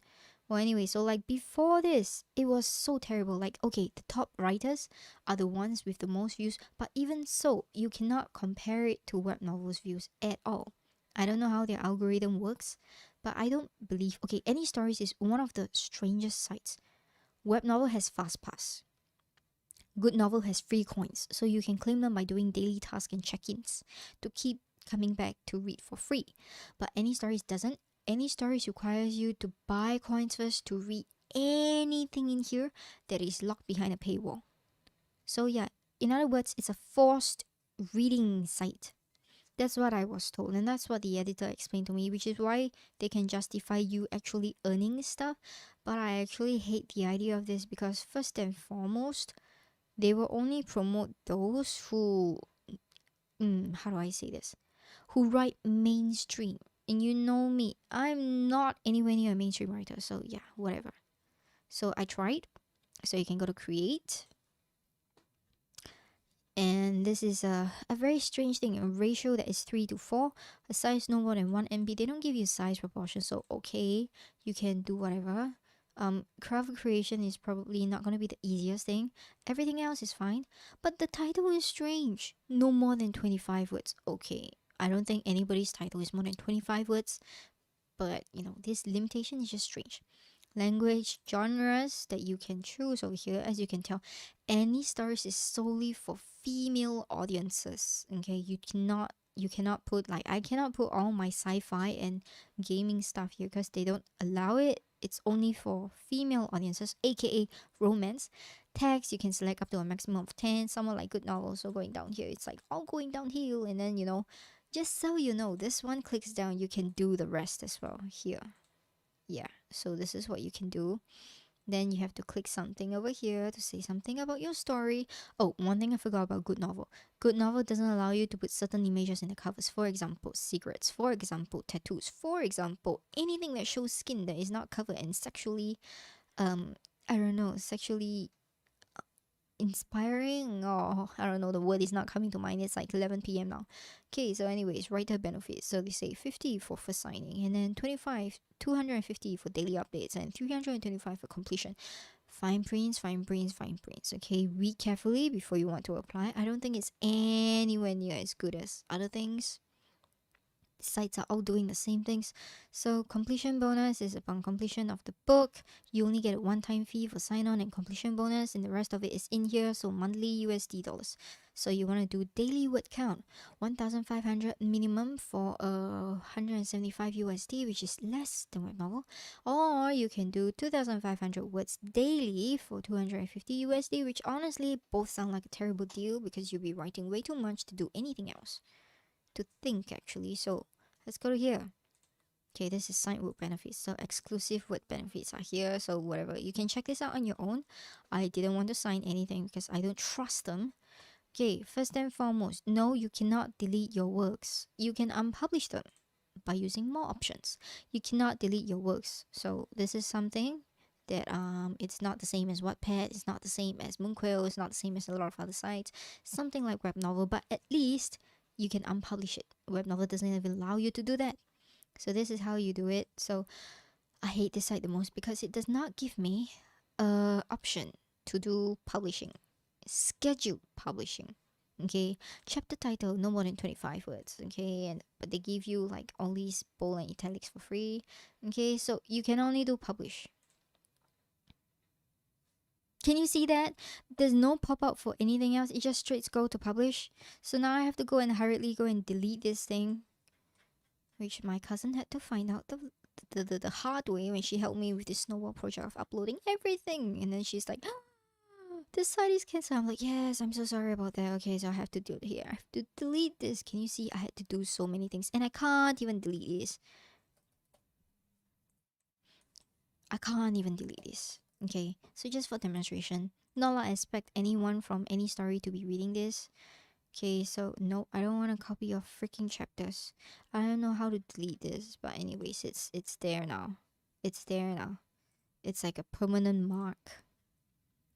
Well, anyway, so like before this, it was so terrible. Like, okay, the top writers are the ones with the most views, but even so, you cannot compare it to Webnovel's views at all. I don't know how their algorithm works, but I don't believe. Okay, Any Stories is one of the strangest sites. Webnovel has FastPass. Good Novel has free coins, so you can claim them by doing daily tasks and check-ins to keep coming back to read for free. But Any Stories doesn't. Any Stories requires you to buy coins first to read anything in here that is locked behind a paywall. So yeah, in other words, it's a forced reading site. That's what I was told, and that's what the editor explained to me, which is why they can justify you actually earning stuff. But I actually hate the idea of this because first and foremost, they will only promote those who, how do I say this? Who write mainstream. And you know me, I'm not anywhere near a mainstream writer. So yeah, whatever. So I tried. So you can go to create. And this is a very strange thing. A ratio that is 3 to 4. A size no more than 1 MB. They don't give you size proportion. So okay, you can do whatever. Craft creation is probably not going to be the easiest thing. Everything else is fine. But the title is strange. No more than 25 words. Okay, I don't think anybody's title is more than 25 words. But, this limitation is just strange. Language genres that you can choose over here. As you can tell, Any Stories is solely for female audiences. Okay, you cannot put, like, I cannot put all my sci-fi and gaming stuff here because they don't allow it. It's only for female audiences, aka romance. Text you can select up to a maximum of 10. Someone like Good Novel, so going down here, it's like all going downhill. And then, just so you know, this one clicks down, you can do the rest as well here. Yeah, so this is what you can do. Then you have to click something over here to say something about your story. Oh, one thing I forgot about Good Novel. Good Novel doesn't allow you to put certain images in the covers. For example, cigarettes. For example, tattoos. For example, anything that shows skin that is not covered and sexually, I don't know, sexually inspiring, or I don't know, the word is not coming to mind. It's like 11 p.m. now. Okay, so anyways, writer benefits. So they say 50 for first signing, and then 250 for daily updates, and 325 for completion. Fine prints. Okay, read carefully before you want to apply. I don't think it's anywhere near as good as other things. Sites are all doing the same things. So completion bonus is upon completion of the book. You only get a one-time fee for sign-on and completion bonus, and the rest of it is in here. So monthly USD dollars. So you want to do daily word count, 1,500 minimum for 175 USD, which is less than Web Novel. Or you can do 2,500 words daily for 250 USD, which honestly both sound like a terrible deal because you'll be writing way too much to do anything else. To think actually. So let's go to here. Okay, this is signed word benefits. So exclusive word benefits are here. So whatever, you can check this out on your own. I didn't want to sign anything because I don't trust them. Okay, first and foremost, no, you cannot delete your works. You can unpublish them by using more options. You cannot delete your works. So this is something that it's not the same as Wattpad, it's not the same as Moonquail, it's not the same as a lot of other sites. Something like Webnovel, but at least you can unpublish it. Webnovel doesn't even allow you to do that. So this is how you do it. So I hate this site the most because it does not give me a option to do publishing, scheduled publishing. Okay, chapter title no more than 25 words. Okay, and but they give you like all these bold and italics for free. Okay, so you can only do publish. Can you see that? There's no pop up for anything else. It just straight go to publish. So now I have to go and hurriedly go and delete this thing, which my cousin had to find out the hard way when she helped me with this snowball project of uploading everything. And then she's like, this site is cancelled. I'm like, yes, I'm so sorry about that. Okay, so I have to do it here. I have to delete this. Can you see? I had to do so many things. And I can't even delete this. I can't even delete this. Okay, so just for demonstration, not like I expect anyone from any story to be reading this. Okay, so no, I don't want to copy your freaking chapters. I don't know how to delete this, but anyways, it's there now. It's there now. It's like a permanent mark.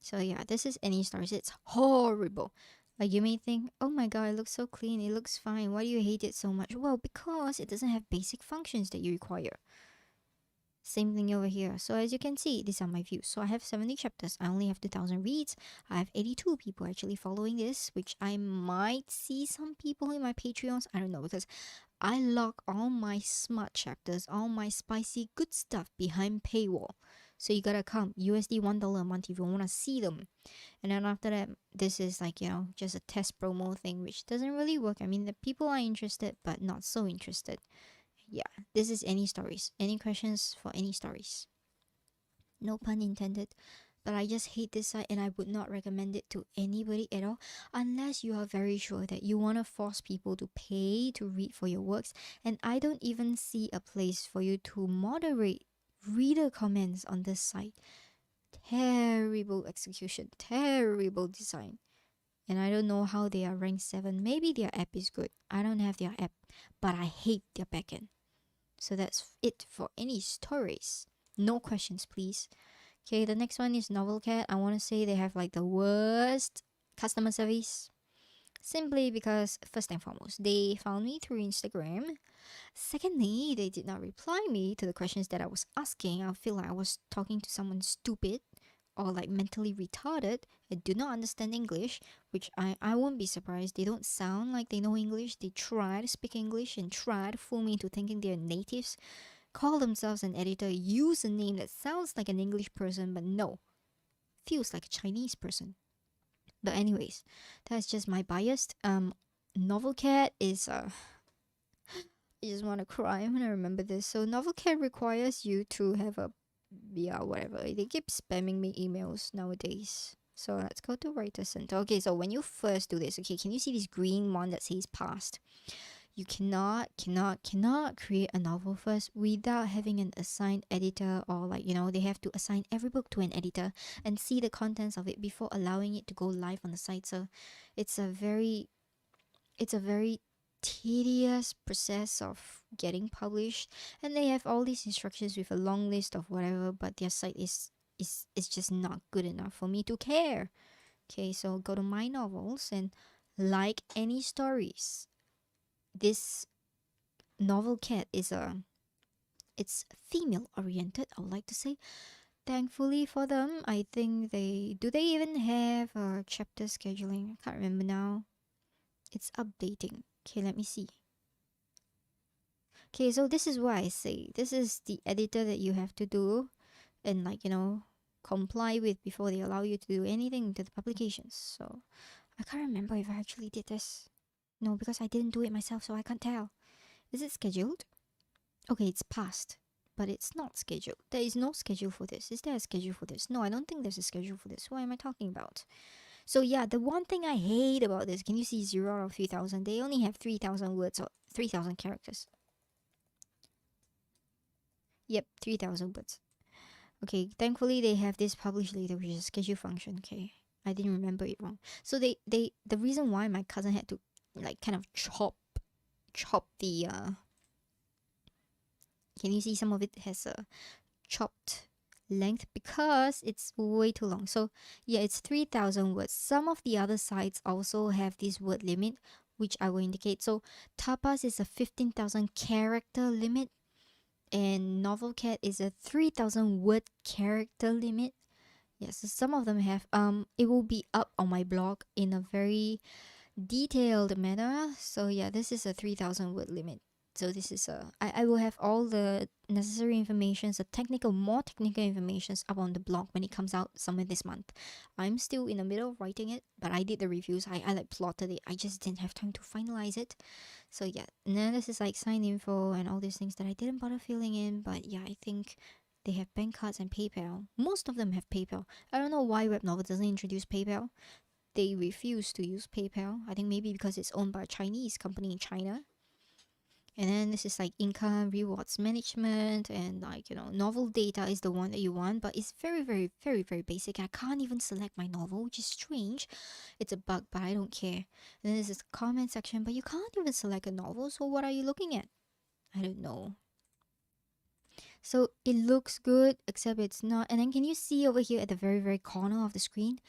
So yeah, this is any stories. It's horrible. Like you may think, oh my god, it looks so clean. It looks fine. Why do you hate it so much? Well, because it doesn't have basic functions that you require. Same thing over here. So as you can see, these are my views. So I have 70 chapters. I only have 2,000 reads. I have 82 people actually following this, which I might see some people in my Patreons. I don't know, because I lock all my smart chapters, all my spicy good stuff behind paywall. So you gotta come USD $1 a month if you wanna see them. And then after that, this is like, you know, just a test promo thing, which doesn't really work. I mean, the people are interested, but not so interested. Yeah, this is any stories. Any questions for any stories? No pun intended. But I just hate this site and I would not recommend it to anybody at all unless you are very sure that you want to force people to pay to read for your works. And I don't even see a place for you to moderate reader comments on this site. Terrible execution, terrible design. And I don't know how they are ranked 7. Maybe their app is good. I don't have their app, but I hate their backend. So that's it for any stories. No questions, please. Okay, the next one is Novel Cat. I want to say they have like the worst customer service. Simply because, first and foremost, they found me through Instagram. Secondly, they did not reply me to the questions that I was asking. I feel like I was talking to someone stupid or like mentally retarded and do not understand English, which I won't be surprised. They don't sound like they know English. They try to speak English and try to fool me into thinking they're natives, call themselves an editor, use a name that sounds like an English person, but no, feels like a Chinese person. But anyways, that's just my bias. Novel Cat is I just want to cry when I remember this. So Novel Cat requires you to have a, yeah, whatever. They keep spamming me emails nowadays. So let's go to Writer Center. Okay, so when you first do this, okay, can you see this green one that says past? You cannot create a novel first without having an assigned editor, or like, you know, they have to assign every book to an editor and see the contents of it before allowing it to go live on the site. So it's a very tedious process of getting published, and they have all these instructions with a long list of whatever, but their site is just not good enough for me to care. Okay, so go to my novels, and like any stories, this Novel Cat is it's female oriented, I would like to say. Thankfully for them, I think they even have chapter scheduling? I can't remember now. It's updating. Okay, let me see. Okay, so this is why I say this is the editor that you have to do and, like, you know, comply with before they allow you to do anything to the publications. So I can't remember if I actually did this. No, because I didn't do it myself, so I can't tell. Is it scheduled? Okay, it's past, but it's not scheduled. There is no schedule for this. Is there a schedule for this? No, I don't think there's a schedule for this. What am I talking about? So yeah, the one thing I hate about this, can you see 0 out of 3,000? They only have 3,000 words or 3,000 characters. Yep, 3,000 words. Okay, thankfully they have this publish later, which is a schedule function. Okay, I didn't remember it wrong. So the reason why my cousin had to like kind of chop the can you see some of it has a chopped length because it's way too long. So yeah, it's 3,000 words. Some of the other sites also have this word limit, which I will indicate. So Tapas is a 15,000 character limit. and Novel Cat is a 3,000 word character limit. Yes, so some of them have. It will be up on my blog in a very detailed manner. So yeah, this is a 3,000 word limit. So this is I will have all the necessary information, the more technical informations up on the blog when it comes out somewhere this month. I'm still in the middle of writing it, but I did the reviews. I like plotted it. I just didn't have time to finalize it. So yeah, and then this is like sign info and all these things that I didn't bother filling in. But yeah, I think they have bank cards and PayPal. Most of them have PayPal. I don't know why Webnovel doesn't introduce PayPal. They refuse to use PayPal. I think maybe because it's owned by a Chinese company in China. And then this is like income, rewards management, and like, novel data is the one that you want, but it's very, very, very, very basic. I can't even select my novel, which is strange. It's a bug, but I don't care. And then this is the comment section, but you can't even select a novel, so what are you looking at? I don't know. So it looks good, except it's not. And then can you see over here at the very, very corner of the screen?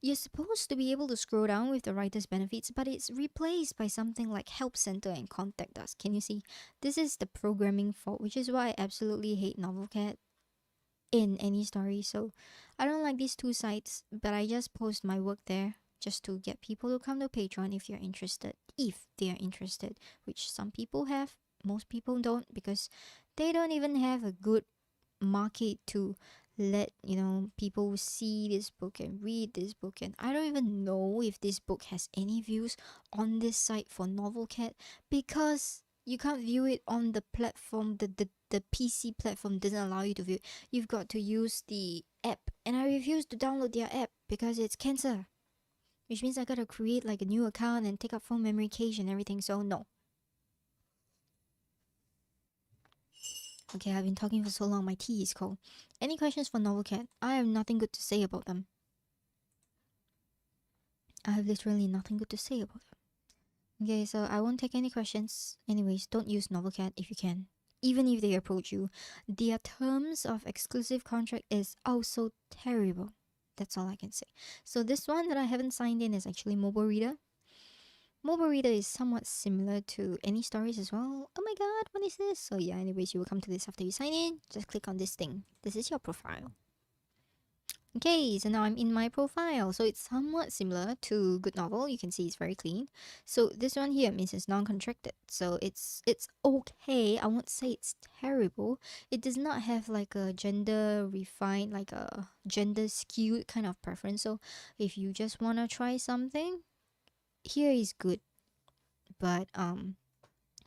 You're supposed to be able to scroll down with the writer's benefits, but it's replaced by something like Help Center and Contact Us. Can you see? This is the programming fault, which is why I absolutely hate NovelCat in any story. So I don't like these two sites, but I just post my work there just to get people to come to Patreon if you're interested. If they are interested, which some people have, most people don't, because they don't even have a good market to let people see this book and read this book. And I don't even know if this book has any views on this site for NovelCat, because you can't view it on the platform. The PC platform doesn't allow you to view it. You've got to use the app, and I refuse to download their app because it's cancer, which means I gotta create like a new account and take up phone memory cache and everything. So no. Okay, I've been talking for so long, my tea is cold. Any questions for NovelCat? I have nothing good to say about them. I have literally nothing good to say about them. Okay, so I won't take any questions. Anyways, don't use NovelCat if you can. Even if they approach you, their terms of exclusive contract is also terrible. That's all I can say. So this one that I haven't signed in is actually Mobile Reader. Mobile Reader is somewhat similar to Any Stories as well. Oh my god, what is this? So yeah, anyways, you will come to this after you sign in. Just click on this thing. This is your profile. Okay, so now I'm in my profile. So it's somewhat similar to Good Novel. You can see it's very clean. So this one here means it's non-contracted. So it's okay. I won't say it's terrible. It does not have like a gender refined, like a gender skewed kind of preference. So if you just wanna try something, here is good. But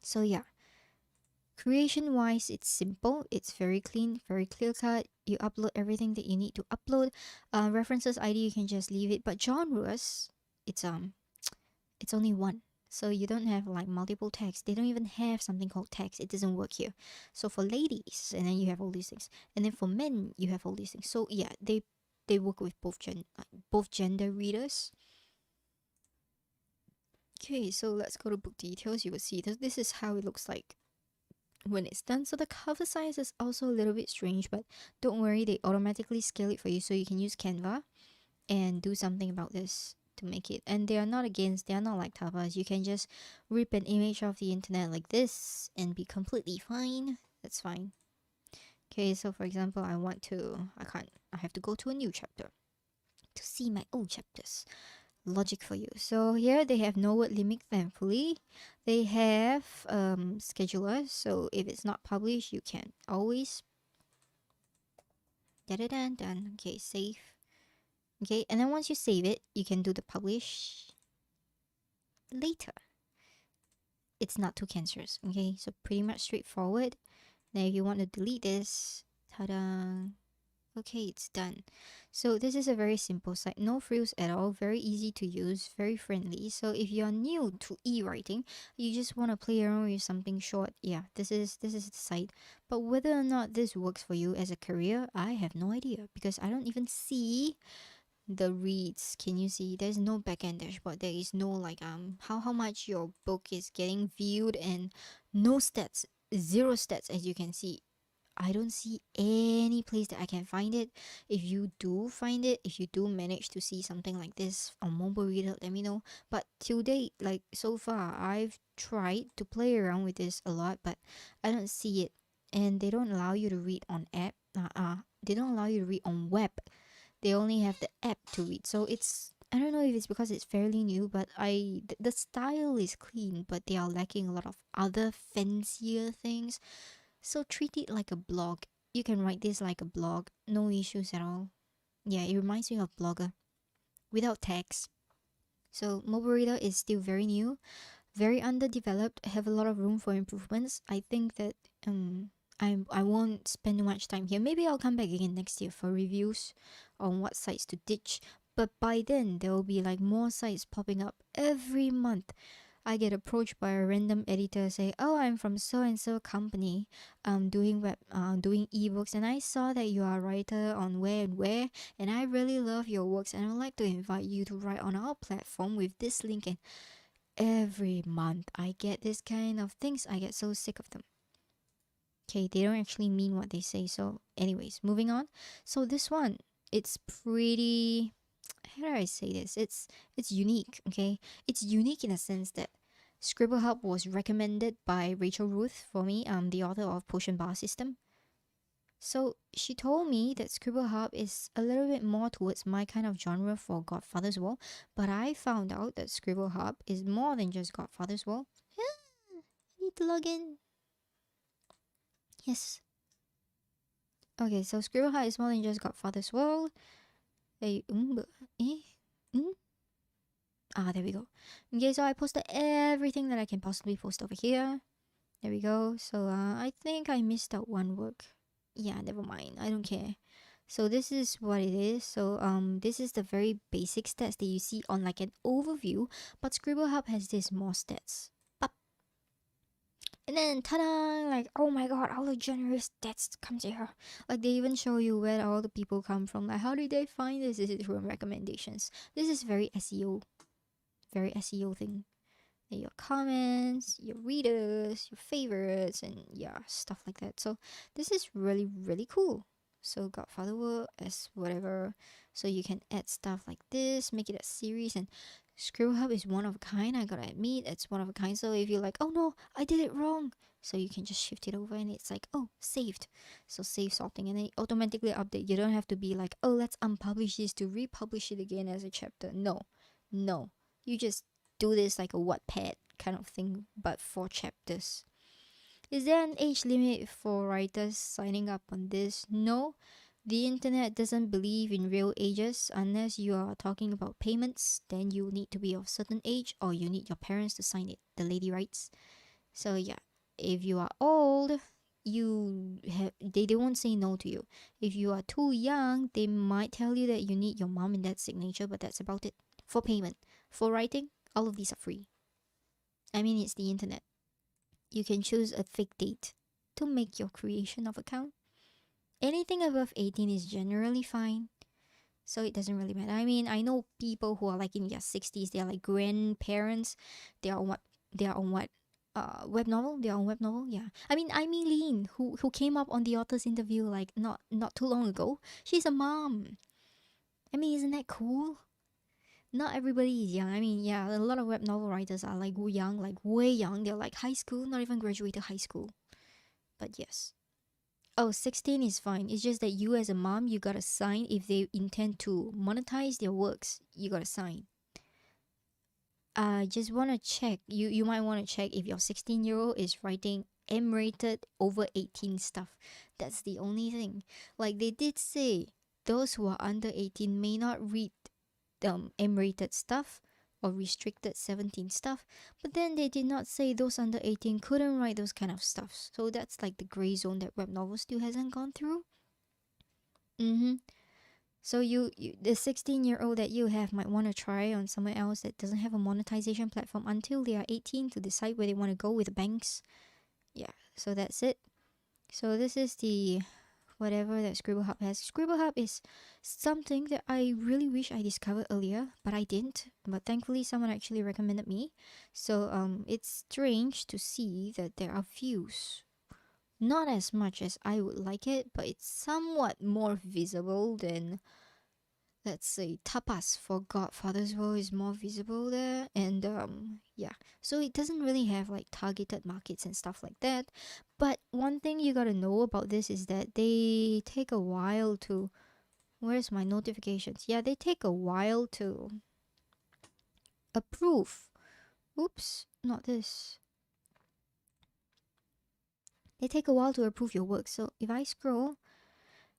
so yeah. Creation wise, it's simple, it's very clean, very clear cut. You upload everything that you need to upload. References ID, you can just leave it. But genres, it's only one. So you don't have like multiple tags. They don't even have something called tags. It doesn't work here. So for ladies, and then you have all these things. And then for men, you have all these things. So yeah, they work with both gender readers. Okay, so let's go to book details. You will see this is how it looks like when it's done. So the cover size is also a little bit strange, but don't worry, they automatically scale it for you, so you can use Canva and do something about this to make it. And they are not like tapas. You can just rip an image off the internet like this and be completely fine. That's fine. Okay, so for example, I have to go to a new chapter to see my old chapters. Logic for you. So here they have no word limit, thankfully. They have schedulers, so if it's not published, you can always done. Okay, save. Okay, and then once you save it, you can do the publish later. It's not too cancerous. Okay, so pretty much straightforward. Now if you want to delete this, ta-da. Okay, it's done. So this is a very simple site, no frills at all, very easy to use, very friendly. So if you're new to e-writing, you just want to play around with something short, yeah, this is the site. But whether or not this works for you as a career, I have no idea, because I don't even see the reads. Can you see? There's no backend dashboard. There is no like how much your book is getting viewed, and no stats, zero stats, as you can see. I don't see any place that I can find it. If you do find it, if you do manage to see something like this on Mobile Reader, let me know. But till date, like so far, I've tried to play around with this a lot, but I don't see it and they don't allow you to read on app. They don't allow you to read on web. They only have the app to read. So it's, I don't know if it's because it's fairly new, but the style is clean, but they are lacking a lot of other fancier things. So treat it like a blog. You can write this like a blog, no issues at all. Yeah, it reminds me of Blogger without text. So Moderator is still very new, very underdeveloped, have a lot of room for improvements. I think that I won't spend too much time here. Maybe I'll come back again next year for reviews on what sites to ditch. But by then there will be like more sites popping up every month. I get approached by a random editor say, "Oh, I'm from so and so company, doing ebooks, and I saw that you are a writer on where and where, and I really love your works, and I would like to invite you to write on our platform with this link." And every month I get this kind of things. I get so sick of them. Okay, they don't actually mean what they say. So, anyways, moving on. So this one, it's pretty. How do I say this? It's unique. Okay, it's unique in a sense that Scribble Hub was recommended by Rachel Ruth for me. The author of Potion Bar System. So she told me that Scribble Hub is a little bit more towards my kind of genre for Godfather's World, but I found out that Scribble Hub is more than just Godfather's World. I need to log in. Yes. Okay, so Scribble Hub is more than just Godfather's World. Hey, there we go. Okay, so I posted everything that I can possibly post over here. There we go. So I think I missed out one work. Yeah, never mind. I don't care. So this is what it is. So this is the very basic stats that you see on like an overview, but Scribble Hub has this more stats. And then ta-da! Like, oh my god, all the generous stats comes here. Like they even show you where all the people come from. Like how did they find this? Is it through recommendations? This is very SEO thing. Your comments, your readers, your favorites, and yeah, stuff like that. So this is really, really cool. So Godfather World as whatever. So you can add stuff like this, make it a series, and Scribble Hub is one of a kind. I gotta admit, it's one of a kind. So if you're like, oh no, I did it wrong, so you can just shift it over, and it's like, oh, saved. So save sorting, and it automatically update. You don't have to be like, oh, let's unpublish this to republish it again as a chapter. No, no, you just do this like a Wattpad kind of thing, but for chapters. Is there an age limit for writers signing up on this? No. The internet doesn't believe in real ages unless you are talking about payments. Then you need to be of certain age or you need your parents to sign it. The lady writes. So yeah, if you are old, they won't say no to you. If you are too young, they might tell you that you need your mom and dad's signature, but that's about it. For payment, for writing, all of these are free. I mean, it's the internet. You can choose a fake date to make your creation of account. Anything above 18 is generally fine. So it doesn't really matter. I mean, I know people who are like in their 60s, they're like grandparents. They are on what? They are on what? Webnovel? They are on Webnovel, yeah. I mean, Lean, who came up on the author's interview like not too long ago. She's a mom. I mean, isn't that cool? Not everybody is young. I mean, yeah, a lot of web novel writers are like young, like way young. They're like high school, not even graduated high school. But yes. Oh, 16 is fine. It's just that you as a mom, you gotta sign if they intend to monetize their works. You gotta sign. I just wanna check. You might wanna check if your 16-year-old is writing M-rated over 18 stuff. That's the only thing. Like they did say, those who are under 18 may not read M-rated stuff or restricted 17 stuff, but then they did not say those under 18 couldn't write those kind of stuff. So that's like the gray zone that web novel still hasn't gone through. So the 16-year-old that you have might want to try on somewhere else that doesn't have a monetization platform until they are 18 to decide where they want to go with the banks. Yeah, so that's it. So this is the whatever that Scribble Hub has. Scribble Hub is something that I really wish I discovered earlier, but I didn't. But thankfully, someone actually recommended me. So it's strange to see that there are views. Not as much as I would like it, but it's somewhat more visible than let's say tapas for Godfather's world is more visible there, and yeah, so it doesn't really have like targeted markets and stuff like that. But one thing you gotta know about this is that they take a while to, where's my notifications? Yeah, they take a while to approve. Oops, not this. They take a while to approve your work. So if I scroll,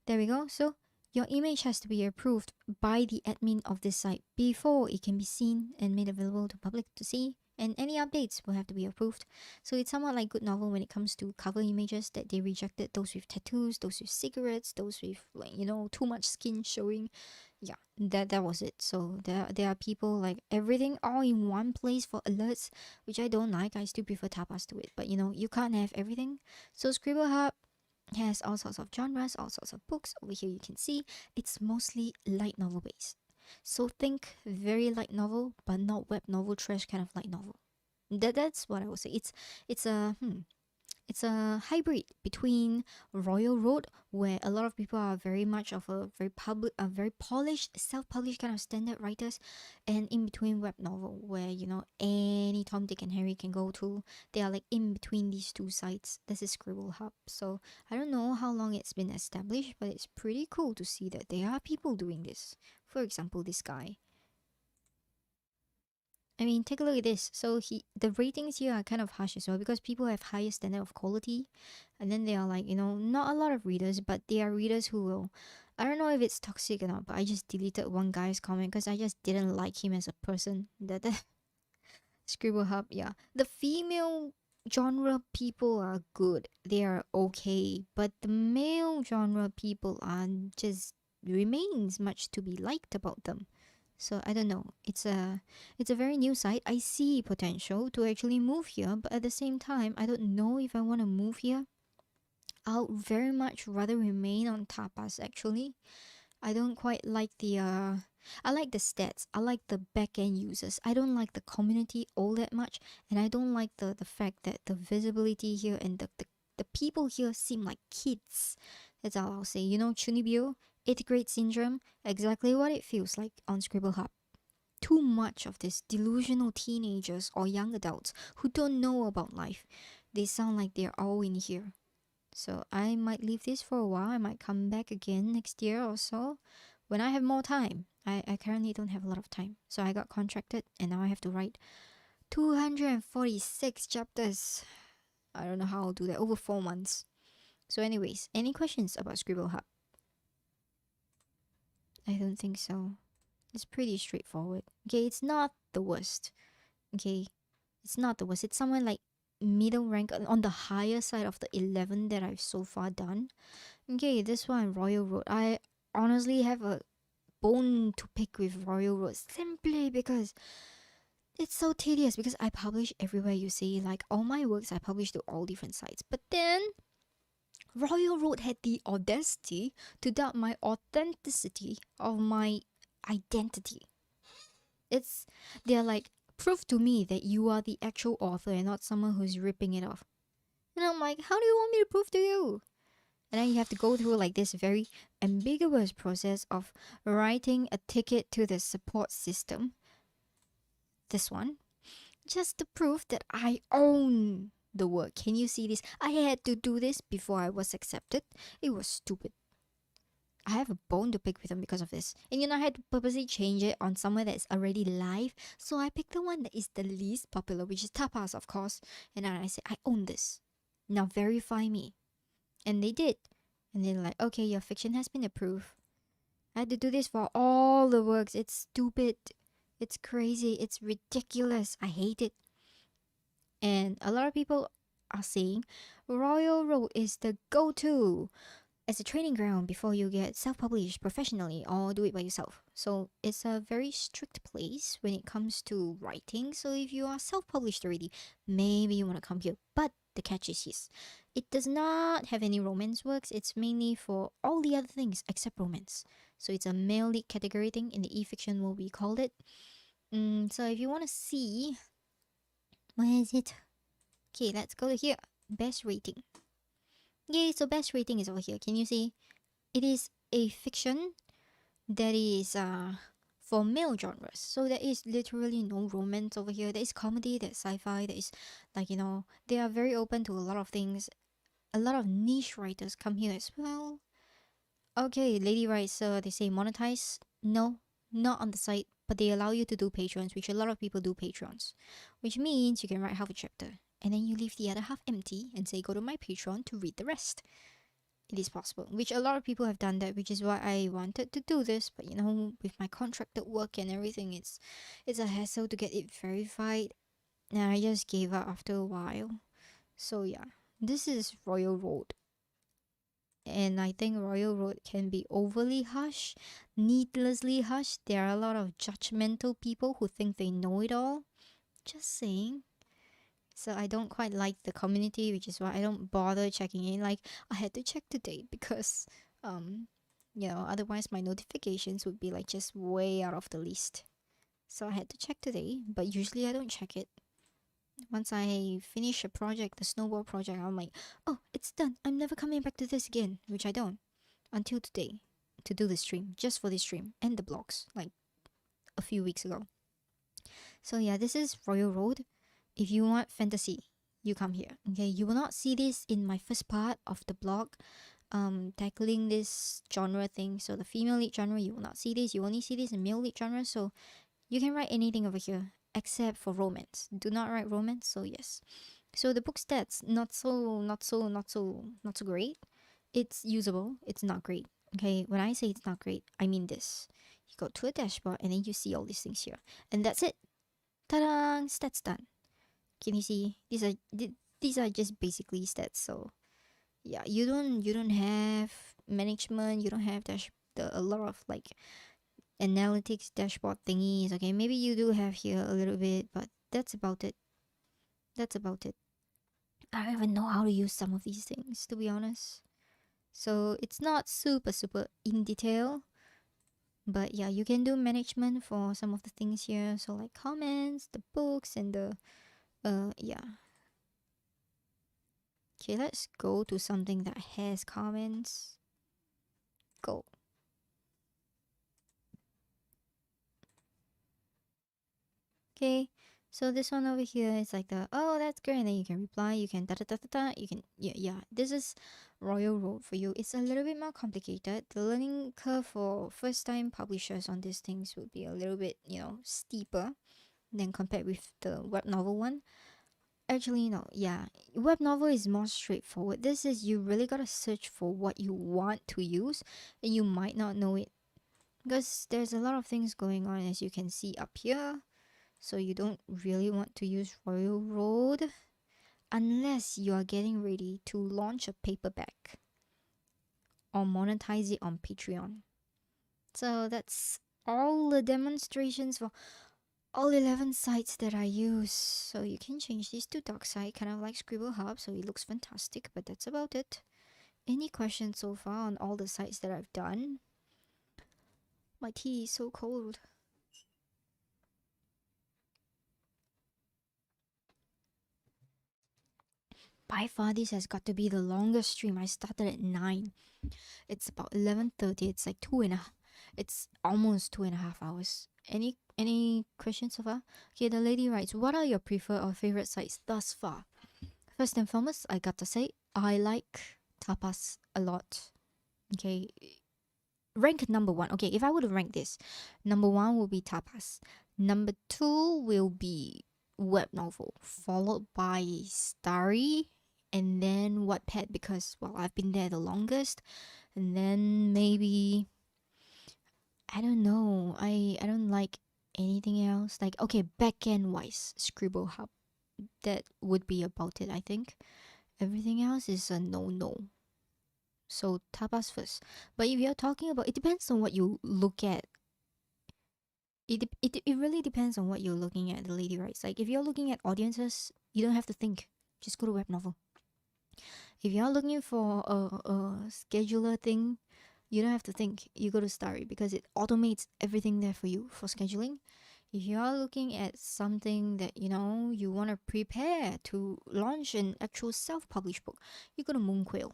there we go. So your image has to be approved by the admin of this site before it can be seen and made available to public to see. And any updates will have to be approved. So it's somewhat like Good Novel when it comes to cover images, that they rejected those with tattoos, those with cigarettes, those with, like, too much skin showing. Yeah, that was it. So there are people like everything all in one place for alerts, which I don't like. I still prefer tapas to it. But you can't have everything. So Scribble Hub has all sorts of genres, all sorts of books. Over here you can see it's mostly light novel based. So think very light novel, but not web novel trash kind of light novel. That's what I would say. It's a hybrid between Royal Road, where a lot of people are very much of a very polished, self-published kind of standard writers, and in between web novel, where any Tom, Dick, and Harry can go to. They are like in between these two sites. This is Scribble Hub. So I don't know how long it's been established, but it's pretty cool to see that there are people doing this. For example, this guy. I mean, take a look at this. So the ratings here are kind of harsh as well, because people have higher standard of quality, and then they are like, not a lot of readers, but they are readers who will. I don't know if it's toxic or not, but I just deleted one guy's comment because I just didn't like him as a person. That Scribble Hub, yeah. The female genre people are good. They are okay, but the male genre people are just remains much to be liked about them. So I don't know. It's a very new site. I see potential to actually move here, but at the same time, I don't know if I want to move here. I'll very much rather remain on Tapas actually. I don't quite like I like the stats. I like the back end users. I don't like the community all that much, and I don't like the fact that the visibility here and the people here seem like kids. That's all I'll say. Chunibyo, 8th grade syndrome, exactly what it feels like on Scribble Hub. Too much of these delusional teenagers or young adults who don't know about life. They sound like they're all in here. So I might leave this for a while. I might come back again next year or so when I have more time. I currently don't have a lot of time. So I got contracted and now I have to write 246 chapters. I don't know how I'll do that over 4 months. So anyways, any questions about Scribble Hub? I don't think so. It's pretty straightforward. Okay, it's not the worst. Okay, it's not the worst. It's somewhere like middle rank on the higher side of the 11 that I've so far done. Okay, this one, Royal Road. I honestly have a bone to pick with Royal Road simply because it's so tedious, because I publish everywhere you see. Like all my works I publish to all different sites. But then Royal Road had the audacity to doubt my authenticity of my identity. They're like, prove to me that you are the actual author and not someone who's ripping it off. And I'm like, how do you want me to prove to you? And then you have to go through like this very ambiguous process of writing a ticket to the support system. This one. Just to prove that I own the work. Can you see this? I had to do this before I was accepted. It was stupid. I have a bone to pick with them because of this. And I had to purposely change it on somewhere that's already live. So I picked the one that is the least popular, which is Tapas, of course. And then I said, I own this. Now verify me. And they did. And they're like, okay, your fiction has been approved. I had to do this for all the works. It's stupid. It's crazy. It's ridiculous. I hate it. And a lot of people are saying Royal Road is the go-to as a training ground before you get self-published professionally or do it by yourself. So it's a very strict place when it comes to writing. So if you are self-published already, maybe you want to come here. But the catch is this. It does not have any romance works. It's mainly for all the other things except romance. So it's a male lead category thing. In the e-fiction world, we called it. So if you want to see... Where is it? Okay, let's go to here. Best rating. Yay, so best rating is over here. Can you see? It is a fiction, that is for male genres. So there is literally no romance over here. There is comedy, there's sci-fi, there is like, they are very open to a lot of things. A lot of niche writers come here as well. Okay, lady writes, they say monetize. No, not on the site, but they allow you to do Patreons, which a lot of people do Patreons. Which means you can write half a chapter, and then you leave the other half empty and say go to my Patreon to read the rest. It is possible, which a lot of people have done that, which is why I wanted to do this. But with my contracted work and everything, it's a hassle to get it verified, and I just gave up after a while. So yeah, this is Royal Road. And I think Royal Road can be overly harsh, needlessly harsh. There are a lot of judgmental people who think they know it all. Just saying. So I don't quite like the community, which is why I don't bother checking in. Like, I had to check today because otherwise my notifications would be like just way out of the list. So I had to check today, but usually I don't check it. Once I finish a project, the snowball project, I'm like, oh, it's done. I'm never coming back to this again, which I don't until today to do the stream, just for this stream and the blogs, like a few weeks ago. So yeah, this is Royal Road. If you want fantasy, you come here. Okay, you will not see this in my first part of the blog, tackling this genre thing. So the female lead genre, you will not see this. You only see this in male lead genre. So you can write anything over here except for romance. Do not write romance. So yes. So the book stats not so great. It's usable. It's not great. Okay, when I say it's not great, I mean this. You go to a dashboard and then you see all these things here, and that's it. Ta-da! Stats done. Can you see? These are just basically stats. So yeah, you don't have management. You don't have a lot of like analytics dashboard thingies. Okay, maybe you do have here a little bit, but that's about it. That's about it. I don't even know how to use some of these things, to be honest. So it's not super in detail. But yeah, you can do management for some of the things here. So like comments, the books, and the yeah. Okay, let's go to something that has comments. Go. Okay, so this one over here is like oh, that's great, and then you can reply, you can you can, yeah. This is Royal Road for you. It's a little bit more complicated. The learning curve for first time publishers on these things would be a little bit, steeper than compared with the web novel one. Actually, no, yeah. Web novel is more straightforward. This is you really gotta search for what you want to use, and you might not know it because there's a lot of things going on, as you can see up here. So you don't really want to use Royal Road unless you are getting ready to launch a paperback or monetize it on Patreon. So that's all the demonstrations for all 11 sites that I use. So you can change this to dark side, kind of like Scribble Hub, so it looks fantastic, but that's about it. Any questions so far on all the sites that I've done? My tea is so cold. By far, this has got to be the longest stream. I started at 9. It's about 11:30. It's like it's almost 2.5 hours. Any questions so far? Okay, the lady writes, what are your preferred or favorite sites thus far? First and foremost, I gotta say, I like Tapas a lot. Okay, rank number 1. Okay, if I were to rank this, number 1 will be Tapas. Number 2 will be Webnovel, followed by Starry, and then Wattpad because, well, I've been there the longest. And then maybe, I don't know, I don't like anything else. Like, okay, backend wise, Scribble Hub. That would be about it, I think. Everything else is a no. So Tapas first. But if you're talking about, it depends on what you look at. It really depends on what you're looking at, the lady writes. Like, if you're looking at audiences, you don't have to think. Just go to Webnovel. If you're looking for a scheduler thing, you don't have to think. You go to Starry because it automates everything there for you for scheduling. If you are looking at something that you want to prepare to launch an actual self-published book, you go to Moonquail.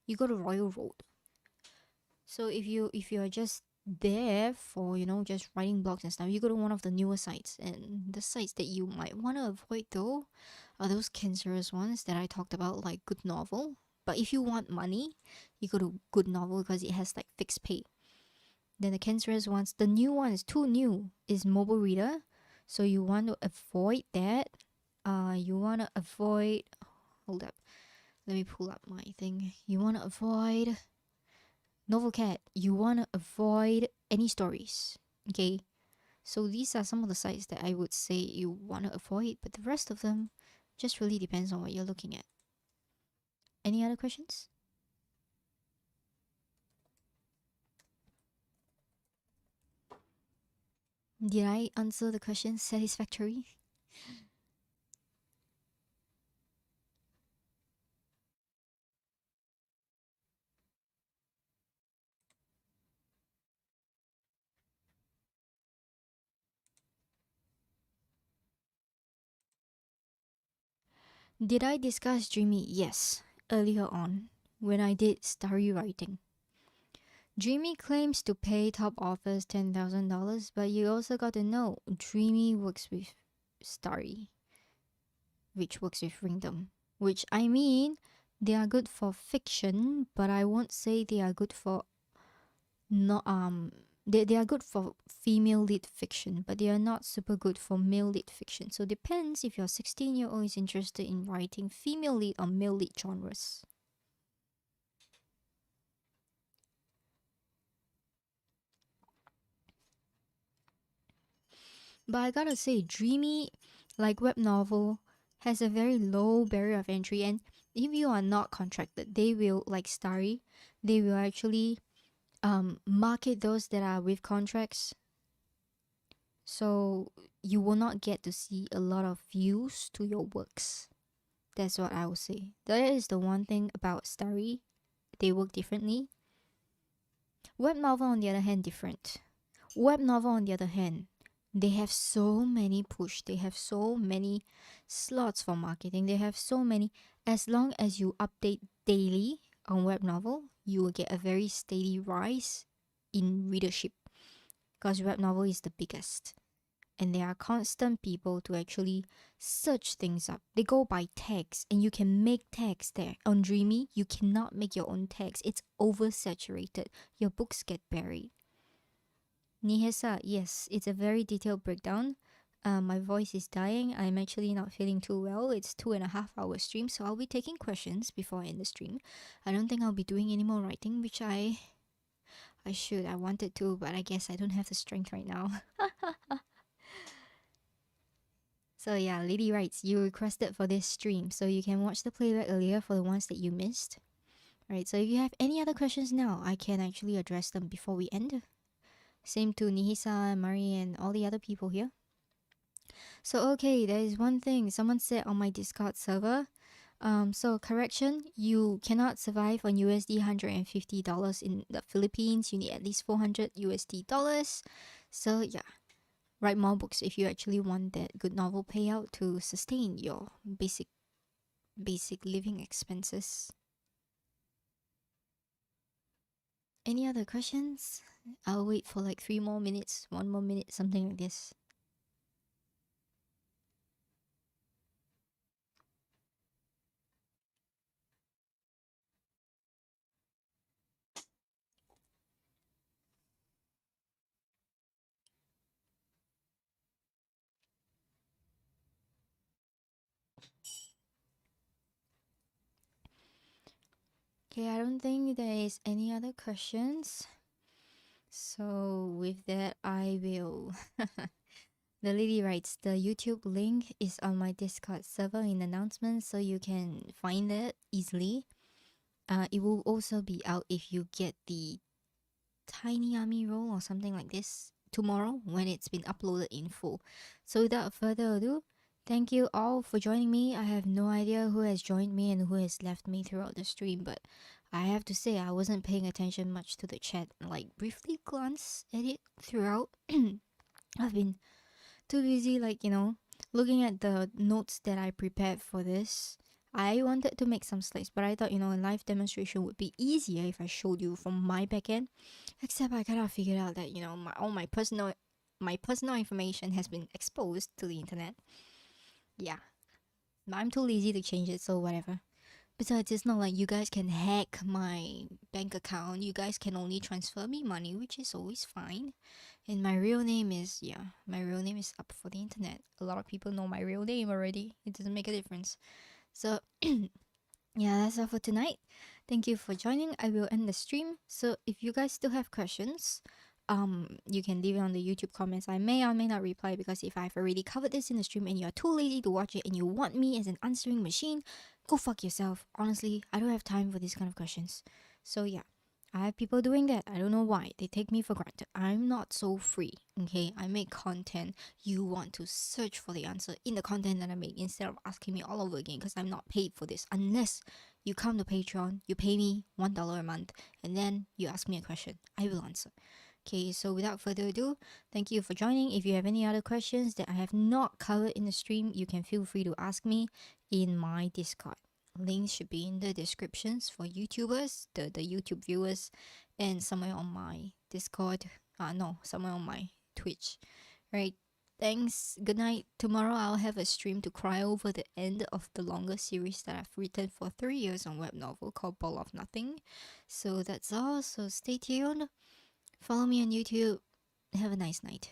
You go to Royal Road. So if you're just there for, just writing blogs and stuff, you go to one of the newer sites. And the sites that you might want to avoid, though, are those cancerous ones that I talked about, like Good Novel. But if you want money, you go to Good Novel because it has like fixed pay. Then the cancerous ones, the new one is too new, is Mobile Reader. So you want to avoid that. You want to avoid. Hold up. Let me pull up my thing. You want to avoid Novelcat. You want to avoid Any Stories. Okay. So these are some of the sites that I would say you want to avoid, but the rest of them just really depends on what you're looking at. Any other questions? Did I answer the question satisfactory? Did I discuss Dreamy? Yes, earlier on when I did story writing. Dreamy claims to pay top authors $10,000, but you also got to know Dreamy works with Starry, which works with Ringdom. Which I mean, they are good for fiction, but I won't say they are good for not they are good for female lead fiction, but they are not super good for male lead fiction. So depends if your 16-year-old is interested in writing female lead or male lead genres. But I gotta say, Dreamy, like web novel, has a very low barrier of entry, and if you are not contracted, they will, like Starry, they will actually market those that are with contracts. So you will not get to see a lot of views to your works. That's what I would say. That is the one thing about Starry. They work differently. Web novel, on the other hand, different. Web novel, on the other hand, they have so many push. They have so many slots for marketing. They have so many. As long as you update daily on web novel, you will get a very steady rise in readership. Because web novel is the biggest. And there are constant people to actually search things up. They go by tags, and you can make tags there. On Dreamy, you cannot make your own tags. It's oversaturated. Your books get buried. Nihesa, yes, it's a very detailed breakdown. My voice is dying. I'm actually not feeling too well. It's 2.5 hour stream, so I'll be taking questions before I end the stream. I don't think I'll be doing any more writing, which I should. I wanted to, but I guess I don't have the strength right now. So yeah, Lady writes, you requested for this stream, so you can watch the playback earlier for the ones that you missed. Alright, so if you have any other questions now, I can actually address them before we end. Same to Nihisa, Mari, and all the other people here. So okay, there is one thing someone said on my Discord server. So correction, you cannot survive on USD $150 in the Philippines. You need at least 400 USD dollars. So yeah, write more books if you actually want that good novel payout to sustain your basic living expenses. Any other questions? I'll wait for like 3 more minutes, 1 more minute, something like this. Okay, I don't think there is any other questions. So with that, I will. The lady writes, the YouTube link is on my Discord server in announcements, so you can find it easily. It will also be out if you get the Tiny Army roll or something like this tomorrow when it's been uploaded in full. So without further ado, thank you all for joining me. I have no idea who has joined me and who has left me throughout the stream, but I have to say I wasn't paying attention much to the chat. Like briefly glance at it throughout. I've been too busy, like, looking at the notes that I prepared for this. I wanted to make some slides, but I thought, a live demonstration would be easier if I showed you from my backend. Except I kind of figured out that, all my personal information has been exposed to the internet. Yeah, I'm too lazy to change it, so whatever. Besides, it's not like you guys can hack my bank account. You guys can only transfer me money, which is always fine. And my real name is, my real name is up for the internet. A lot of people know my real name already. It doesn't make a difference. So, yeah, that's all for tonight. Thank you for joining. I will end the stream. So if you guys still have questions, you can leave it on the YouTube comments. I may or may not reply, because if I've already covered this in the stream and you're too lazy to watch it and you want me as an answering machine, go fuck yourself. Honestly, I don't have time for these kind of questions. So yeah, I have people doing that. I don't know why. They take me for granted. I'm not so free, okay? I make content. You want to search for the answer in the content that I make instead of asking me all over again, because I'm not paid for this. Unless you come to Patreon, you pay me $1 a month, and then you ask me a question. I will answer. Okay, so without further ado, thank you for joining. If you have any other questions that I have not covered in the stream, you can feel free to ask me in my Discord. Links should be in the descriptions for YouTubers, the YouTube viewers, and somewhere on my Discord. No, somewhere on my Twitch. Right. Thanks. Good night. Tomorrow I'll have a stream to cry over the end of the longer series that I've written for 3 years on Webnovel called Ball of Nothing. So that's all. So stay tuned. Follow me on YouTube. Have a nice night.